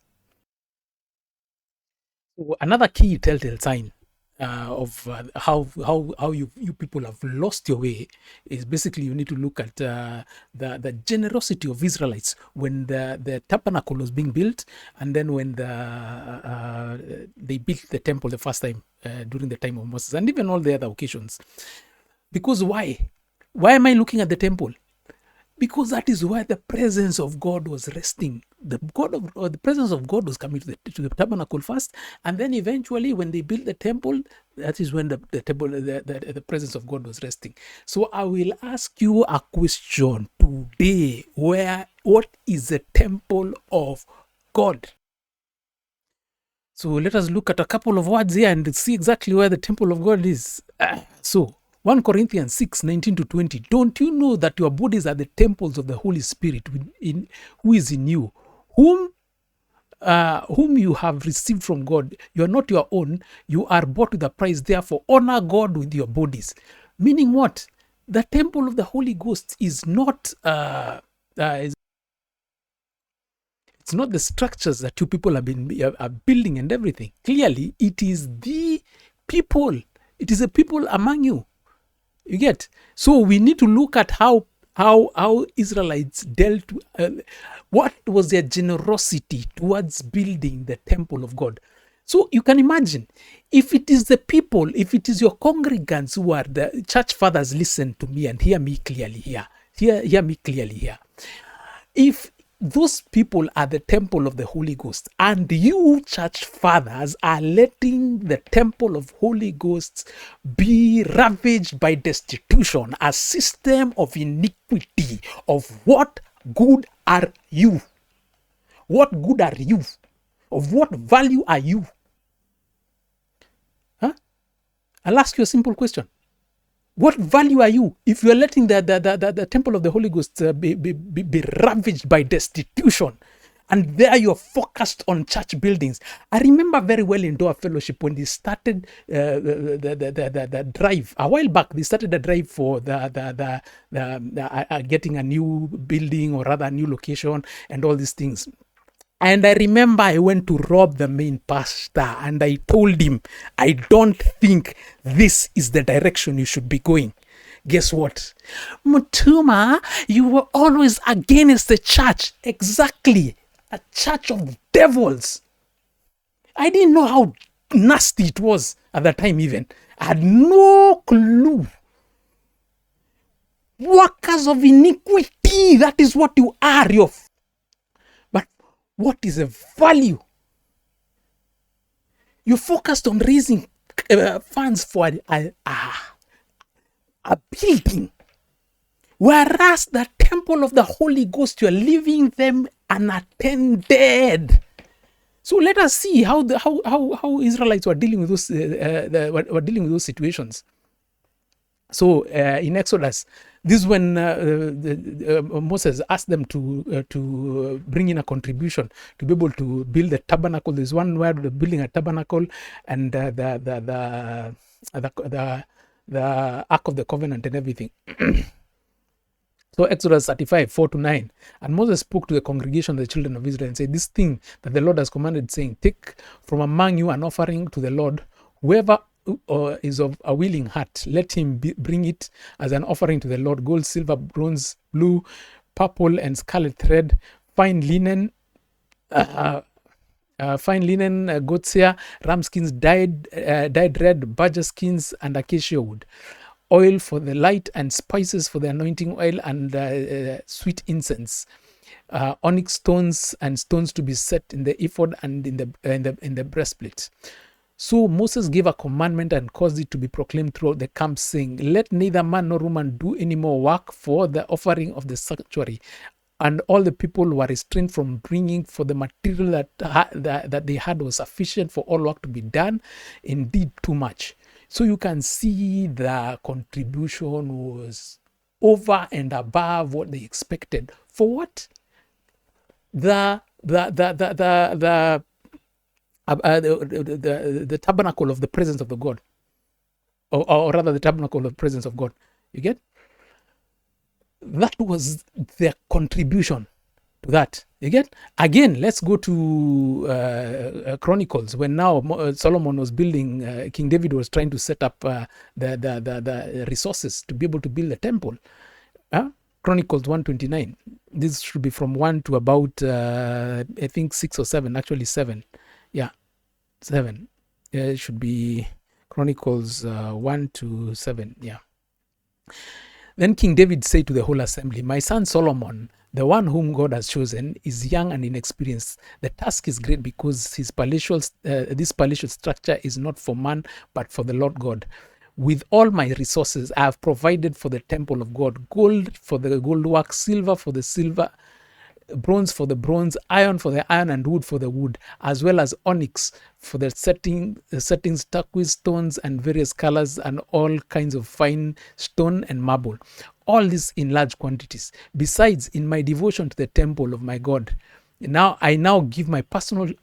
So another key telltale sign of how you people have lost your way is basically you need to look at the generosity of Israelites when the tabernacle was being built, and then when they built the temple the first time during the time of Moses, and even all the other occasions. Because why? Why am I looking at the temple? Because that is where the presence of God was resting. The presence of God was coming to the tabernacle first, and then eventually, when they built the temple, that is when the presence of God was resting. So I will ask you a question today: what is the temple of God? So let us look at a couple of words here and see exactly where the temple of God is. So 1 Corinthians 6:19-20. Don't you know that your bodies are the temples of the Holy Spirit who is in you, whom you have received from God? You are not your own. You are bought with a price. Therefore, honor God with your bodies. Meaning what? The temple of the Holy Ghost is not it's not the structures that you people are building and everything. Clearly, it is the people. It is the people among you. You get? So we need to look at how Israelites dealt. What was their generosity towards building the temple of God? So you can imagine, if it is the people, if it is your congregants who are the church fathers, listen to me and hear me clearly here. Hear me clearly here. If those people are the temple of the Holy Ghost, and you church fathers are letting the temple of Holy Ghost be ravaged by destitution, a system of iniquity, of what good are you? What good are you? Of what value are you? Huh? I'll ask you a simple question. What value are you if you are letting the temple of the Holy Ghost be ravaged by destitution? And there you're focused on church buildings. I remember very well in Door Fellowship when they started the drive a while back. They started the drive for the getting a new building, or rather a new location, and all these things. And I remember I went to Rob, the main pastor, and I told him, I don't think this is the direction you should be going. Guess what? Mutuma, you were always against the church. Exactly. A church of devils. I didn't know how nasty it was at that time even. I had no clue. Workers of iniquity, that is what you are. But what is the value? You focused on raising funds for a building, whereas the temple of the Holy Ghost, you're leaving them unattended. So let us see how Israelites were dealing with those situations. So in Exodus, this is when Moses asked them to bring in a contribution to be able to build the tabernacle. There's one where they're building a tabernacle, and the Ark of the Covenant and everything. So Exodus 35, 4-9. And Moses spoke to the congregation of the children of Israel and said, this thing that the Lord has commanded, saying, take from among you an offering to the Lord. Whoever is of a willing heart, let him bring it as an offering to the Lord: gold, silver, bronze, blue, purple, and scarlet thread, fine linen, goat's hair, ram skins dyed red, badger skins, and acacia wood, oil for the light, and spices for the anointing oil, and sweet incense, onyx stones, and stones to be set in the ephod and in the breastplate. So Moses gave a commandment and caused it to be proclaimed throughout the camp, saying, let neither man nor woman do any more work for the offering of the sanctuary. And all the people were restrained from bringing, for the material that they had was sufficient for all work to be done, indeed too much. So you can see the contribution was over and above what they expected. For what? The tabernacle of the presence of the God, or rather the tabernacle of the presence of God. You get? That was their contribution to that. You get? Again, let's go to Chronicles, when now Solomon was building, King David was trying to set up the resources to be able to build the temple. Chronicles 1:29. This should be from 1 to about, I think 6 or 7, actually 7. Yeah, 7. It should be Chronicles 1 to 7. Yeah. Then King David said to the whole assembly, "My son Solomon, the one whom God has chosen, is young and inexperienced. The task is great because this palatial structure is not for man, but for the Lord God. With all my resources, I have provided for the temple of God, gold for the gold work, silver for the silver, bronze for the bronze, iron for the iron, and wood for the wood, as well as onyx for the settings, turquoise stones and various colors, and all kinds of fine stone and marble. All this in large quantities. Besides, in my devotion to the temple of my God, I now give my personal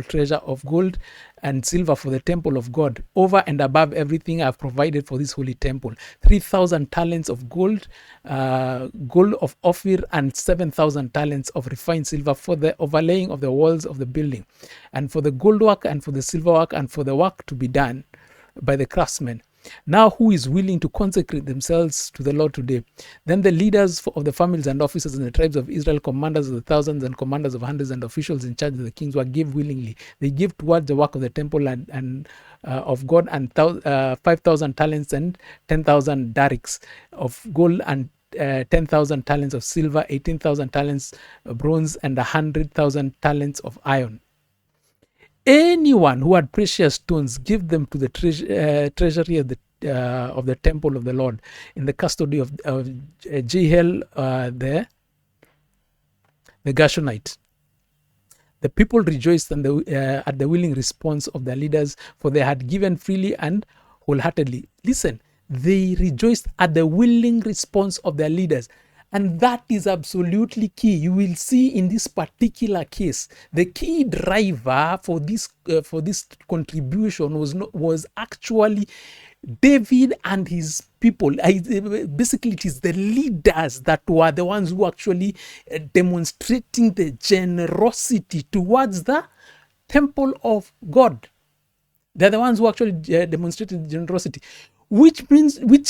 treasure of gold and silver for the temple of God, over and above everything I've provided for this holy temple: 3,000 talents of gold of Ophir, and 7,000 talents of refined silver for the overlaying of the walls of the building, and for the gold work, and for the silver work, and for the work to be done by the craftsmen. Now, who is willing to consecrate themselves to the Lord today?" Then the leaders of the families and officers in the tribes of Israel, commanders of the thousands and commanders of hundreds, and officials in charge of the kings, were gave willingly. They give towards the work of the temple and of God, and 5,000 talents and 10,000 darics of gold, and 10,000 talents of silver, 18,000 talents of bronze, and 100,000 talents of iron. Anyone who had precious stones, give them to the treasury of the temple of the Lord, in the custody of Jehiel the Gershonite. The people rejoiced at the willing response of their leaders, for they had given freely and wholeheartedly. Listen, they rejoiced at the willing response of their leaders. And that is absolutely key. You will see in this particular case, the key driver for this contribution was actually David and his people. Basically, it is the leaders that were the ones who actually demonstrating the generosity towards the temple of God. They're the ones who actually demonstrated generosity. Which means, what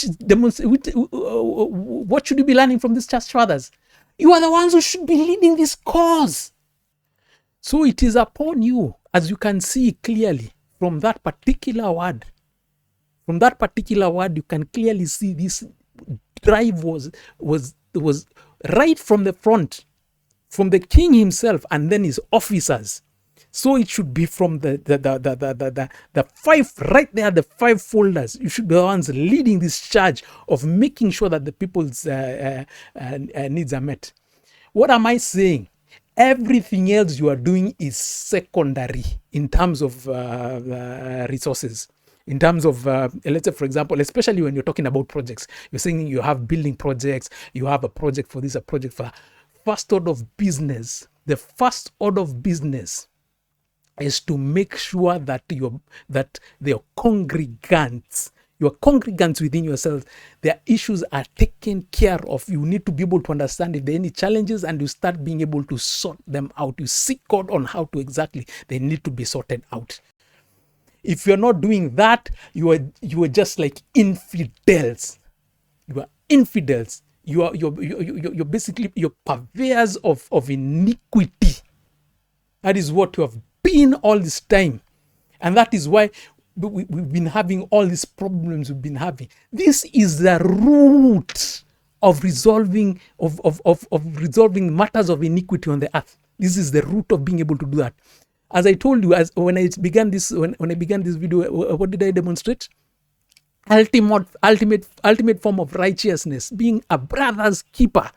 should you be learning from these church fathers? You are the ones who should be leading this cause. So it is upon you, as you can see clearly from that particular word. From that particular word, you can clearly see this drive was right from the front, from the king himself and then his officers. So it should be from the five, right there, the five folders. You should be the ones leading this charge of making sure that the people's needs are met. What am I saying? Everything else you are doing is secondary in terms of resources. In terms of, let's say, for example, especially when you're talking about projects, you're saying you have building projects, you have a project for this, a project for that. First order of business, the first order of business is to make sure that your congregants within yourselves, their issues are taken care of. You need to be able to understand if there are any challenges, and you start being able to sort them out. You seek God on how to exactly they need to be sorted out. If you're not doing that, you are just like infidels. You are infidels. You're basically purveyors of iniquity. That is what you have been all this time, and that is why we've been having all these problems we've been having. This is the root of resolving resolving matters of iniquity on the earth. This is the root of being able to do that. As I told you, when I began this video, what did I demonstrate? Ultimate form of righteousness, being a brother's keeper.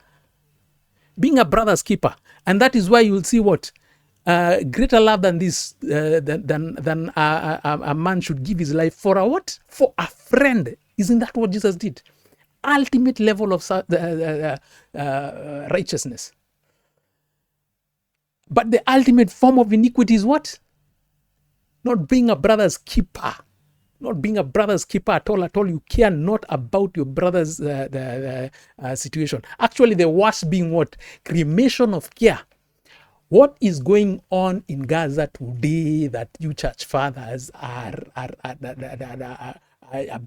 And that is why you will see what greater love than this, than a man should give his life for a what? For a friend. Isn't that what Jesus did? Ultimate level of righteousness. But the ultimate form of iniquity is what? Not being a brother's keeper. not being a brother's keeper at all, at all. You care not about your brother's situation. Actually, the worst being what? Cremation of care. What is going on in Gaza today that you church fathers are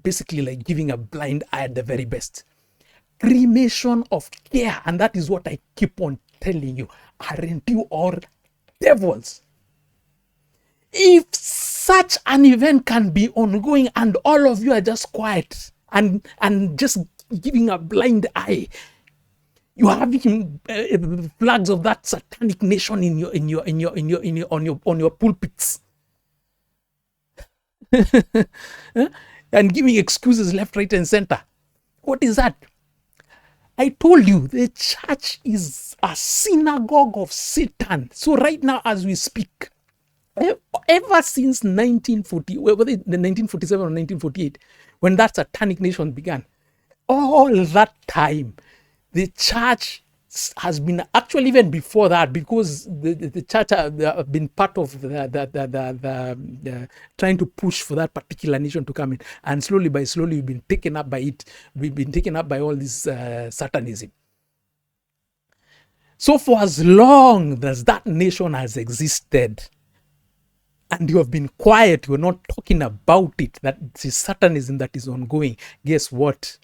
basically like giving a blind eye at the very best? Cremation of care. And that is what I keep on telling you. Aren't you all devils? If such an event can be ongoing and all of you are just quiet and just giving a blind eye, you have flags of that satanic nation on your pulpits, and giving excuses left, right, and center. What is that? I told you the church is a synagogue of Satan. So right now, as we speak, ever since 1940, whether the 1947 or 1948, when that satanic nation began, all that time, the church has been, actually even before that, because the church have been part of the trying to push for that particular nation to come in, and slowly by slowly we've been taken up by it. We've been taken up by all this satanism. So for as long as that nation has existed, and you have been quiet, you're not talking about it, that is satanism that is ongoing, guess what?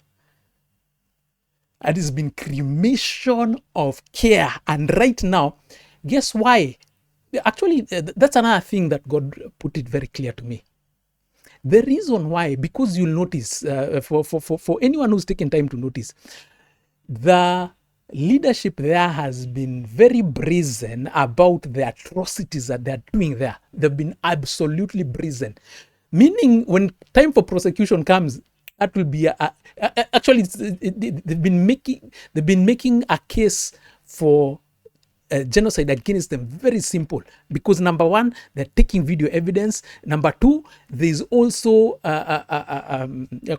It has been cremation of care. And right now, guess why? Actually, that's another thing that God put it very clear to me. The reason why, because you'll notice, for anyone who's taken time to notice, the leadership there has been very brazen about the atrocities that they're doing there. They've been absolutely brazen. Meaning, when time for prosecution comes, that will be actually they've been making a case for genocide against them. Very simple, because number one, they're taking video evidence. Number two, there's also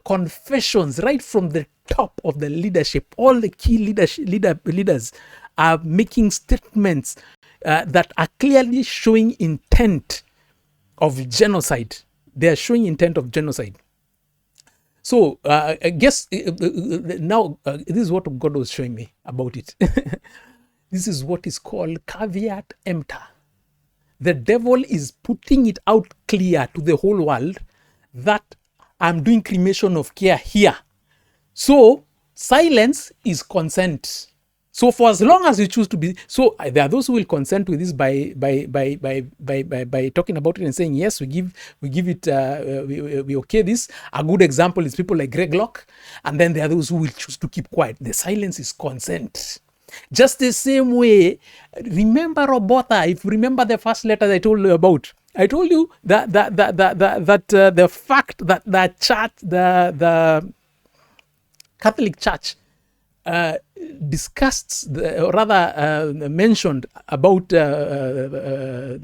confessions right from the top of the leadership. All the key leaders are making statements that are clearly showing intent of genocide. They are showing intent of genocide. So I guess now this is what God was showing me about it. This is what is called caveat emptor. The devil is putting it out clear to the whole world that I'm doing cremation of care here. So silence is consent. So for as long as you choose to be, so there are those who will consent with this by talking about it and saying yes, we give it, we okay this. A good example is people like Greg Locke, and then there are those who will choose to keep quiet. The silence is consent. Just the same way, remember Roberta, if you remember the first letter I told you about, I told you that the fact that the church, the Catholic Church, discussed, or rather mentioned about the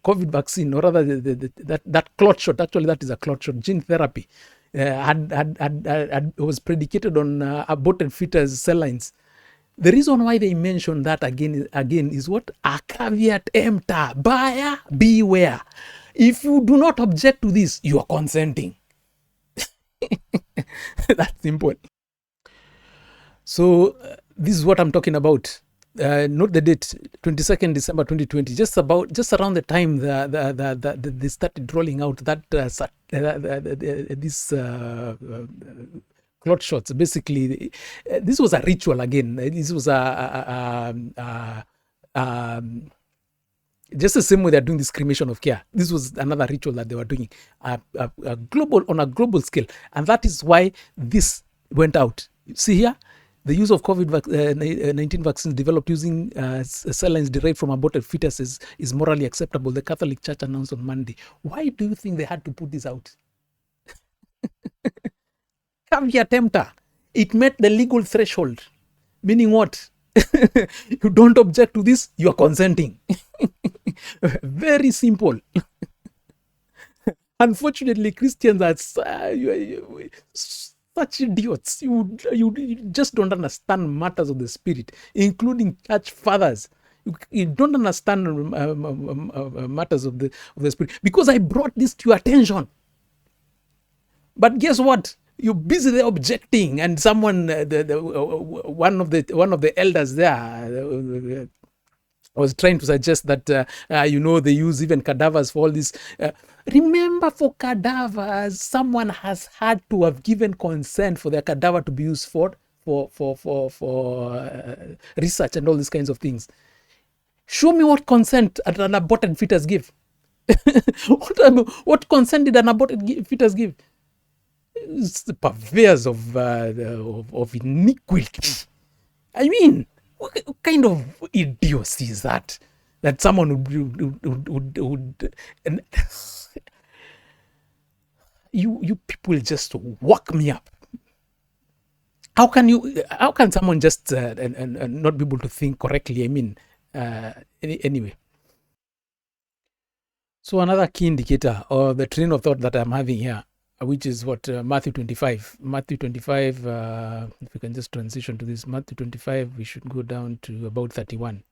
COVID vaccine, or rather that clot shot. Actually, that is a clot shot. Gene therapy was predicated on aborted fetus cell lines. The reason why they mention that again is what? A caveat emptor. Buyer beware. If you do not object to this, you are consenting. That's simple. So this is what I'm talking about. Note the date, 22nd December 2020. Just around the time they started rolling out that this clot shots. Basically, this was a ritual again. This was just the same way they're doing this cremation of care. This was another ritual that they were doing on a global scale, and that is why this went out. See here. The use of COVID-19 vaccines developed using cell lines derived from aborted fetuses is morally acceptable, the Catholic Church announced on Monday. Why do you think they had to put this out? Caveat emptor. It met the legal threshold. Meaning what? You don't object to this, you are consenting. Very simple. Unfortunately, Christians are such idiots. You just don't understand matters of the spirit, including church fathers. You don't understand matters of the spirit, because I brought this to your attention. But guess what? You're busy there objecting, and someone, one of the elders there, was trying to suggest that they use even cadavers for all this. Remember, for cadavers, someone has had to have given consent for their cadaver to be used for research and all these kinds of things. Show me what consent an aborted fetus give. What consent did an aborted fetus give? It's the purveyors of iniquity. I mean, what kind of idiocy is that? That someone would and you people just whack me up. How can someone just and not be able to think correctly? I mean, anyway. So another key indicator, or the train of thought that I'm having here, which is what Matthew 25. Matthew 25, if we can just transition to this, Matthew 25, we should go down to about 31.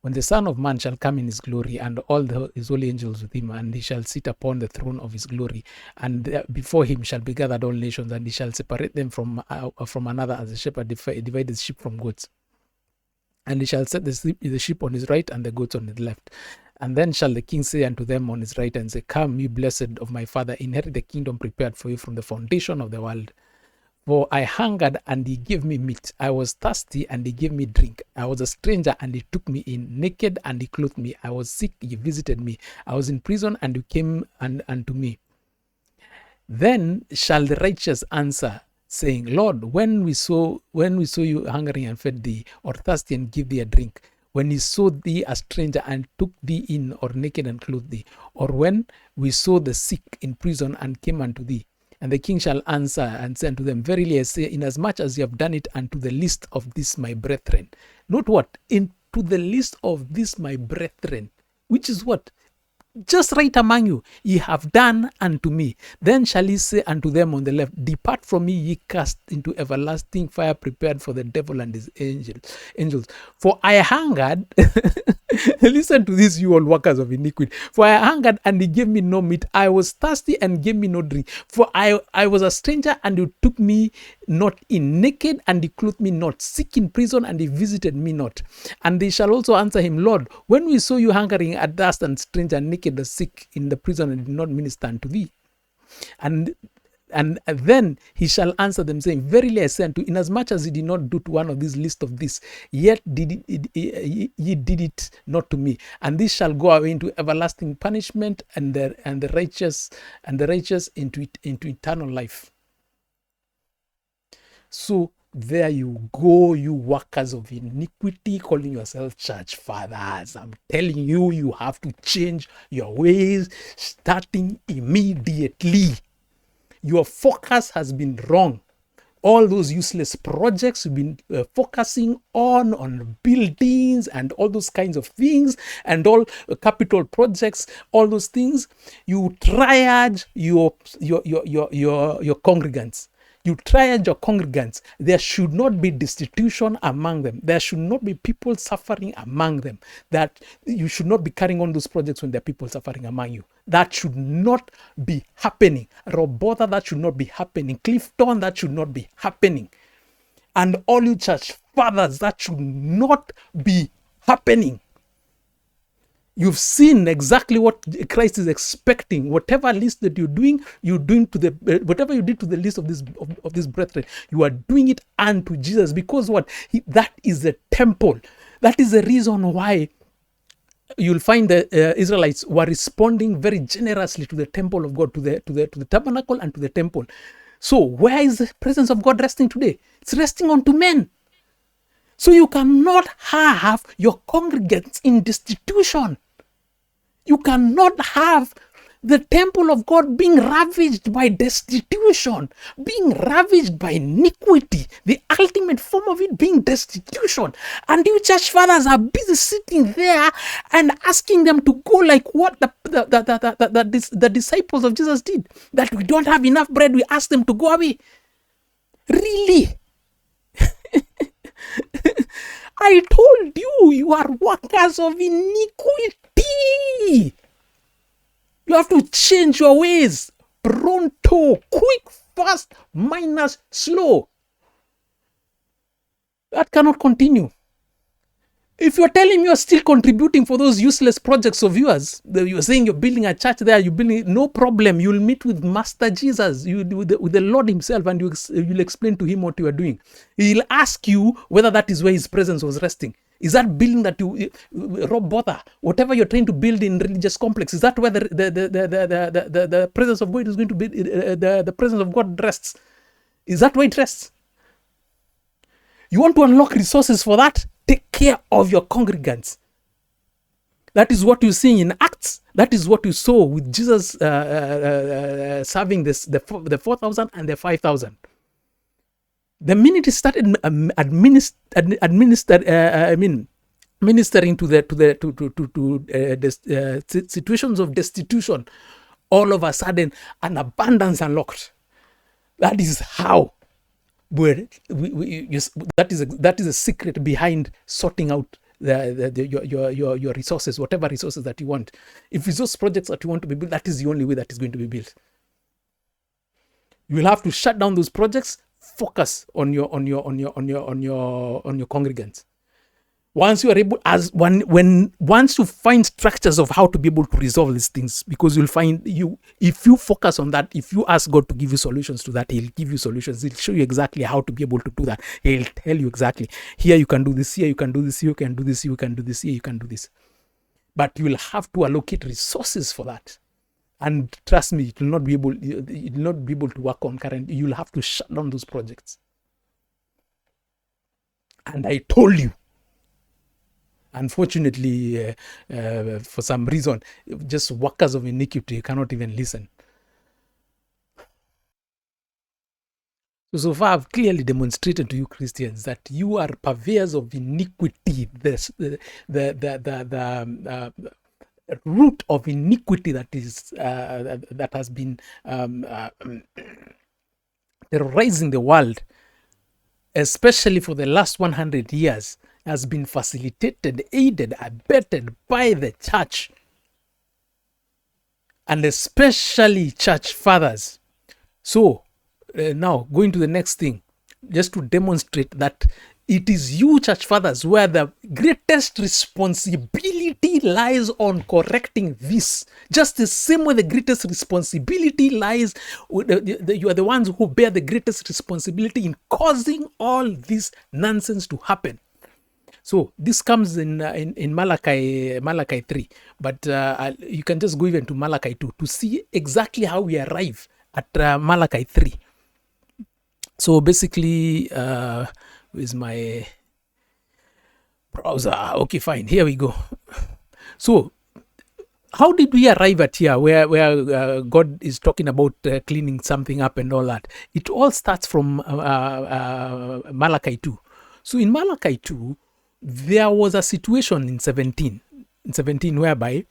When the Son of Man shall come in his glory, and all his holy angels with him, and he shall sit upon the throne of his glory, and before him shall be gathered all nations, and he shall separate them from another, as a shepherd divides his sheep from goats. And he shall set the sheep on his right and the goats on his left. And then shall the king say unto them on his right and say, Come, ye blessed of my Father, inherit the kingdom prepared for you from the foundation of the world. For I hungered, and he gave me meat. I was thirsty, and he gave me drink. I was a stranger, and he took me in. Naked, and he clothed me. I was sick, he visited me. I was in prison, and you came unto me. Then shall the righteous answer, saying, Lord, when we saw you hungry and fed thee, or thirsty and give thee a drink, when we saw thee a stranger and took thee in, or naked and clothed thee, or when we saw the sick in prison and came unto thee. And the king shall answer and say unto them, Verily I say, inasmuch as ye have done it unto the least of this my brethren. Note what? Into the least of this my brethren, which is what? Just right among you, ye have done unto me. Then shall he say unto them on the left, Depart from me, ye cast into everlasting fire, prepared for the devil and his angels. For I hungered, listen to this, you all workers of iniquity. For I hungered, and he gave me no meat. I was thirsty, and gave me no drink. For I was a stranger, and you took me not in. Naked, and he clothed me not. Sick in prison, and he visited me not. And they shall also answer him, Lord, when we saw you hungering, athirst, and stranger, and naked, the sick in the prison, and did not minister unto thee. And then he shall answer them, saying, Verily I say unto you, inasmuch as ye did not do to one of these least of this, yet ye did it not to me. And this shall go away into everlasting punishment, and the righteous into eternal life. So there you go, you workers of iniquity, calling yourself church fathers. I'm telling you, you have to change your ways starting immediately. Your focus has been wrong. All those useless projects you've been focusing on buildings and all those kinds of things, and all capital projects, all those things, you triage your congregants. You triage your congregants. There should not be destitution among them. There should not be people suffering among them. That you should not be carrying on those projects when there are people suffering among you. That should not be happening. Robotha, that should not be happening. Clifton, that should not be happening. And all you church fathers, that should not be happening. You've seen exactly what Christ is expecting. Whatever list that you're doing to the whatever you did to the list of this brethren, you are doing it unto Jesus, because what? That is the temple. That is the reason why you'll find the Israelites were responding very generously to the temple of God, to the tabernacle and to the temple. So where is the presence of God resting today? It's resting onto men. So you cannot have your congregants in destitution. You cannot have the temple of God being ravaged by destitution, being ravaged by iniquity, the ultimate form of it being destitution. And you church fathers are busy sitting there and asking them to go like what the disciples of Jesus did. That we don't have enough bread, we ask them to go away. Really? I told you, you are workers of iniquity. You have to change your ways. Pronto, quick, fast, minus, slow. That cannot continue. If you're telling me you're still contributing for those useless projects of yours, you're saying you're building a church there, you're building, no problem. You'll meet with Master Jesus, with the Lord himself, and you'll explain to him what you are doing. He'll ask you whether that is where his presence was resting. Is that building that you, Rob Botha, whatever you're trying to build in religious complex, is that where the presence of God is going to be, the presence of God rests? Is that where it rests? You want to unlock resources for that? Take care of your congregants. That is what you see in Acts. That is what you saw with Jesus serving the 4,000 and the 5,000. The minute he started ministering to the situations of destitution, all of a sudden an abundance unlocked. That is how. That is a secret behind sorting out your resources, whatever resources that you want. If it's those projects that you want to be built, that is the only way that is going to be built. You will have to shut down those projects. Focus on your congregants. Once you are able, once you find structures of how to be able to resolve these things, because you'll find if you focus on that, if you ask God to give you solutions to that, he'll give you solutions. He'll show you exactly how to be able to do that. He'll tell you exactly, here you can do this, here you can do this, here you can do this, you can do this, here you can do this. But you will have to allocate resources for that. And trust me, it will not be able to work concurrently. You'll have to shut down those projects. And I told you, unfortunately, for some reason, just workers of iniquity cannot even listen. So far, I've clearly demonstrated to you Christians that you are purveyors of iniquity. The root of iniquity that has been terrorizing the world, especially for the last 100 years, has been facilitated, aided, abetted by the church, and especially church fathers. So now going to the next thing, just to demonstrate that it is you, church fathers, where the greatest responsibility lies on correcting this. Just the same way the greatest responsibility lies, you are the ones who bear the greatest responsibility in causing all this nonsense to happen. So this comes in Malachi 3, but you can just go even to Malachi 2 to see exactly how we arrive at Malachi 3. So basically, with my browser, okay, fine, here we go. So how did we arrive at here where God is talking about cleaning something up and all that? It all starts from Malachi 2. So in Malachi 2, there was a situation in 17 whereby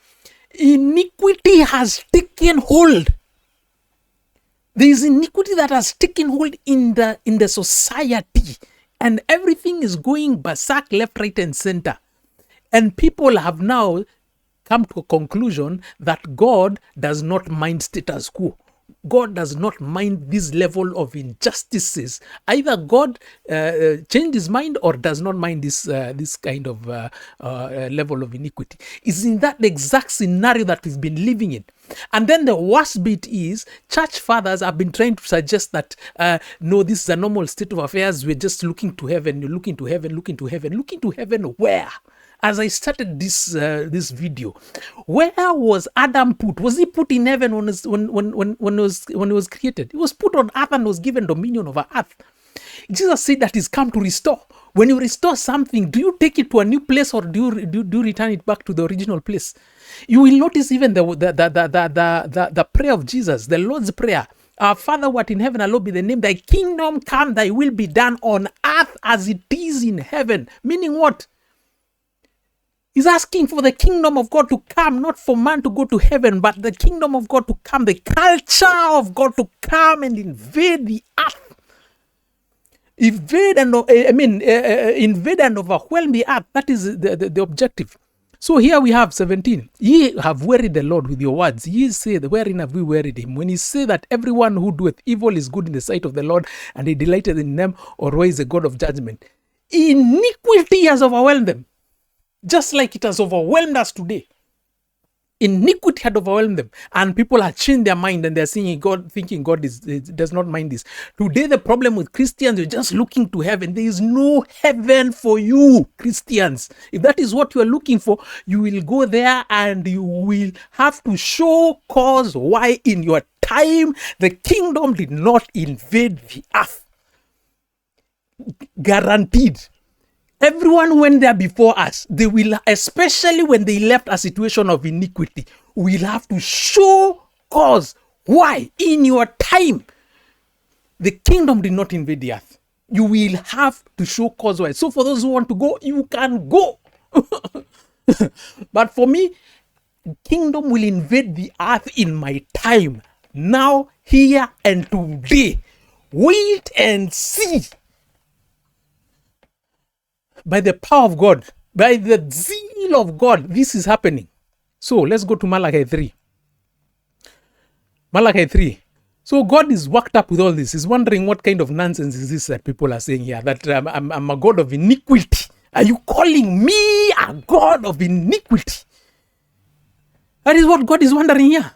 iniquity has taken hold. There is iniquity that has taken hold in the society, and everything is going berserk left, right, and center. And people have now come to a conclusion that God does not mind status quo. God does not mind this level of injustices. Either God changed his mind or does not mind this kind of level of iniquity. It's in that exact scenario that we've been living in. And then the worst bit is church fathers have been trying to suggest that no, this is a normal state of affairs. We're just looking to heaven. You're looking to heaven, looking to heaven, looking to heaven where? As I started this video, where was Adam put? Was he put in heaven when he was created? He was put on earth and was given dominion over earth. Jesus said that he's come to restore. When you restore something, do you take it to a new place or do you return it back to the original place? You will notice even the prayer of Jesus, the Lord's Prayer. Our Father, who art in heaven, hallowed be the name. Thy kingdom come, thy will be done on earth as it is in heaven. Meaning what? He's asking for the kingdom of God to come, not for man to go to heaven, but the kingdom of God to come, the culture of God to come and invade the earth. Invade and overwhelm the earth. That is the objective. So here we have 17. Ye have wearied the Lord with your words. Ye say, wherein have we wearied him? When he say that everyone who doeth evil is good in the sight of the Lord, and he delighted in them, or is a God of judgment. Iniquity has overwhelmed them, just like it has overwhelmed us today. Iniquity had overwhelmed them, and people have changed their mind, and they're seeing God, thinking God does not mind this. Today, the problem with Christians, you're just looking to heaven. There is no heaven for you, Christians. If that is what you are looking for, you will go there, and you will have to show cause why in your time the kingdom did not invade the earth. Guaranteed. Everyone went there before us. They will, especially when they left a situation of iniquity, will have to show cause why in your time the kingdom did not invade the earth. You will have to show cause why. So for those who want to go, you can go. But for me, kingdom will invade the earth in my time. Now, here and today. Wait and see. By the power of God, by the zeal of God, this is happening. So let's go to Malachi 3. Malachi 3. So God is worked up with all this. He's wondering what kind of nonsense is this that people are saying here, that I'm a God of iniquity. Are you calling me a God of iniquity? That is what God is wondering here.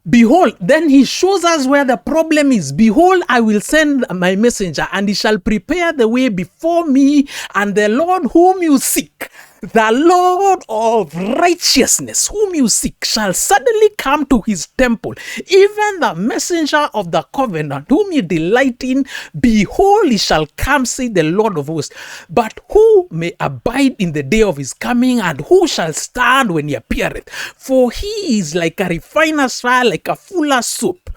Behold, then he shows us where the problem is. Behold, I will send my messenger, and he shall prepare the way before me, and the Lord whom you seek, the Lord of righteousness whom you seek, shall suddenly come to his temple, even the messenger of the covenant whom you delight in. Behold, he shall come, say the Lord of hosts. But who may abide in the day of his coming, and who shall stand when he appeareth? For he is like a refiner's fire, like a fuller's soap.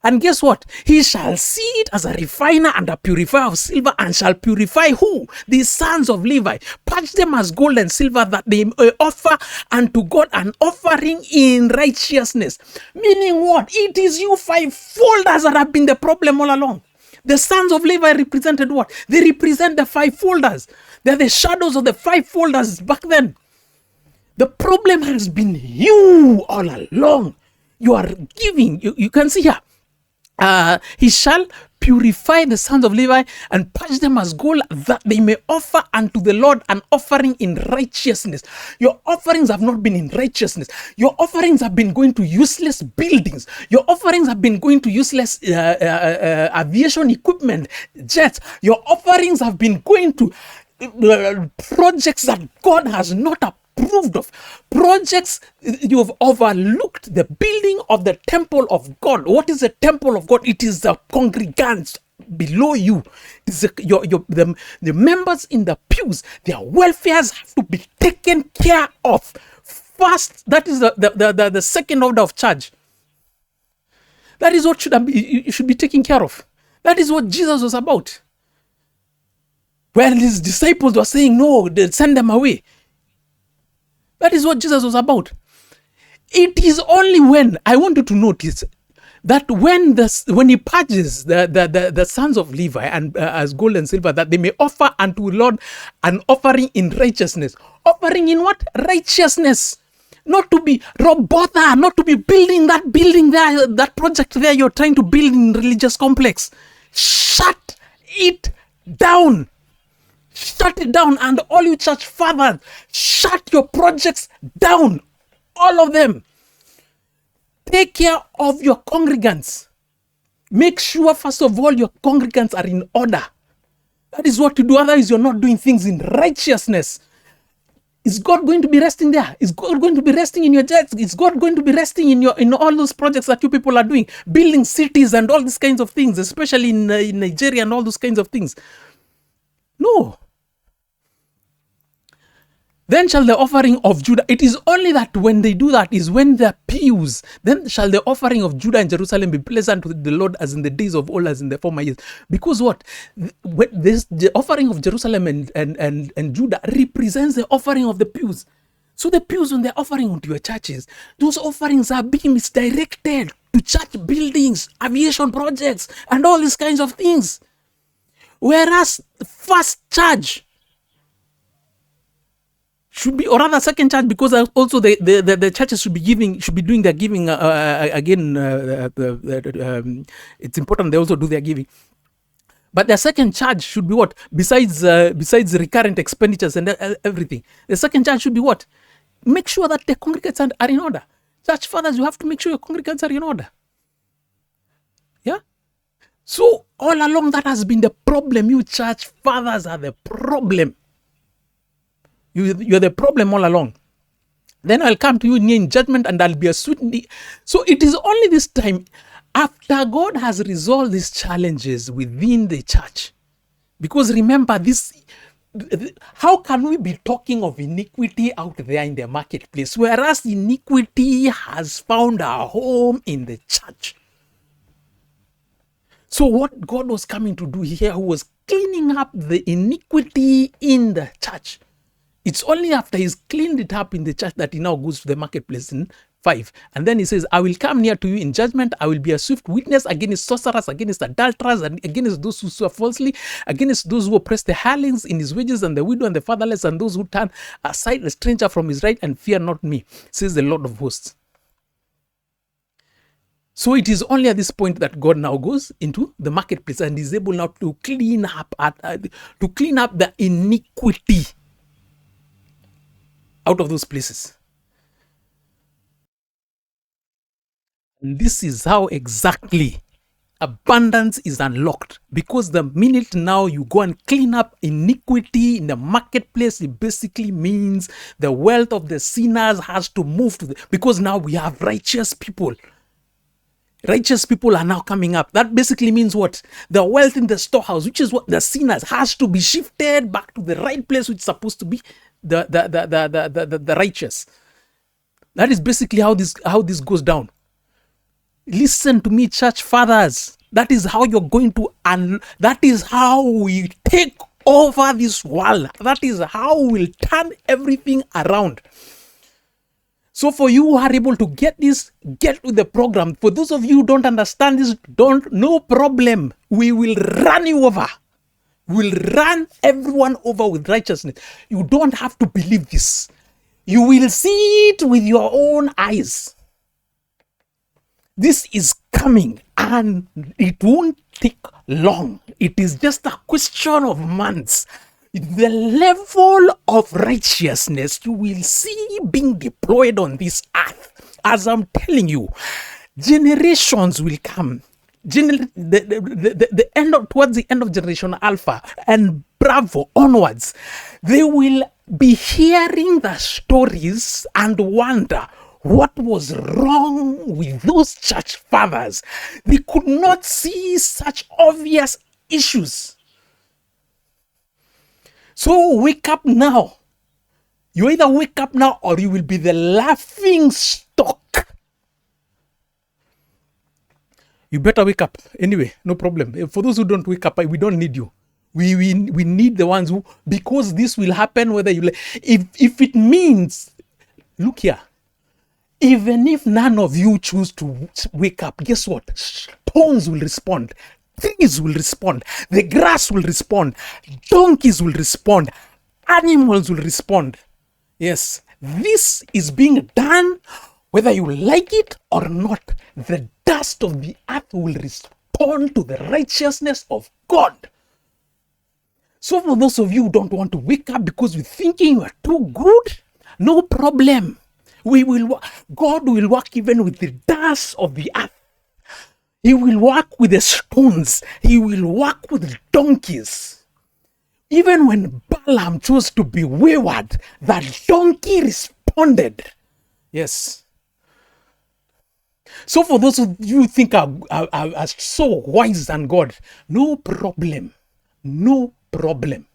And guess what? He shall sit as a refiner and a purifier of silver, and shall purify who? The sons of Levi. Purge them as gold and silver, that they may offer unto God an offering in righteousness. Meaning what? It is you fivefolders that have been the problem all along. The sons of Levi represented what? They represent the fivefolders. They're the shadows of the fivefolders back then. The problem has been you all along. You are giving. You can see here. He shall purify the sons of Levi and purge them as gold, that they may offer unto the Lord an offering in righteousness. Your offerings have not been in righteousness. Your offerings have been going to useless buildings. Your offerings have been going to useless aviation equipment, jets. Your offerings have been going to projects that God has not approved of. Projects, you have overlooked the building of the temple of God. What is the temple of God? It is the congregants below you. It's the members in the pews. Their welfares have to be taken care of first. That is the second order of charge. That is what you should be taken care of. That is what Jesus was about. When his disciples were saying, no, send them away. That is what Jesus was about. It is only when, I want you to notice, that when he purges the sons of Levi and as gold and silver, that they may offer unto Lord an offering in righteousness. Offering in what? Righteousness. Not to be robotha, not to be building there, that project there you're trying to build in religious complex. Shut it down. Shut it down. And all you church fathers, shut your projects down. All of them. Take care of your congregants. Make sure, first of all, your congregants are in order. That is what you do. Otherwise, you're not doing things in righteousness. Is God going to be resting there? Is God going to be resting in your jets? Is God going to be resting in all those projects that you people are doing? Building cities and all these kinds of things, especially in Nigeria and all those kinds of things. No. Then shall the offering of Judah, it is only that when they do that is when the pews, then shall the offering of Judah and Jerusalem be pleasant to the Lord as in the days of old, as in the former years. Because what? The offering of Jerusalem and Judah represents the offering of the pews. So the pews, when they're offering onto your churches, those offerings are being misdirected to church buildings, aviation projects, and all these kinds of things. Whereas first charge should be, or rather second charge, because also the churches should be doing their giving again. It's important they also do their giving. But their second charge should be what? Besides recurrent expenditures and everything, the second charge should be what? Make sure that the congregants are in order. Church fathers, you have to make sure your congregants are in order. Yeah? So all along that has been the problem. You church fathers are the problem. You're the problem all along. Then I'll come to you in judgment and I'll be a sweet. So it is only this time, after God has resolved these challenges within the church. Because remember this, how can we be talking of iniquity out there in the marketplace, whereas iniquity has found a home in the church? So what God was coming to do here was cleaning up the iniquity in the church. It's only after he's cleaned it up in the church that he now goes to the marketplace in 5. And then he says, I will come near to you in judgment. I will be a swift witness against sorcerers, against adulterers, and against those who swear falsely, against those who oppress the hirelings in his wages, and the widow and the fatherless, and those who turn aside the stranger from his right and fear not me, says the Lord of hosts. So it is only at this point that God now goes into the marketplace and is able now to clean up the iniquity out of those places. And this is how exactly abundance is unlocked, because the minute now you go and clean up iniquity in the marketplace, it basically means the wealth of the sinners has to move to because now we have righteous people. Righteous people are now coming up. That basically means what? The wealth in the storehouse, which is what the sinners, has to be shifted back to the right place, which is supposed to be the righteous. That is basically how this goes down. Listen to me, church fathers. That is how you're going to, and that is how we take over this world. That is how we'll turn everything around. So for you who are able to get this, get with the program. For those of you who don't understand this, no problem. We will run you over. We'll run everyone over with righteousness. You don't have to believe this. You will see it with your own eyes. This is coming and it won't take long. It is just a question of months. The level of righteousness you will see being deployed on this earth, as I'm telling you, generations will come. Towards the end of generation Alpha and Bravo onwards, they will be hearing the stories and wonder what was wrong with those church fathers. They could not see such obvious issues. So wake up now. You either wake up now or you will be the laughing stock. You better wake up. Anyway, no problem. For those who don't wake up, we don't need you. We need the ones who, because this will happen whether you, if it means, look here, even if none of you choose to wake up, guess what? Stones will respond. Trees will respond. The grass will respond. Donkeys will respond. Animals will respond. Yes, this is being done whether you like it or not. The dust of the earth will respond to the righteousness of God. So for those of you who don't want to wake up because you're thinking you are too good, no problem. God will work even with the dust of the earth. He will work with the stones. He will work with donkeys. Even when Balaam chose to be wayward, that donkey responded. Yes. So for those of you who think are so wise than God, no problem. No problem.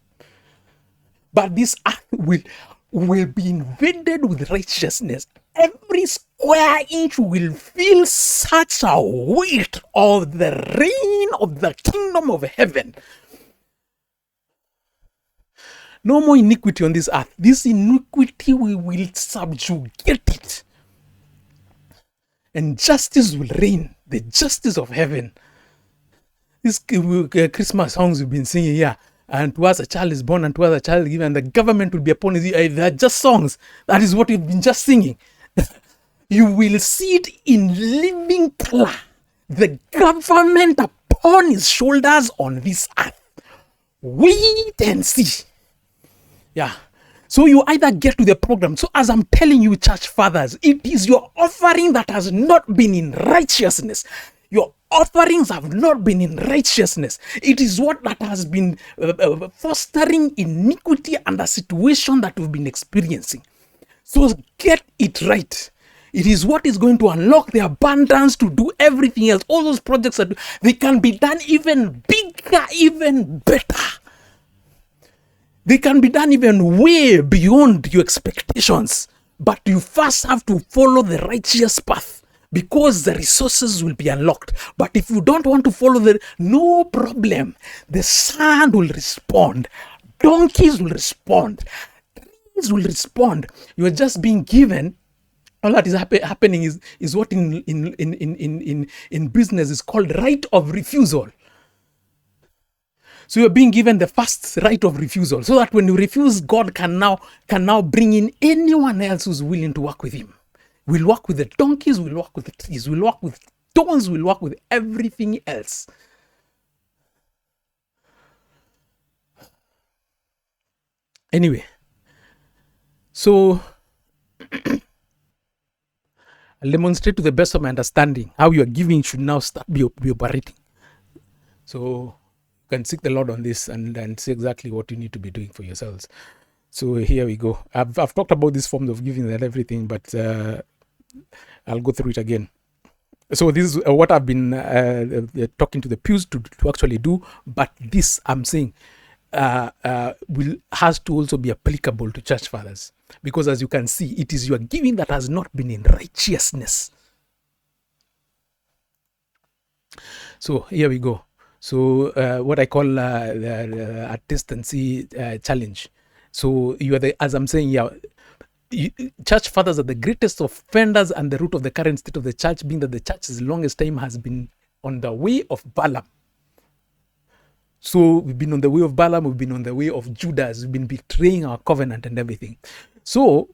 But this earth will be invaded with righteousness. Every square inch will feel such a weight of the reign of the kingdom of heaven. No more iniquity on this earth. This iniquity, we will subjugate it. And justice will reign. The justice of heaven. These Christmas songs we've been singing here. and to us a child is born, and to us a child is given, and the government will be upon his ear. They're just songs. That is what you've been just singing. You will see it in living color. The government upon his shoulders on this earth. Wait and see. Yeah. So you either get to the program. So as I'm telling you, church fathers, it is your offering that has not been in righteousness. Your offerings have not been in righteousness. It is what that has been fostering iniquity and the situation that we've been experiencing. So get it right. It is what is going to unlock the abundance to do everything else. All those projects that they can be done even bigger, even better. They can be done even way beyond your expectations. But you first have to follow the righteous path, because the resources will be unlocked. But if you don't want to follow no problem. The sand will respond. Donkeys will respond. Trees will respond. You are just being given. All that is happening is what in business is called right of refusal. So you're being given the first right of refusal, so that when you refuse, God can now bring in anyone else who's willing to work with him. We'll work with the donkeys, we'll work with the trees, we'll work with stones, we'll work with everything else. Anyway, so I'll demonstrate to the best of my understanding how your giving should now start be operating. So you can seek the Lord on this and see exactly what you need to be doing for yourselves. So here we go. I've talked about these forms of giving and everything, but I'll go through it again. So this is what I've been talking to the pews to actually do, but this I'm saying has to also be applicable to church fathers, because as you can see, it is your giving that has not been in righteousness. So here we go. So what I call the attestancy challenge. So you are as I'm saying, church fathers are the greatest offenders and the root of the current state of the church, being that the church's longest time has been on the way of Balaam. So we've been on the way of Balaam, we've been on the way of Judas, we've been betraying our covenant and everything. So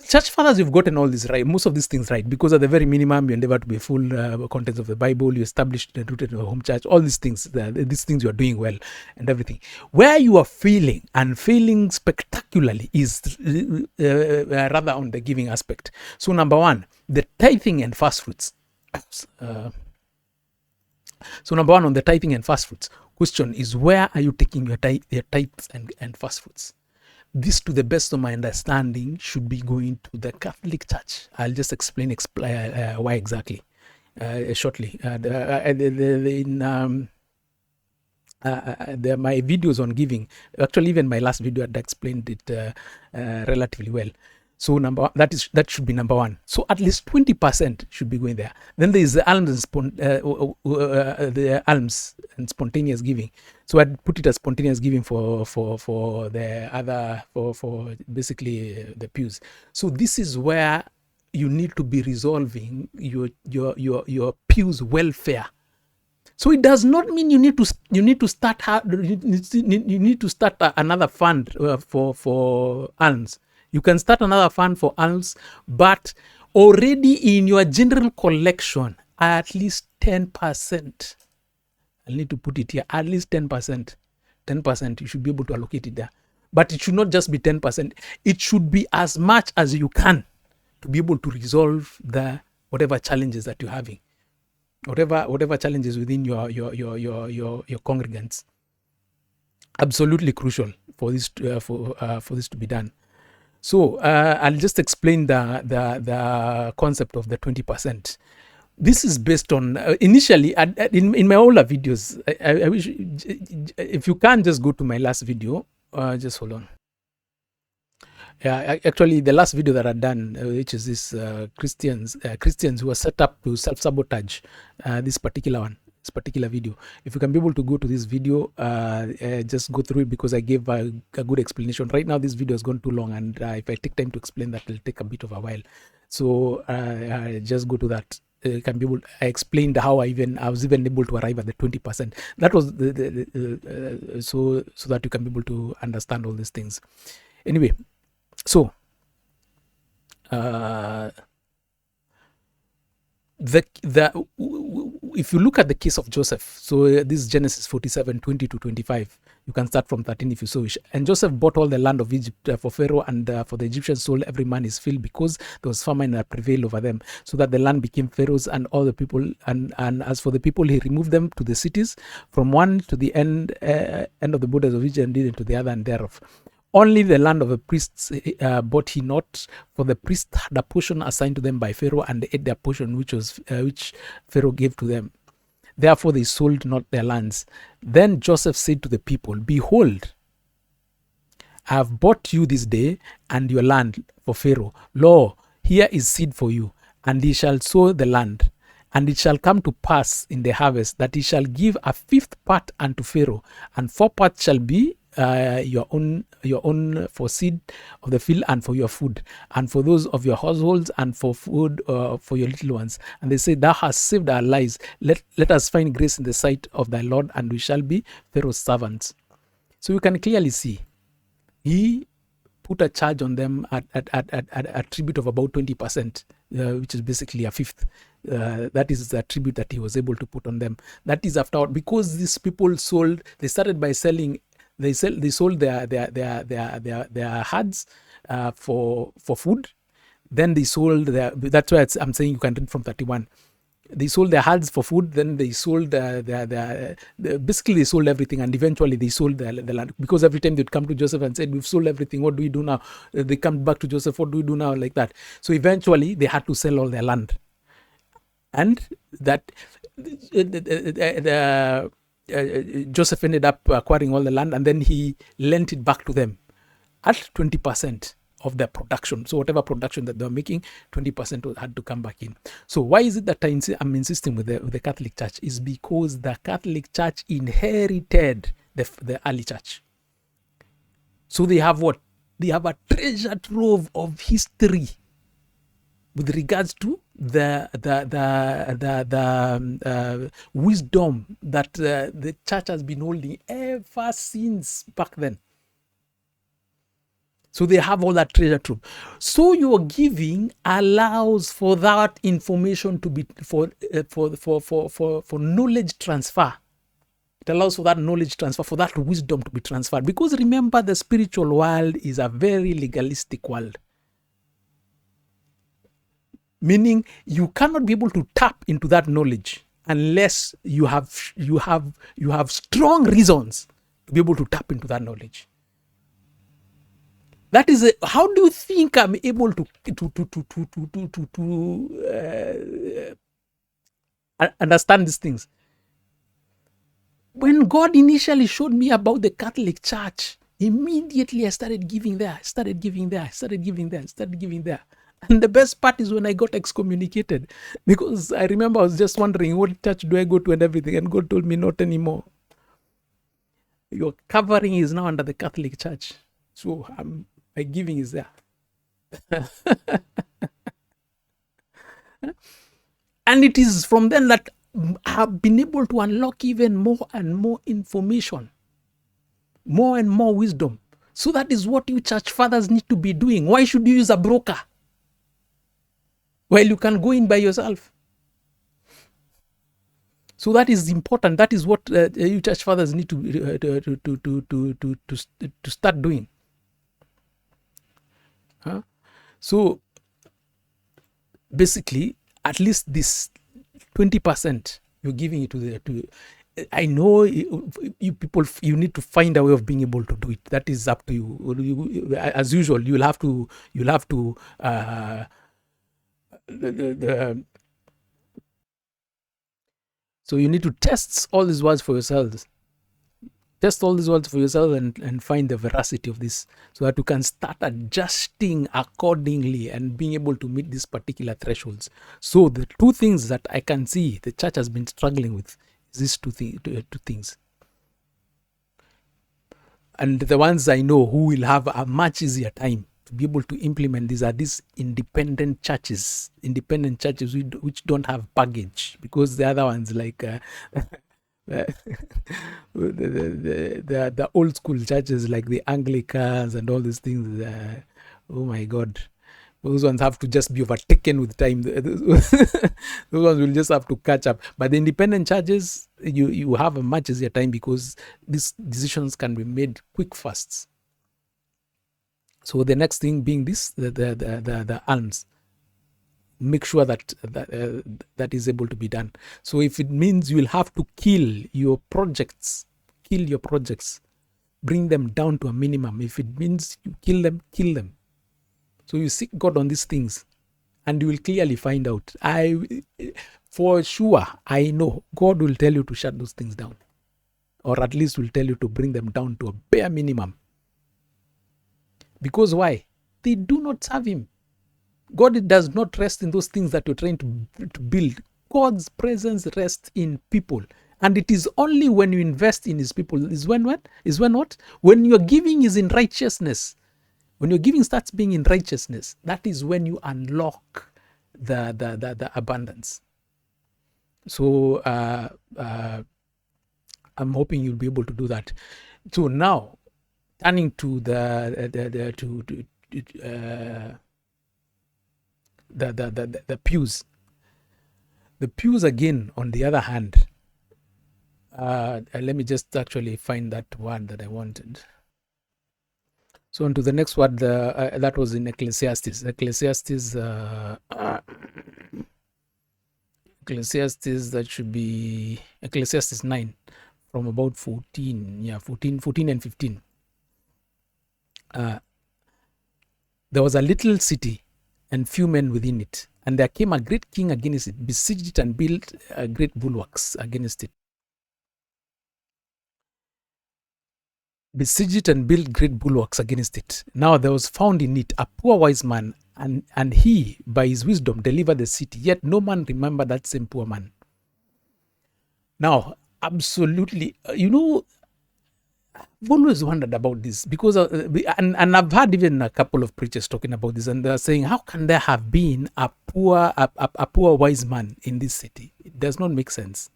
church fathers, you've gotten all this right, most of these things right, because at the very minimum, you endeavor to be full contents of the Bible, you established and rooted in a home church, all these things you are doing well and everything. Where you are failing and failing spectacularly is rather on the giving aspect. So number one, the tithing and first fruits. So number one, on the tithing and first fruits, question is, where are you taking your tithes and first fruits? This, to the best of my understanding, should be going to the Catholic Church. I'll just explain why exactly shortly. My videos on giving, actually even my last video, I explained it relatively well. So that should be number one. So at least 20% should be going there. Then there is the alms and spontaneous giving. So I'd put it as spontaneous giving for the other for basically the pews. So this is where you need to be resolving your pews welfare. So it does not mean you need to start another fund for alms. You can start another fund for alms, but already in your general collection, at least 10%. I need to put it here, at least 10%. 10%, you should be able to allocate it there. But it should not just be 10%. It should be as much as you can to be able to resolve whatever challenges that you're having, whatever challenges within your congregants. Absolutely crucial for this to be done. So I'll just explain the concept of the 20%. This is based on initially in my older videos. I wish if you can just go to my last video. Just hold on. Yeah, actually, the last video that I've done, which is this Christians who are set up to self-sabotage this particular video. If you can be able to go to this video, just go through it, because I gave a good explanation. Right now, this video has gone too long, and if I take time to explain that, it'll take a bit of a while. So just go to that. can be able. I explained how I was even able to arrive at the 20%. That was so that you can be able to understand all these things. Anyway, so if you look at the case of Joseph, so this is Genesis 47:20 to 25. You can start from 13 if you so wish. And Joseph bought all the land of Egypt for Pharaoh, and for the Egyptians sold every man his field, because there was famine that prevailed over them, so that the land became Pharaoh's and all the people. And as for the people, he removed them to the cities, from one to the end of the borders of Egypt, and did into the other and thereof. Only the land of the priests bought he not, for the priests had a portion assigned to them by Pharaoh, and they ate their portion which Pharaoh gave to them. Therefore they sold not their lands. Then Joseph said to the people, Behold, I have bought you this day and your land for Pharaoh. Lo, here is seed for you, and he shall sow the land. And it shall come to pass in the harvest that he shall give a fifth part unto Pharaoh, and 4 parts shall be your own for seed of the field, and for your food, and for those of your households, and for food for your little ones. And they say, Thou hast saved our lives. Let us find grace in the sight of thy Lord, and we shall be Pharaoh's servants. So you can clearly see he put a charge on them at a tribute of about 20%, which is basically a fifth. That is the tribute that he was able to put on them. That is after, because these people sold, they started by selling. They sold their herds for food. Then they sold their. That's why I'm saying you can read from 31. They sold their herds for food. Then they sold basically they sold everything, and eventually they sold the land, because every time they'd come to Joseph and said, "We've sold everything. What do we do now?" They come back to Joseph. What do we do now? Like that. So eventually they had to sell all their land, and that Joseph ended up acquiring all the land, and then he lent it back to them at 20% of their production. So whatever production that they were making, 20% had to come back in. So why is it that I'm insisting with the Catholic Church? Is because the Catholic Church inherited the early church. So they have what? They have a treasure trove of history with regards to the wisdom that the church has been holding ever since back then. So they have all that treasure trove. So your giving allows for that information to be for knowledge transfer. It allows for that knowledge transfer, for that wisdom to be transferred. Because remember, the spiritual world is a very legalistic world. Meaning you cannot be able to tap into that knowledge unless you have strong reasons to be able to tap into that knowledge. That is how do you think I'm able to understand these things? When God initially showed me about the Catholic Church, immediately I started giving there, started giving there. And the best part is when I got excommunicated, because I remember I was just wondering, what church do I go to and everything, and God told me, not anymore. Your covering is now under the Catholic Church. So my giving is there. And it is from then that I have been able to unlock even more and more information, more and more wisdom. So that is what you church fathers need to be doing. Why should you use a broker? Well, you can go in by yourself. So that is important. That is what you church fathers need to start doing. So basically, at least this 20% you're giving it to I know you people, you need to find a way of being able to do it. That is up to you. As usual, you'll have to so you need to test all these words for yourselves. Test all these words for yourself and find the veracity of this, so that you can start adjusting accordingly and being able to meet these particular thresholds. So the two things that I can see the church has been struggling with is these two things. And the ones I know who will have a much easier time to be able to implement these are these independent churches which don't have baggage, because the other ones like the old school churches like the Anglicans and all these things, oh my God, those ones have to just be overtaken with time. Those ones will just have to catch up. But the independent churches, you have a much easier time because these decisions can be made quick, fast. So the next thing being this, the alms. Make sure that that is able to be done. So if it means you will have to kill your projects, bring them down to a minimum. If it means you kill them. So you seek God on these things, and you will clearly find out. For sure, I know God will tell you to shut those things down, or at least will tell you to bring them down to a bare minimum. Because why? They do not serve Him. God does not rest in those things that you're trying to build. God's presence rests in people. And it is only when you invest in His people is when what? When your giving is in righteousness. When your giving starts being in righteousness, that is when you unlock the abundance. So I'm hoping you'll be able to do that. So now, turning to the pews. The pews again, on the other hand, let me just actually find that word that I wanted. So on to the next word, that was in Ecclesiastes. Ecclesiastes, that should be Ecclesiastes 9, from about 14 and 15. There was a little city and few men within it, and there came a great king against it, besieged it, and built great bulwarks against it. Now there was found in it a poor wise man, and he, by his wisdom, delivered the city. Yet no man remembered that same poor man. Now, absolutely, I've always wondered about this, because and I've heard even a couple of preachers talking about this, and they're saying, how can there have been a poor wise man in this city? It does not make sense.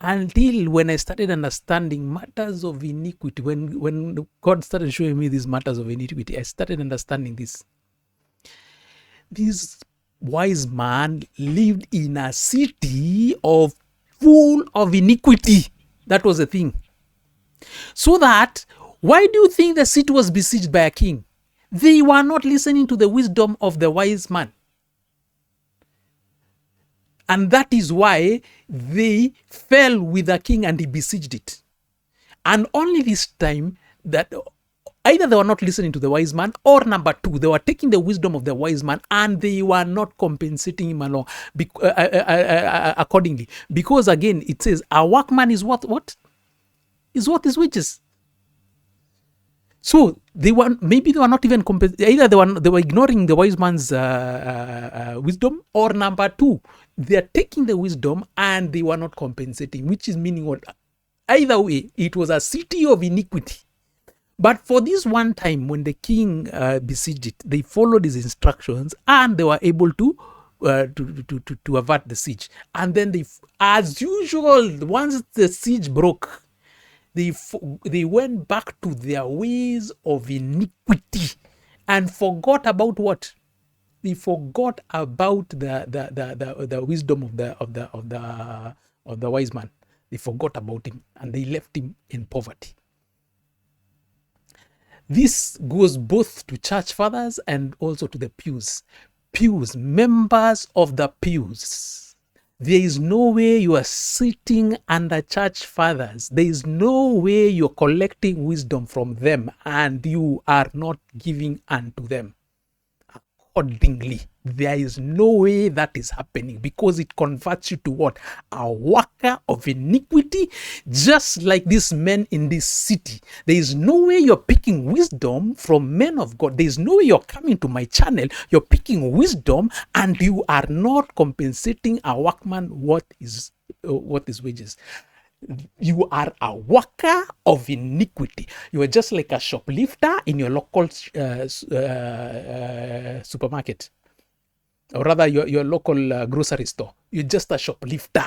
Until when I started understanding matters of iniquity, when God started showing me these matters of iniquity, I started understanding this. This wise man lived in a city full of iniquity. That was the thing. So that, why do you think the city was besieged by a king? They were not listening to the wisdom of the wise man. And that is why they fell with the king and he besieged it. And only this time that either they were not listening to the wise man, or number two, they were taking the wisdom of the wise man and they were not compensating him along accordingly. Because again, it says, a workman is worth what? Is worth his wages. So maybe they were not even either they were ignoring the wise man's wisdom, or number two, they are taking the wisdom and they were not compensating, which is meaning what? Either way, it was a city of iniquity. But for this one time, when the king besieged it, they followed his instructions and they were able to avert the siege. And then as usual, once the siege broke, they went back to their ways of iniquity and forgot about what? They forgot about the wisdom of the wise man. They forgot about him and they left him in poverty. This goes both to church fathers and also to the pews. Pews, members of the pews. There is no way you are sitting under church fathers. There is no way you're collecting wisdom from them and you are not giving unto them accordingly. There is no way that is happening, because it converts you to what? A worker of iniquity, just like these men in this city. There is no way you're picking wisdom from men of God. There is no way you're coming to my channel, you're picking wisdom, and you are not compensating a workman what is wages. You are a worker of iniquity. You are just like a shoplifter in your local supermarket, or rather your local grocery store. You're just a shoplifter.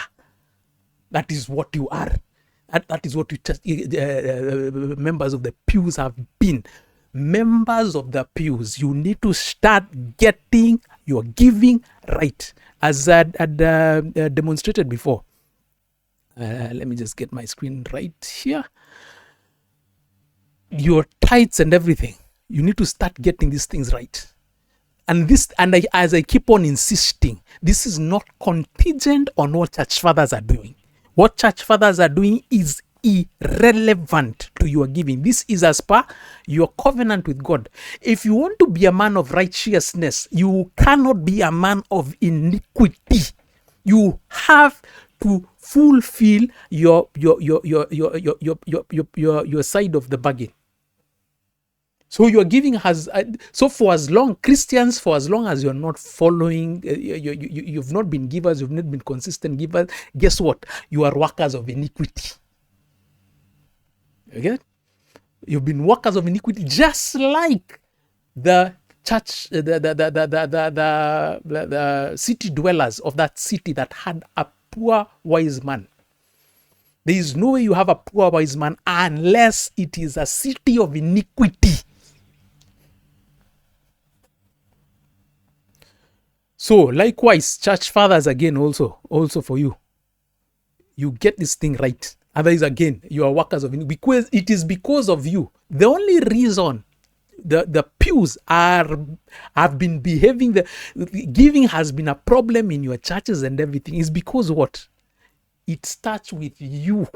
That is what you are. That is what you just, members of the pews have been. Members of the pews, you need to start getting your giving right, as I had demonstrated before. Let me just get my screen right here. Your tithes and everything, you need to start getting these things right. And as I keep on insisting, this is not contingent on what church fathers are doing. What church fathers are doing is irrelevant to your giving. This is as per your covenant with God. If you want to be a man of righteousness, you cannot be a man of iniquity. You have to fulfill your side of the bargain. So your giving has, so for as long, Christians, for as long as you're not following, you've not been givers, you've not been consistent givers, guess what? You are workers of iniquity. Okay? You've been workers of iniquity, just like the church, the city dwellers of that city that had a poor wise man. There is no way you have a poor wise man unless it is a city of iniquity. So likewise, church fathers, again, also for you, you get this thing right. Otherwise, again, you are workers of iniquity, because it is because of you. The only reason the pews have been behaving, the giving has been a problem in your churches and everything, is because what? It starts with you,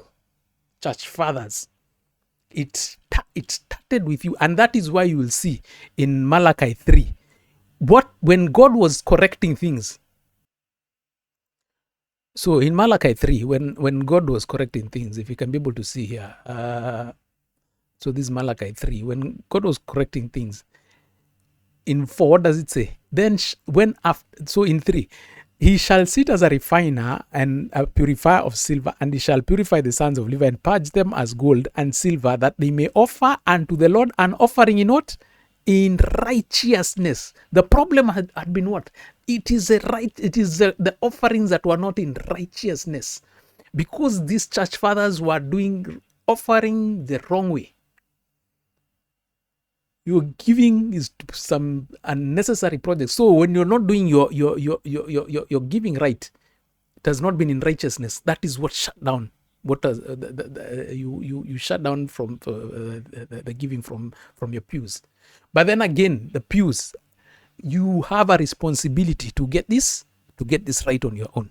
church fathers. It started with you, and that is why you will see in Malachi 3, when God was correcting things. So in Malachi 3, when God was correcting things, if you can be able to see here, so this is Malachi 3, when God was correcting things, in 4, what does it say? Then so in 3, he shall sit as a refiner and a purifier of silver, and he shall purify the sons of Levi and purge them as gold and silver, that they may offer unto the Lord an offering in what? In righteousness. The problem had been what? It is the offerings that were not in righteousness, because these church fathers were offering the wrong way. Your giving is some unnecessary projects. So when you're not doing your giving right, it has not been in righteousness. That is what shut down. What does you shut down from the giving from your pews. But then again, the pews, you have a responsibility to get this right on your own.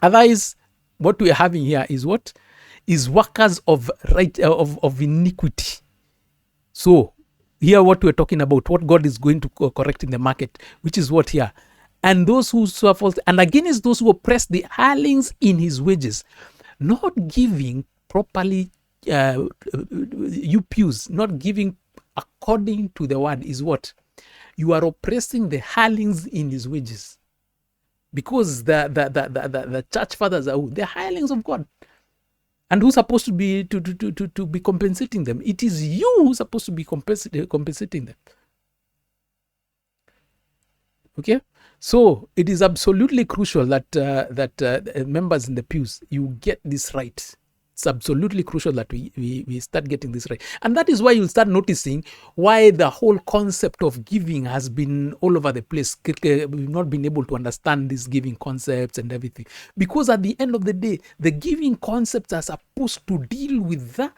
Otherwise, what we are having here is what? Is workers of iniquity. So here what we're talking about, what God is going to correct in the market, which is what here. And those who suffer, and against those who oppress the hirelings in his wages. Not giving properly, you pews, not giving according to the word is what? You are oppressing the hirelings in his wages. Because the church fathers are who? The hirelings of God. And who's supposed to be to be compensating them? It is you who's supposed to be compensating them. Okay? So it is absolutely crucial that members in the pews, you get this right. It's absolutely crucial that we start getting this right. And that is why you'll start noticing why the whole concept of giving has been all over the place. We've not been able to understand these giving concepts and everything. Because at the end of the day, the giving concepts are supposed to deal with the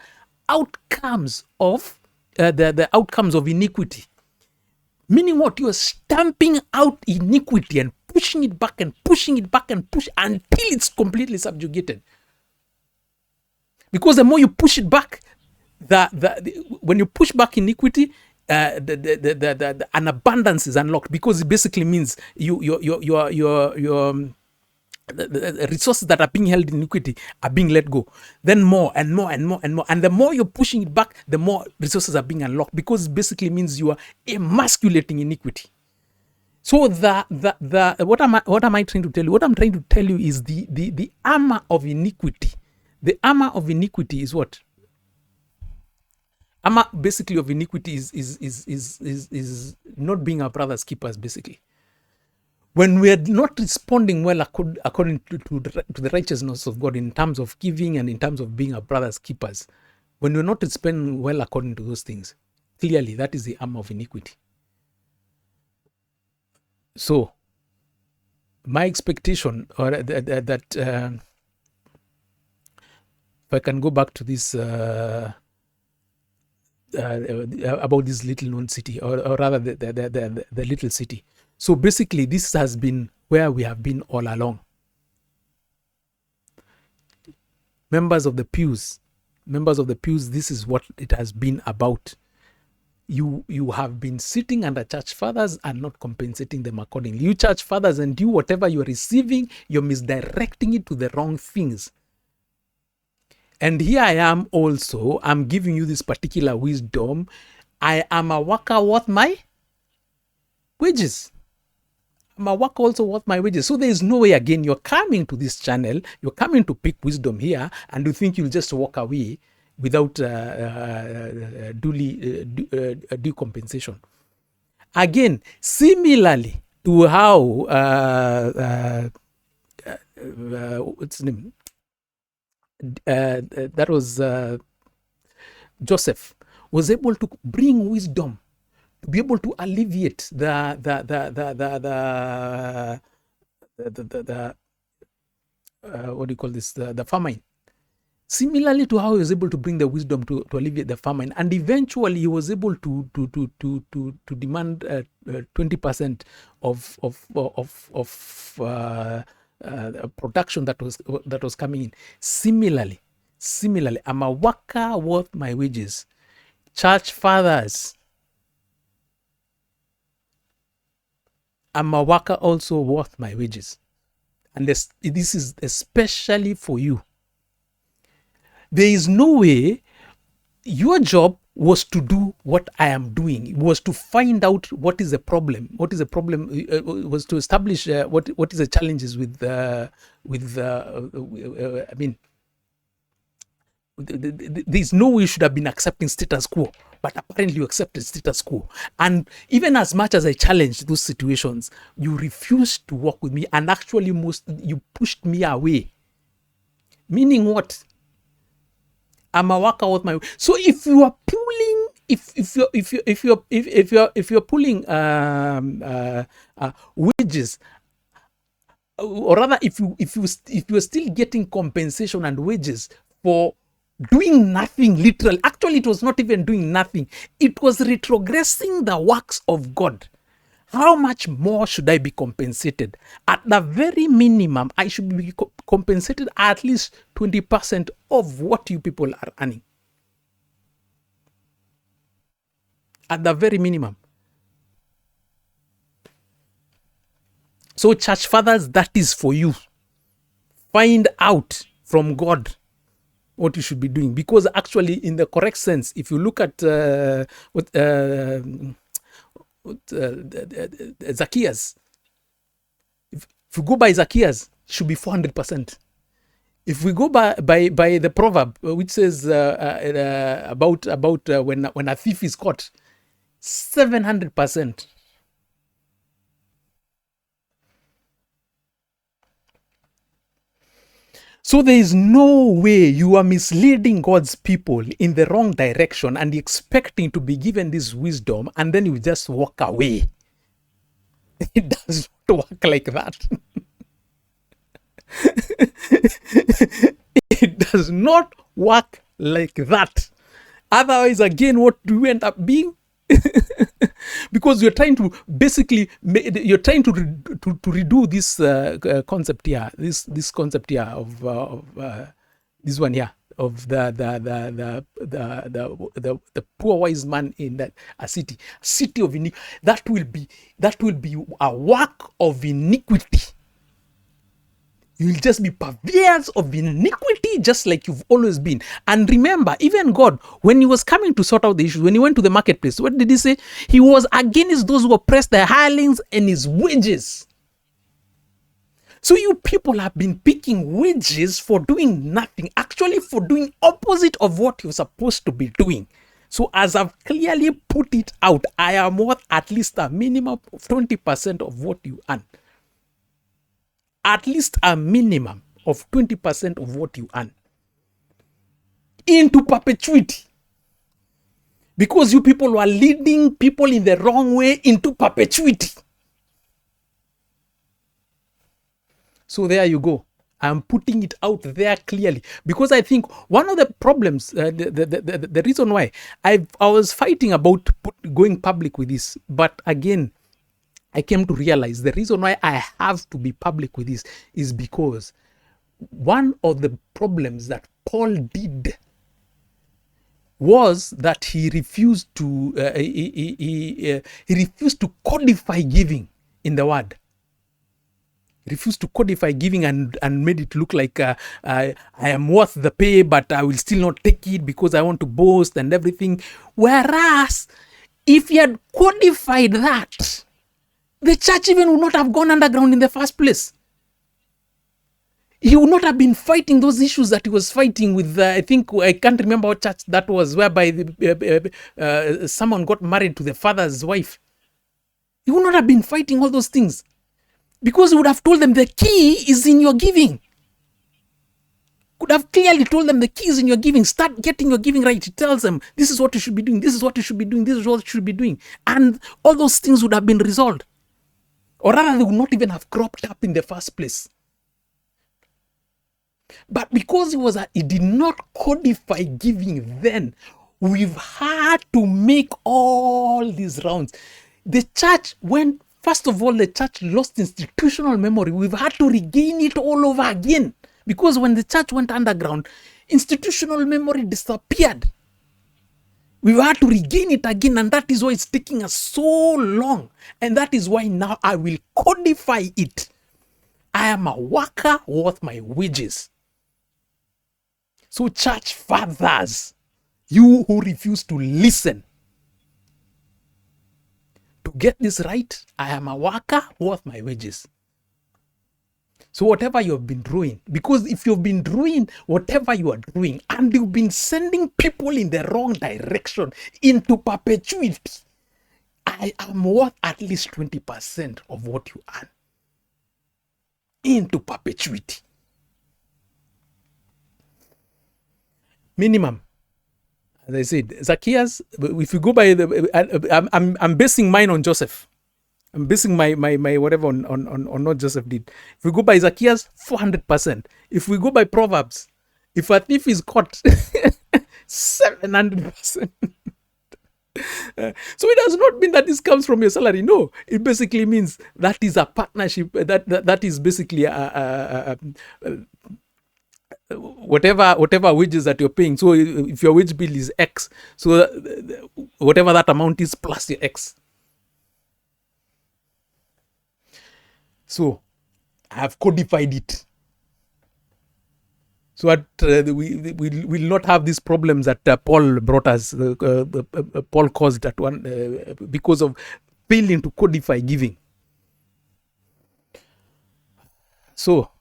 outcomes of the outcomes of iniquity. Meaning what? You are stamping out iniquity and pushing it back and pushing it back and push until it's completely subjugated. Because the more you push it back, when you push back iniquity, an abundance is unlocked, because it basically means the resources that are being held in iniquity are being let go. Then more and more and more and more. And the more you're pushing it back, the more resources are being unlocked, because it basically means you are emasculating iniquity. So what am I trying to tell you? What I'm trying to tell you is the armor of iniquity The armor of iniquity is what? Armor basically of iniquity is not being our brother's keepers, basically. When we are not responding well according to the righteousness of God in terms of giving and in terms of being our brother's keepers, when we're not responding well according to those things, clearly that is the armor of iniquity. So, my expectation, or that if I can go back to this about this little known city, or rather the little city. So basically, this has been where we have been all along. Members of the pews, this is what it has been about. You have been sitting under church fathers and not compensating them accordingly. You church fathers, and you, whatever you're receiving, you're misdirecting it to the wrong things. And here I am also, I'm giving you this particular wisdom. I am a worker worth my wages. I'm a worker also worth my wages. So there is no way, again, you're coming to this channel, you're coming to pick wisdom here, and you think you'll just walk away without due compensation. Again, similarly to how what's the name? That was Joseph was able to bring wisdom to be able to alleviate the what do you call this? The famine. Similarly to how he was able to bring the wisdom to alleviate the famine, and eventually he was able to demand 20% of production that was coming in. Similarly, I'm a worker worth my wages. Church fathers, I'm a worker also worth my wages, and this is especially for you. There is no way your job was to do what I am doing. It was to find out what is the problem. What is the problem? Was to establish what is the challenges with I mean, there's no way you should have been accepting status quo, but apparently you accepted status quo. And even as much as I challenged those situations, you refused to work with me, and actually you pushed me away. Meaning what? I'm a worker with my. So if you are pulling, if you're pulling wages, or rather, if you're still getting compensation and wages for doing nothing, literally, actually, it was not even doing nothing. It was retrogressing the works of God. How much more should I be compensated? At the very minimum, I should be compensated at least 20% of what you people are earning. At the very minimum. So, church fathers, that is for you. Find out from God what you should be doing. Because actually, in the correct sense, if you look at Zacchaeus, if you go by Zacchaeus, it should be 400%. If we go by the proverb which says about when a thief is caught, 700%. So there is no way you are misleading God's people in the wrong direction and expecting to be given this wisdom, and then you just walk away. It does not work like that. It does not work like that. Otherwise, again, what do you end up being? Because you're trying to basically, you're trying to redo this concept here, this concept here of this one here of the poor wise man in that a city of iniquity. That will be a work of iniquity. You'll just be purveyors of iniquity, just like you've always been. And remember, even God, when he was coming to sort out the issues, when he went to the marketplace, what did he say? He was against those who oppressed the hirelings and his wages. So you people have been picking wages for doing nothing, actually for doing opposite of what you're supposed to be doing. So as I've clearly put it out, I am worth at least a minimum of 20% of what you earn. At least a minimum of 20% of what you earn. Into perpetuity. Because you people were leading people in the wrong way into perpetuity. So there you go. I'm putting it out there clearly because I think one of the problems, the reason why I was fighting about going public with this, but again, I came to realize the reason why I have to be public with this is because one of the problems that Paul did was that he refused to he refused to codify giving in the word. Refused to codify giving and made it look like I am worth the pay, but I will still not take it because I want to boast and everything. Whereas, if he had codified that, the church even would not have gone underground in the first place. He would not have been fighting those issues that he was fighting with, I can't remember what church that was, whereby someone got married to the father's wife. He would not have been fighting all those things. Because he would have told them the key is in your giving. Could have clearly told them the key is in your giving. Start getting your giving right. He tells them, this is what you should be doing. This is what you should be doing. This is what you should be doing. And all those things would have been resolved. Or rather, they would not even have cropped up in the first place. But because he did not codify giving then, we've had to make all these rounds. The church went. First of all, the church lost institutional memory. We've had to regain it all over again. Because when the church went underground, institutional memory disappeared. We've had to regain it again, and that is why it's taking us so long. And that is why now I will codify it. I am a worker worth my wages. So church fathers, you who refuse to listen, to get this right, I am a worker worth my wages. So whatever you've been doing, because if you've been doing whatever you are doing and you've been sending people in the wrong direction into perpetuity, I am worth at least 20% of what you earn into perpetuity. Minimum. As I said, Zacchaeus, if you go by I'm basing mine on Joseph. I'm basing my whatever on what Joseph did. If we go by Zacchaeus, 400%. If we go by Proverbs, if a thief is caught, 700%. So it does not mean that this comes from your salary. No, it basically means that is a partnership. That is basically whatever wages that you're paying. So if your wage bill is X, so whatever that amount is plus your X. So I have codified it so that we will not have these problems that Paul brought us. Paul caused that one because of failing to codify giving. So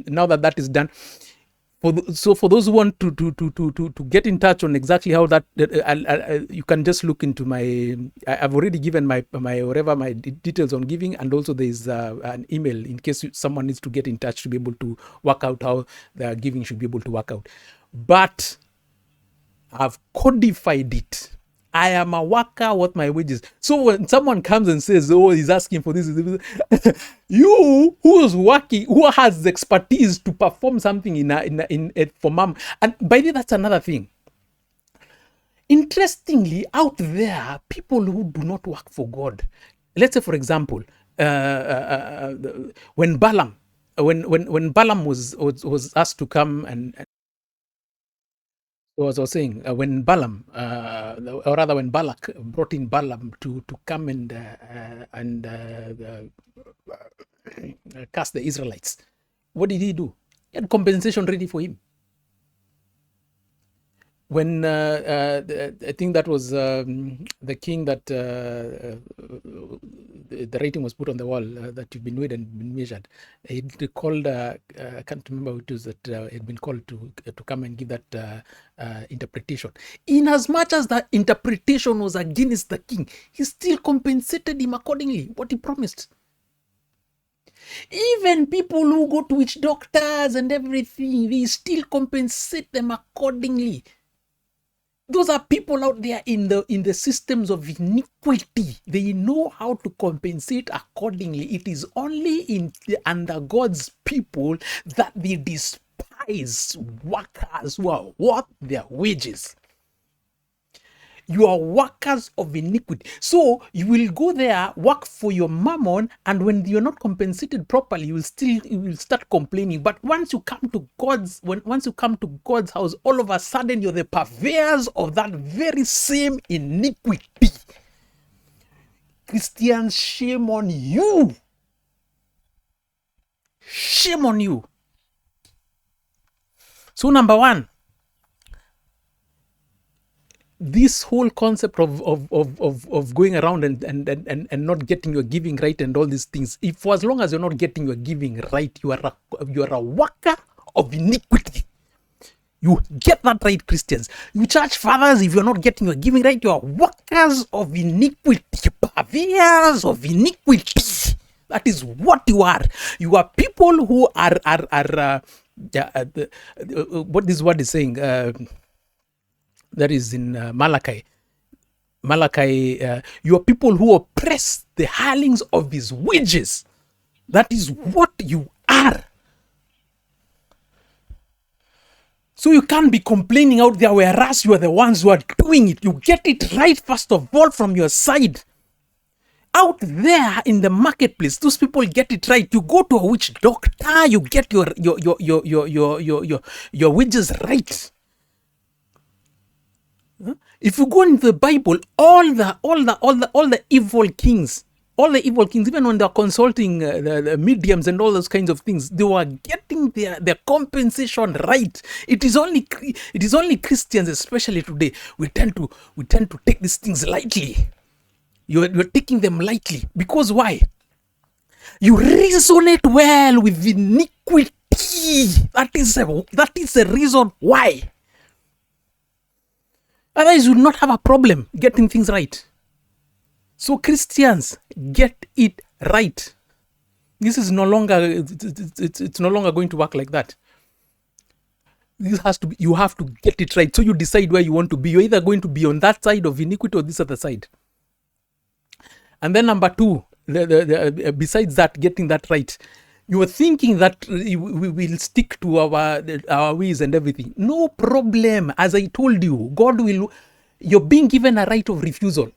now that is done, for those who want to get in touch on exactly how that you can just look into my. I've already given my details on giving, and also there is an email in case someone needs to get in touch to be able to work out how the giving should be able to work out. But I've codified it. I am a worker worth my wages. So when someone comes and says, "Oh, he's asking for this," you who's working, who has the expertise to perform something in for mom, and by the way, that's another thing. Interestingly, out there, people who do not work for God. Let's say, for example, when Balaam was asked to come and as I was saying, when Balaam, or rather when Balak brought in Balaam to come and cast the Israelites, what did he do? He had compensation ready for him. when I think that was the king that the rating was put on the wall that you've been weighed and been measured. It called I can't remember who it was that had been called to come and give that interpretation. In as much as that interpretation was against the king, he still compensated him accordingly, what he promised. Even people who go to witch doctors and everything, they still compensate them accordingly. Those are people out there in the systems of iniquity. They know how to compensate accordingly. It is only under God's people that they despise workers who are worth their wages. You are workers of iniquity. So you will go there, work for your mammon, and when you're not compensated properly, you will start complaining. But once you come to God's house, all of a sudden you're the purveyors of that very same iniquity. Christians, shame on you. Shame on you. So number one, this whole concept of going around and not getting your giving right and all these things, if for as long as you're not getting your giving right, you are a worker of iniquity. You get that right, Christians. You church fathers, if you're not getting your giving right, you are workers of iniquity, purveyors of iniquity. That is what you are. You are people who are what this word is saying. That is in Malachi. You are people who oppress the hirelings of his wages. That is what you are. So you can't be complaining out there, whereas you are the ones who are doing it. You get it right first of all from your side. Out there in the marketplace, those people get it right. You go to a witch doctor, you get your wages right. If you go into the Bible, all the evil kings, even when they're consulting the mediums and all those kinds of things, they were getting their compensation right. It is only Christians, especially today, we tend to take these things lightly. You're taking them lightly because why? You resonate well with iniquity. That is the reason why. Otherwise, you will not have a problem getting things right. So Christians, get it right. This is no longer, it's no longer going to work like that. This has to be, you have to get it right. So you decide where you want to be. You're either going to be on that side of iniquity or this other side. And then number two, besides that, getting that right, you are thinking that we will stick to our ways and everything. No problem. As I told you, you're being given a right of refusal.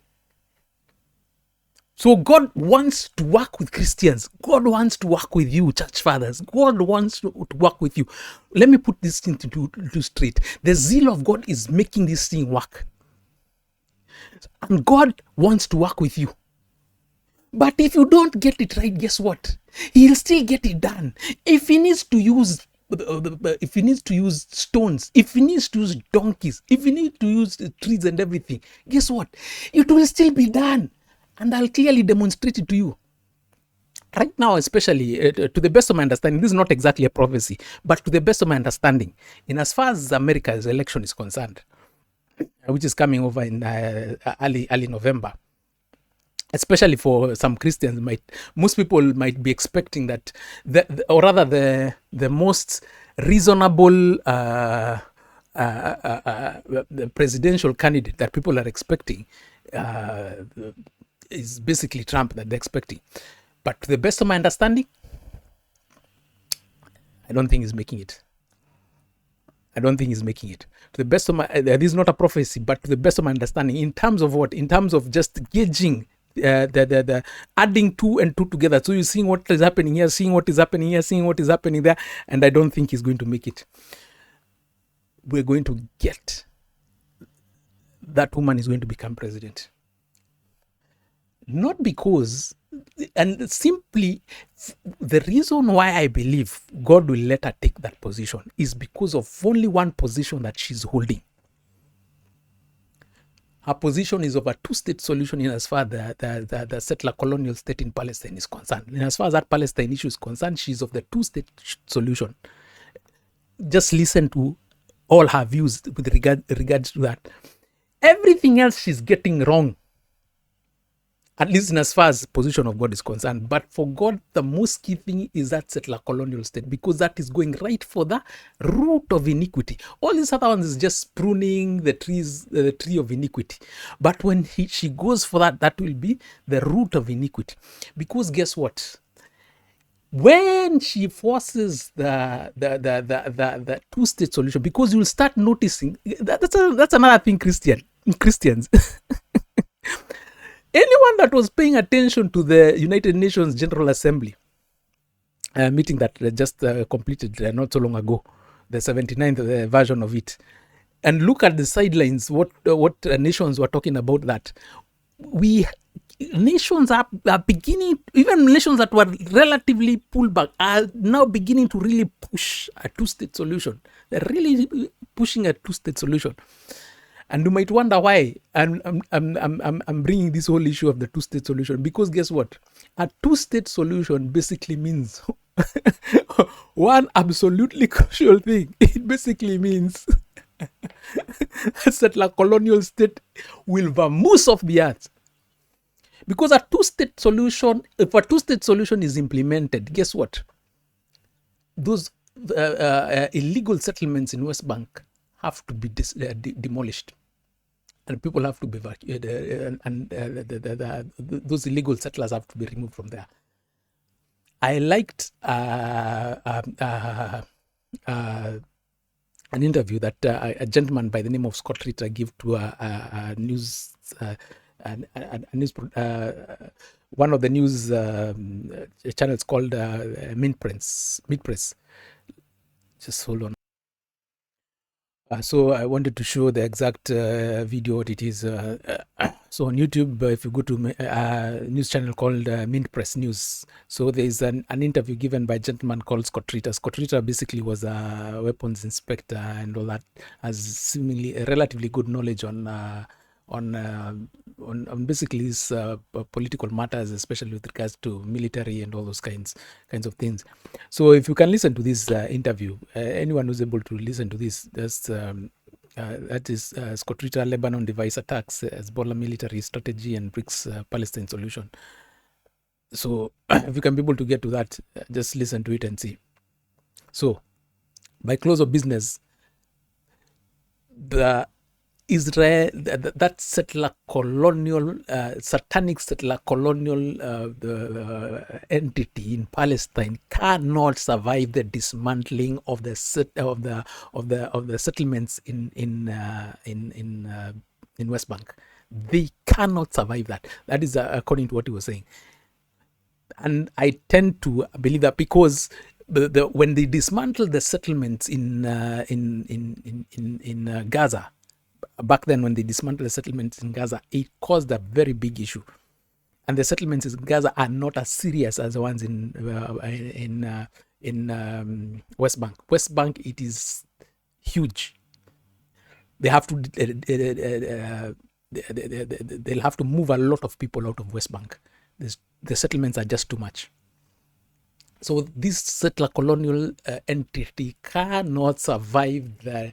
So God wants to work with Christians. God wants to work with you, church fathers. God wants to work with you. Let me put this thing to straight. The zeal of God is making this thing work. And God wants to work with you. But if you don't get it right, guess what? He'll still get it done. If he needs to use stones, if he needs to use donkeys, if he needs to use trees and everything, guess what? It will still be done. And I'll clearly demonstrate it to you. Right now, especially, to the best of my understanding, this is not exactly a prophecy, but to the best of my understanding, in as far as America's election is concerned, which is coming over in early November, especially for some Christians, most people might be expecting that, the most reasonable the presidential candidate that people are expecting is basically Trump that they're expecting. But to the best of my understanding, I don't think he's making it. To the best of my, this is not a prophecy, but to the best of my understanding, in terms of what? In terms of just gauging the adding 2 and 2 together. So you're seeing what is happening here, seeing what is happening here, seeing what is happening there, and I don't think he's going to make it. We're going to get that woman is going to become president. Not because, and simply the reason why I believe God will let her take that position is because of only one position that she's holding. Her position is of a two-state solution in as far as the settler colonial state in Palestine is concerned. In as far as that Palestine issue is concerned, she's of the two-state solution. Just listen to all her views with regards to that. Everything else she's getting wrong, at least in as far as position of God is concerned. But for God, the most key thing is that settler colonial state, because that is going right for the root of iniquity. All these other ones is just pruning the tree of iniquity. But when she goes for that, that will be the root of iniquity. Because guess what? When she forces the two-state solution, because you'll start noticing that's another thing, Christians. Anyone that was paying attention to the United Nations General Assembly meeting that just completed not so long ago, the 79th version of it, and look at the sidelines, what nations were talking about that. Nations are beginning, even nations that were relatively pulled back are now beginning to really push a two-state solution. They're really pushing a two-state solution. And you might wonder why I'm bringing this whole issue of the two-state solution, because guess what? A two-state solution basically means one absolutely crucial thing. It basically means a settler colonial state will vamoose off the earth. Because a two-state solution, if a two-state solution is implemented, guess what? Those illegal settlements in West Bank have to be demolished, and people have to be evacuated, and those illegal settlers have to be removed from there. I liked an interview that a gentleman by the name of Scott Ritter gave to a news. One of the news channels called Mint Press. Just hold on. So I wanted to show the exact video what it is. So on YouTube, if you go to a news channel called Mint Press News, so there is an interview given by a gentleman called Scott Ritter. Scott Ritter basically was a weapons inspector and all that, has seemingly a relatively good knowledge on basically these political matters, especially with regards to military and all those kinds of things. So if you can listen to this interview, anyone who's able to listen to this, that is Scott Ritter, Lebanon device attacks, Hezbollah military strategy, and BRICS Palestine solution. So if you can be able to get to that, just listen to it and see. So by close of business, the Israel, that settler colonial, satanic settler colonial entity in Palestine cannot survive the dismantling of the settlements in West Bank. They cannot survive that. That is according to what he was saying, and I tend to believe that because when they dismantled the settlements in Gaza. Back then, when they dismantled the settlements in Gaza, it caused a very big issue. And the settlements in Gaza are not as serious as the ones in West Bank. West Bank, it is huge. They have to they'll have to move a lot of people out of West Bank. The settlements are just too much. So this settler colonial entity cannot survive the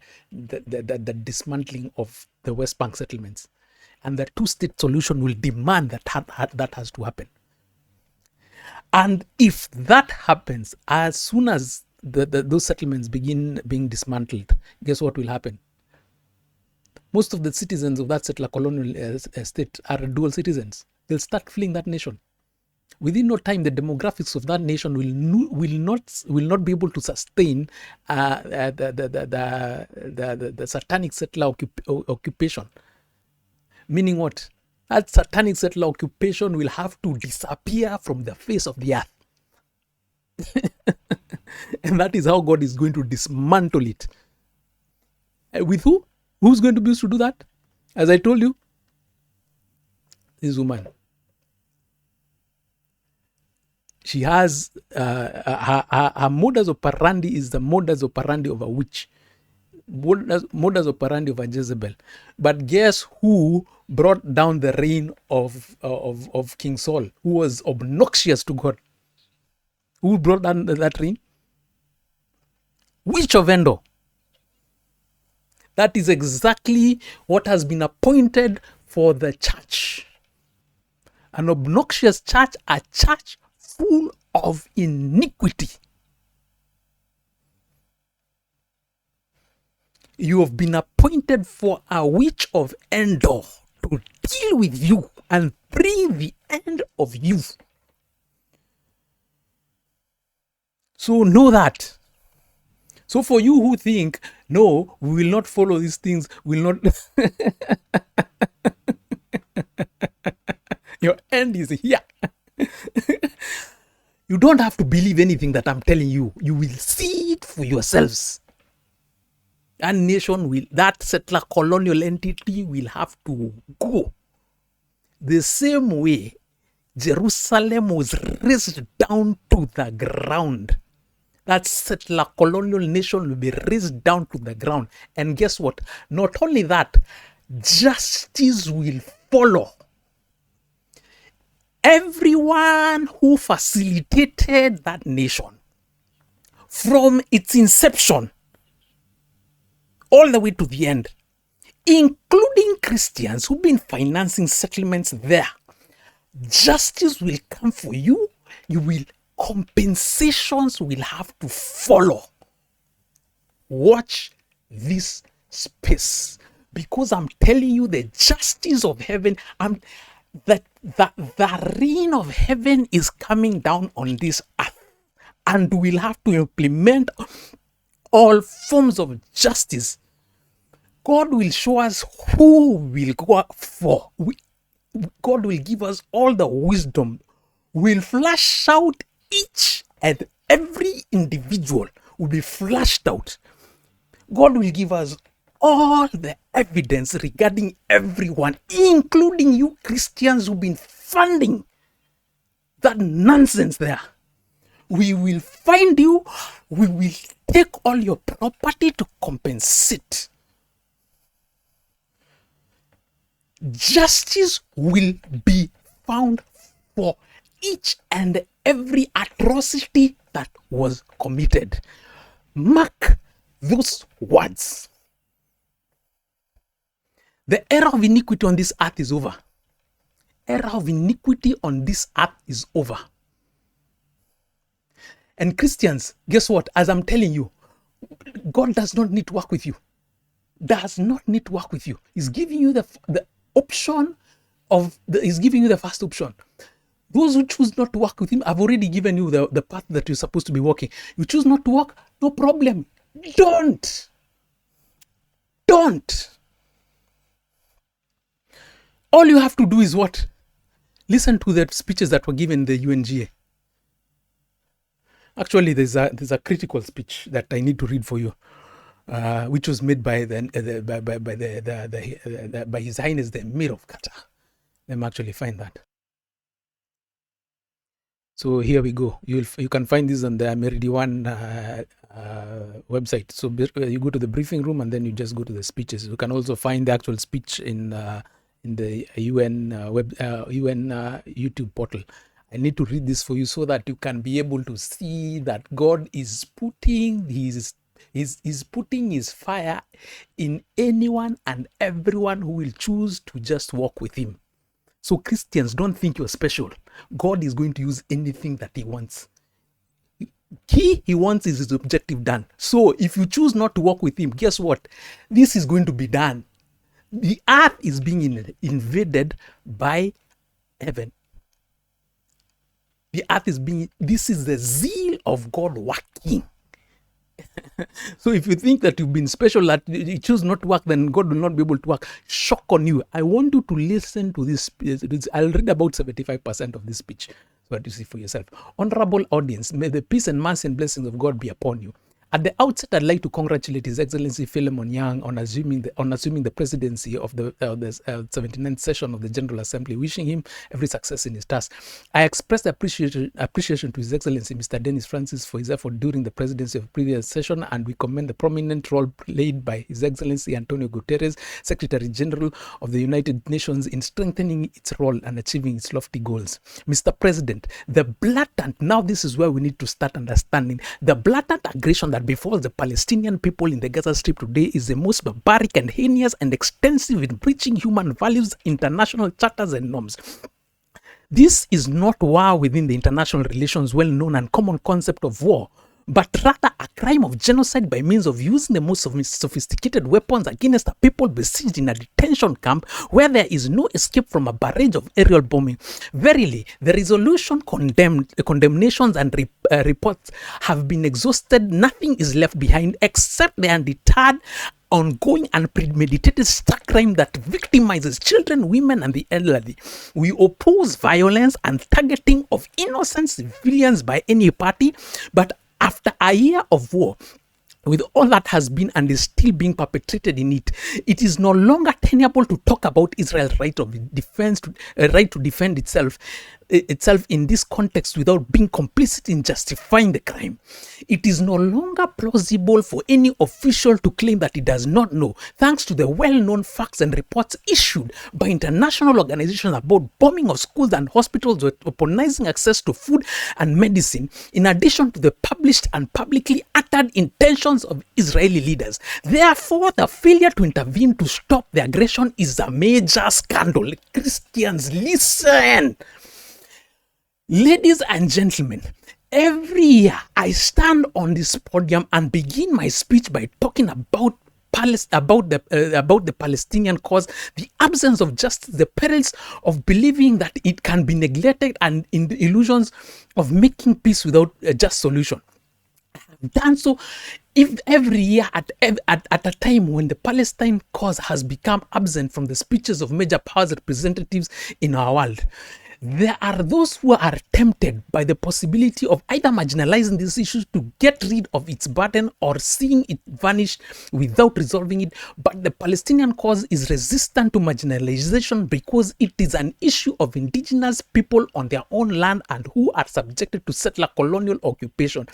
dismantling of the West Bank settlements. And the two-state solution will demand that has to happen. And if that happens, as soon as those settlements begin being dismantled, guess what will happen? Most of the citizens of that settler colonial state are dual citizens. They'll start fleeing that nation. Within no time, the demographics of that nation will not be able to sustain the satanic settler occupation. Meaning what? That satanic settler occupation will have to disappear from the face of the earth. And that is how God is going to dismantle it. With who? Who's going to be used to do that? As I told you, this woman. She has her modus operandi is the modus operandi of a witch. modus operandi of a Jezebel. But guess who brought down the reign of King Saul, who was obnoxious to God? Who brought down that reign? Witch of Endor. That is exactly what has been appointed for the church. An obnoxious church, a church full of iniquity. You have been appointed for a witch of Endor to deal with you and bring the end of you. So know that. So for you who think, no, we will not follow these things, will not... Your end is here. You don't have to believe anything that I'm telling you. You will see it for yourselves. And nation will, that settler colonial entity will have to go. The same way Jerusalem was razed down to the ground. That settler colonial nation will be razed down to the ground. And guess what? Not only that, justice will follow. Everyone who facilitated that nation from its inception all the way to the end, including Christians who've been financing settlements there, justice will come for you. Compensations will have to follow. Watch this space, because I'm telling you the justice of heaven, the reign of heaven is coming down on this earth, and we'll have to implement all forms of justice. God will show us who we'll go for. God will give us all the wisdom. We'll flash out each and every individual will be flashed out. God will give us all the evidence regarding everyone, including you Christians who've been funding that nonsense there. We will find you. We will take all your property to compensate. Justice will be found for each and every atrocity that was committed. Mark those words. The era of iniquity on this earth is over. Era of iniquity on this earth is over. And Christians, guess what? As I'm telling you, God does not need to work with you. Does not need to work with you. He's giving you the option of he's giving you the first option. Those who choose not to work with him, I've already given you the path that you're supposed to be walking. You choose not to work, no problem. Don't. All you have to do is what? Listen to the speeches that were given in the UNGA. Actually, there's a critical speech that I need to read for you, which was made by by His Highness the Emir of Qatar. Let me actually find that. So here we go. You can find this on the Meridian website. So you go to the briefing room and then you just go to the speeches. You can also find the actual speech in the UN YouTube portal. I need to read this for you so that you can be able to see that God is putting his fire in anyone and everyone who will choose to just walk with him. So Christians, don't think you're special. God is going to use anything that he wants. He wants his objective done. So if you choose not to walk with him, guess what? This is going to be done. The earth is being invaded by heaven. The earth is this is the zeal of God working. So if you think that you've been special, that you choose not to work, then God will not be able to work. Shock on you. I want you to listen to this. I'll read about 75% of this speech so that you see for yourself. Honorable audience, may the peace and mercy and blessings of God be upon you. At the outset, I'd like to congratulate His Excellency Philemon Yang on assuming the presidency of the 79th session of the General Assembly, wishing him every success in his task. I express appreciation to His Excellency Mr. Dennis Francis for his effort during the presidency of the previous session, and we commend the prominent role played by His Excellency Antonio Guterres, Secretary General of the United Nations, in strengthening its role and achieving its lofty goals. Mr. President, the blatant, now this is where we need to start understanding, the blatant aggression that befalls the Palestinian people in the Gaza Strip today is the most barbaric and heinous and extensive in breaching human values, international charters and norms. This is not war within the international relations well-known and common concept of war, but rather a crime of genocide by means of using the most sophisticated weapons against a people besieged in a detention camp where there is no escape from a barrage of aerial bombing. Verily, the resolution condemnations and reports have been exhausted. Nothing is left behind except the undeterred, ongoing and premeditated stark crime that victimizes children, women, and the elderly. We oppose violence and targeting of innocent civilians by any party, but after a year of war, with all that has been and is still being perpetrated in it, it is no longer tenable to talk about Israel's right of defense, right to defend itself in this context without being complicit in justifying the crime. It is no longer plausible for any official to claim that he does not know, thanks to the well-known facts and reports issued by international organizations about bombing of schools and hospitals with weaponizing access to food and medicine, in addition to the published and publicly uttered intentions of Israeli leaders. Therefore, the failure to intervene to stop the aggression is a major scandal. Christians, listen! Ladies and gentlemen, every year I stand on this podium and begin my speech by talking about the Palestinian cause, the absence of justice, the perils of believing that it can be neglected, and in the illusions of making peace without a just solution. I've done so if every year at a time when the Palestine cause has become absent from the speeches of major powers representatives in our world. There are those who are tempted by the possibility of either marginalizing these issues to get rid of its burden or seeing it vanish without resolving it. But the Palestinian cause is resistant to marginalization because it is an issue of indigenous people on their own land and who are subjected to settler colonial occupation.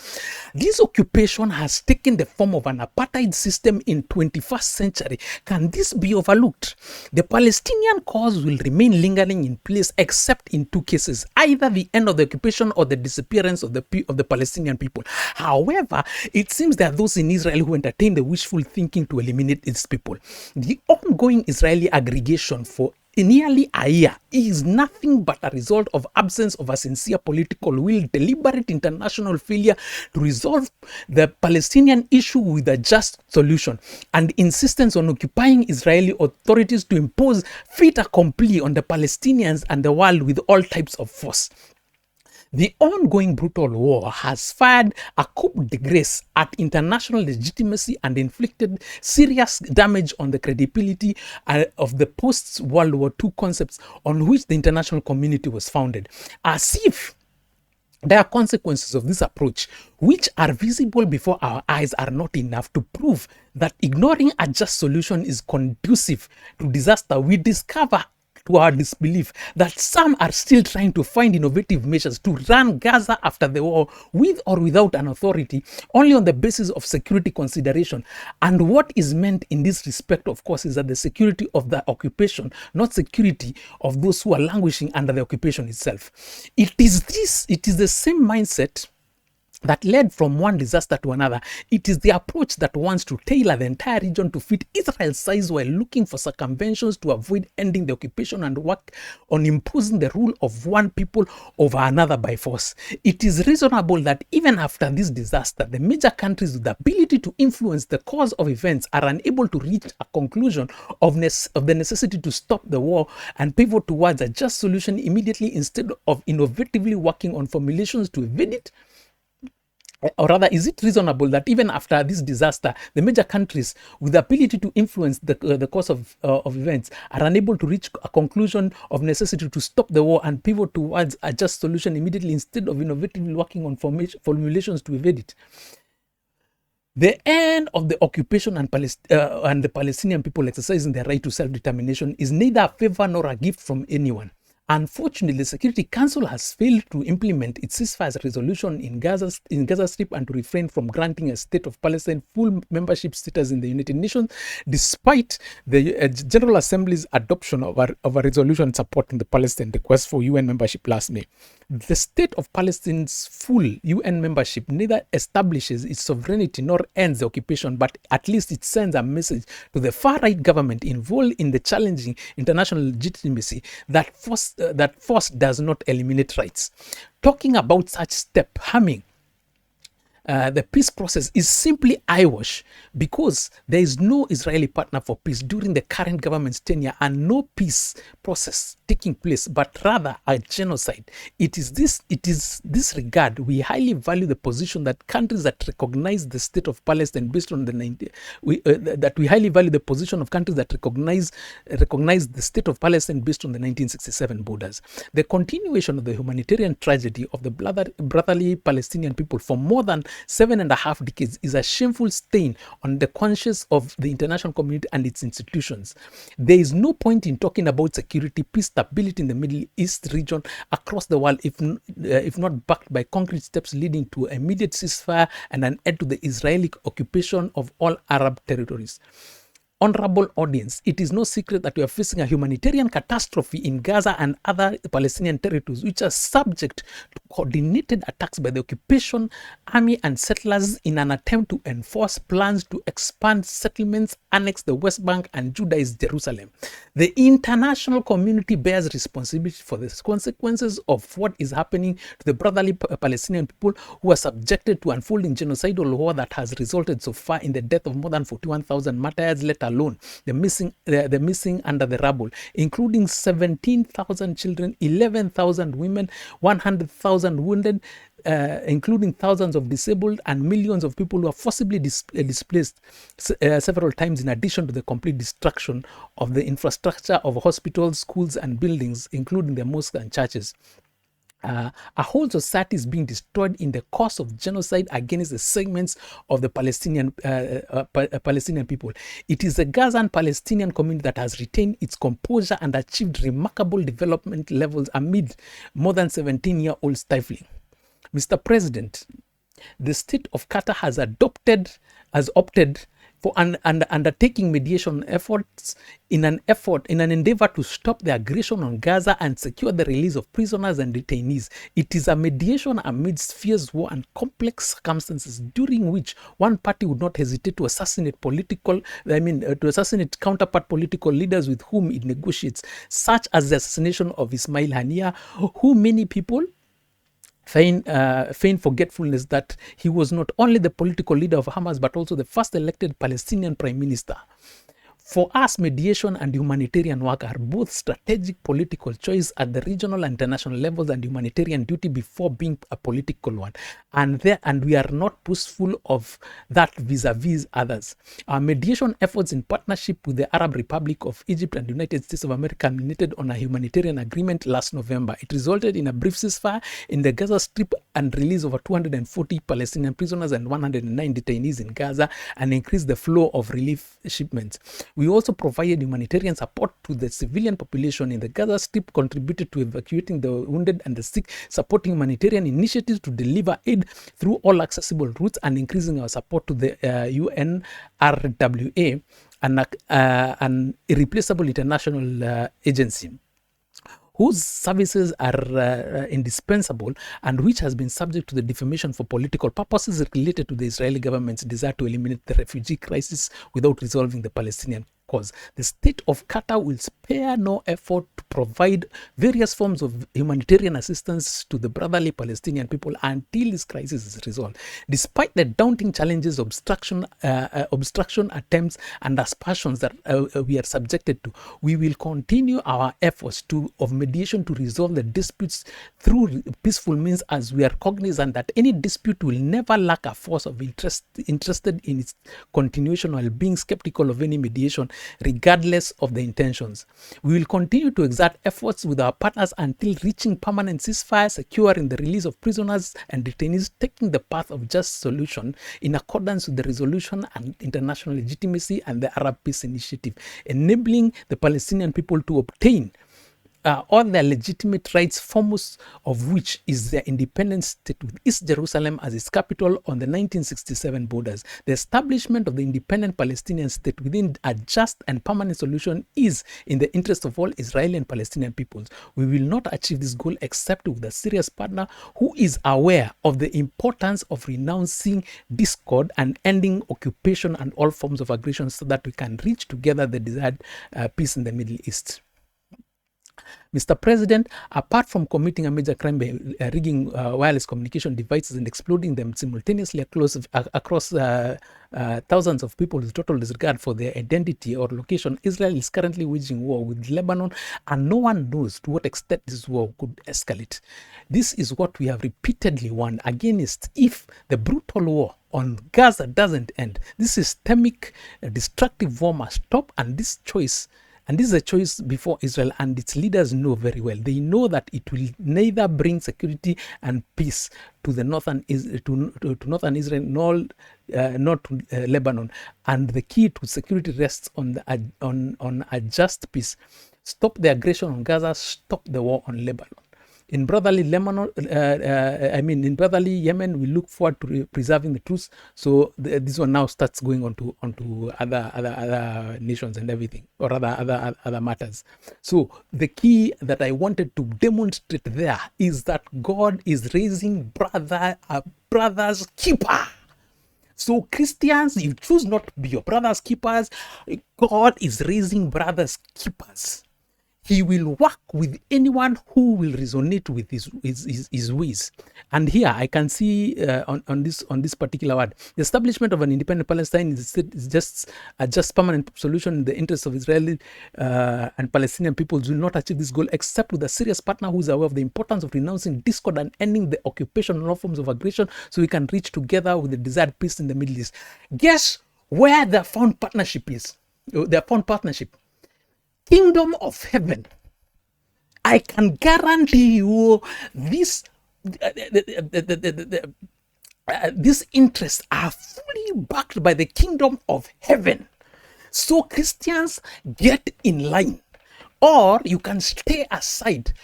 This occupation has taken the form of an apartheid system in 21st century. Can this be overlooked? The Palestinian cause will remain lingering in place except in two cases, either the end of the occupation or the disappearance of the Palestinian people. However, it seems there are those in Israel who entertain the wishful thinking to eliminate its people. The ongoing Israeli aggregation for nearly a year is nothing but a result of absence of a sincere political will, deliberate international failure to resolve the Palestinian issue with a just solution, and insistence on occupying Israeli authorities to impose fait accompli on the Palestinians and the world with all types of force. The ongoing brutal war has fired a coup de grace at international legitimacy and inflicted serious damage on the credibility of the post-World War II concepts on which the international community was founded. As if there are consequences of this approach, which are visible before our eyes, are not enough to prove that ignoring a just solution is conducive to disaster. We discover to our disbelief that some are still trying to find innovative measures to run Gaza after the war with or without an authority, only on the basis of security consideration. And what is meant in this respect, of course, is that the security of the occupation, not security of those who are languishing under the occupation itself. It is the same mindset that led from one disaster to another. It is the approach that wants to tailor the entire region to fit Israel's size while looking for circumventions to avoid ending the occupation and work on imposing the rule of one people over another by force. It is reasonable that even after this disaster, the major countries with the ability to influence the course of events are unable to reach a conclusion of the necessity to stop the war and pivot towards a just solution immediately instead of innovatively working on formulations to evade it. Or rather, is it reasonable that even after this disaster, the major countries with the ability to influence the course of events are unable to reach a conclusion of necessity to stop the war and pivot towards a just solution immediately instead of innovatively working on formulations to evade it? The end of the occupation and the Palestinian people exercising their right to self-determination is neither a favor nor a gift from anyone. Unfortunately, the Security Council has failed to implement its ceasefire resolution in Gaza Strip and to refrain from granting a state of Palestine full membership status in the United Nations, despite the General Assembly's adoption of a resolution supporting the Palestine request for UN membership last May. The state of Palestine's full UN membership neither establishes its sovereignty nor ends the occupation, but at least it sends a message to the far-right government involved in the challenging international legitimacy that force does not eliminate rights. Talking about such step harming the peace process is simply eyewash, because there is no Israeli partner for peace during the current government's tenure and no peace process taking place, but rather a genocide. It is this regard we highly value the position that countries that recognize the state of Palestine based on that we highly value the position of countries that recognize the state of Palestine based on the 1967 borders. The continuation of the humanitarian tragedy of the brotherly Palestinian people for more than 7.5 decades is a shameful stain on the conscience of the international community and its institutions. There is no point in talking about security, peace, stability in the Middle East region across the world if not backed by concrete steps leading to immediate ceasefire and an end to the Israeli occupation of all Arab territories. Honorable audience, it is no secret that we are facing a humanitarian catastrophe in Gaza and other Palestinian territories, which are subject to coordinated attacks by the occupation army and settlers in an attempt to enforce plans to expand settlements, annex the West Bank, and Judaize Jerusalem. The international community bears responsibility for the consequences of what is happening to the brotherly Palestinian people who are subjected to unfolding genocidal war that has resulted so far in the death of more than 41,000 martyrs, let alone the missing under the rubble, including 17,000 children, 11,000 women, 100,000 wounded, including thousands of disabled and millions of people who are forcibly displaced several times, in addition to the complete destruction of the infrastructure of hospitals, schools, and buildings, including the mosques and churches. A whole society is being destroyed in the course of genocide against the segments of the Palestinian people. It is the Gazan Palestinian community that has retained its composure and achieved remarkable development levels amid more than 17-year-old stifling. Mr. President, the state of Qatar has opted for undertaking mediation efforts in an endeavor to stop the aggression on Gaza and secure the release of prisoners and detainees. It is a mediation amidst fierce war and complex circumstances during which one party would not hesitate to assassinate counterpart political leaders with whom it negotiates, such as the assassination of Ismail Haniyeh, who many people feign forgetfulness that he was not only the political leader of Hamas but also the first elected Palestinian prime minister. For us, mediation and humanitarian work are both strategic political choice at the regional and international levels and humanitarian duty before being a political one. And we are not boastful of that vis-a-vis others. Our mediation efforts in partnership with the Arab Republic of Egypt and the United States of America culminated on a humanitarian agreement last November. It resulted in a brief ceasefire in the Gaza Strip and release of over 240 Palestinian prisoners and 109 detainees in Gaza, and increased the flow of relief shipments. We also provided humanitarian support to the civilian population in the Gaza Strip, contributed to evacuating the wounded and the sick, supporting humanitarian initiatives to deliver aid through all accessible routes, and increasing our support to the UNRWA, an irreplaceable international agency whose services are indispensable and which has been subject to the defamation for political purposes related to the Israeli government's desire to eliminate the refugee crisis without resolving the Palestinian cause. The state of Qatar will spare no effort to provide various forms of humanitarian assistance to the brotherly Palestinian people until this crisis is resolved. Despite the daunting challenges, obstruction attempts, and aspersions that we are subjected to, we will continue our efforts of mediation to resolve the disputes through peaceful means, as we are cognizant that any dispute will never lack a force of interested in its continuation, while being skeptical of any mediation regardless of the intentions. We will continue to examine exert efforts with our partners until reaching permanent ceasefire, securing the release of prisoners and detainees, taking the path of just solution in accordance with the resolution and international legitimacy and the Arab Peace Initiative, enabling the Palestinian people to obtain all their legitimate rights, foremost of which is their independent state with East Jerusalem as its capital on the 1967 borders. The establishment of the independent Palestinian state within a just and permanent solution is in the interest of all Israeli and Palestinian peoples. We will not achieve this goal except with a serious partner who is aware of the importance of renouncing discord and ending occupation and all forms of aggression so that we can reach together the desired peace in the Middle East. Mr. President, apart from committing a major crime by rigging wireless communication devices and exploding them simultaneously across thousands of people with total disregard for their identity or location, Israel is currently waging war with Lebanon, and no one knows to what extent this war could escalate. This is what we have repeatedly warned against if the brutal war on Gaza doesn't end. This systemic, destructive war must stop, and this is a choice before Israel, and its leaders know very well. They know that it will neither bring security and peace to the northern Israel nor to Lebanon. And the key to security rests on a just peace. Stop the aggression on Gaza. Stop the war on Lebanon. In brotherly Yemen, we look forward to preserving the truth. So this one now starts going on to other nations and everything, or other matters. So the key that I wanted to demonstrate there is that God is raising a brother's keeper. So Christians, you choose not to be your brother's keepers. God is raising brothers' keepers. He will work with anyone who will resonate with his ways. And here I can see on this particular word, the establishment of an independent Palestine is just a permanent solution in the interest of Israeli and Palestinian peoples will not achieve this goal except with a serious partner who is aware of the importance of renouncing discord and ending the occupation and all forms of aggression so we can reach together with the desired peace in the Middle East. Guess where the found partnership is? Their found partnership. Kingdom of heaven. I can guarantee you these interests are fully backed by the kingdom of heaven. So Christians, get in line, or you can stay aside.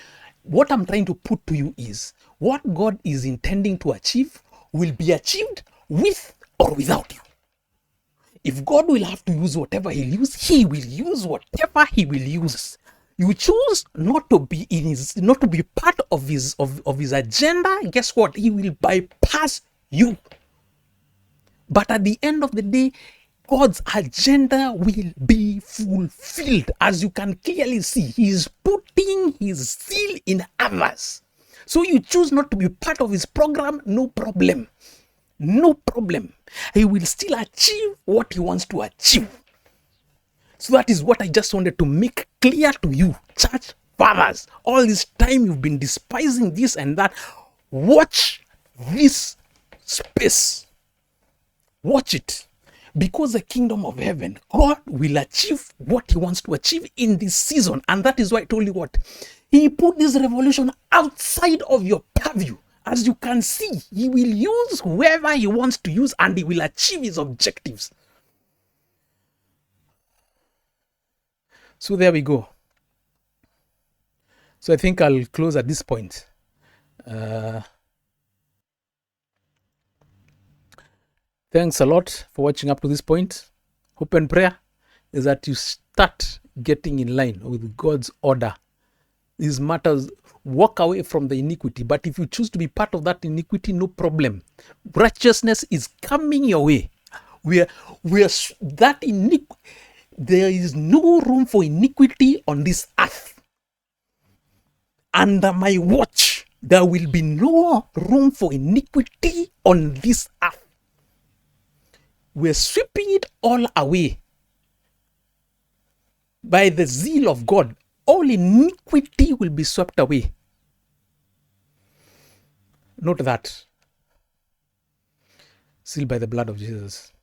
What I'm trying to put to you is what God is intending to achieve will be achieved with or without you. If God will have to use whatever He will use whatever He will use. You choose not to be part of his agenda. Guess what? He will bypass you. But at the end of the day, God's agenda will be fulfilled. As you can clearly see, He is putting His seal in others. So you choose not to be part of His program, no problem. No problem. He will still achieve what He wants to achieve. So that is what I just wanted to make clear to you, church fathers. All this time you've been despising this and that. Watch this space. Watch it. Because the kingdom of heaven, God will achieve what He wants to achieve in this season. And that is why I told you what. He put this revolution outside of your purview. As you can see, He will use whoever He wants to use and He will achieve His objectives. So there we go. So I think I'll close at this point. Thanks a lot for watching up to this point. Hope and prayer is that you start getting in line with God's order. These matters, walk away from the iniquity. But if you choose to be part of that iniquity, no problem. Righteousness is coming your way. There is no room for iniquity on this earth. Under my watch, there will be no room for iniquity on this earth. We're sweeping it all away by the zeal of God. All iniquity will be swept away. Note that. Sealed by the blood of Jesus.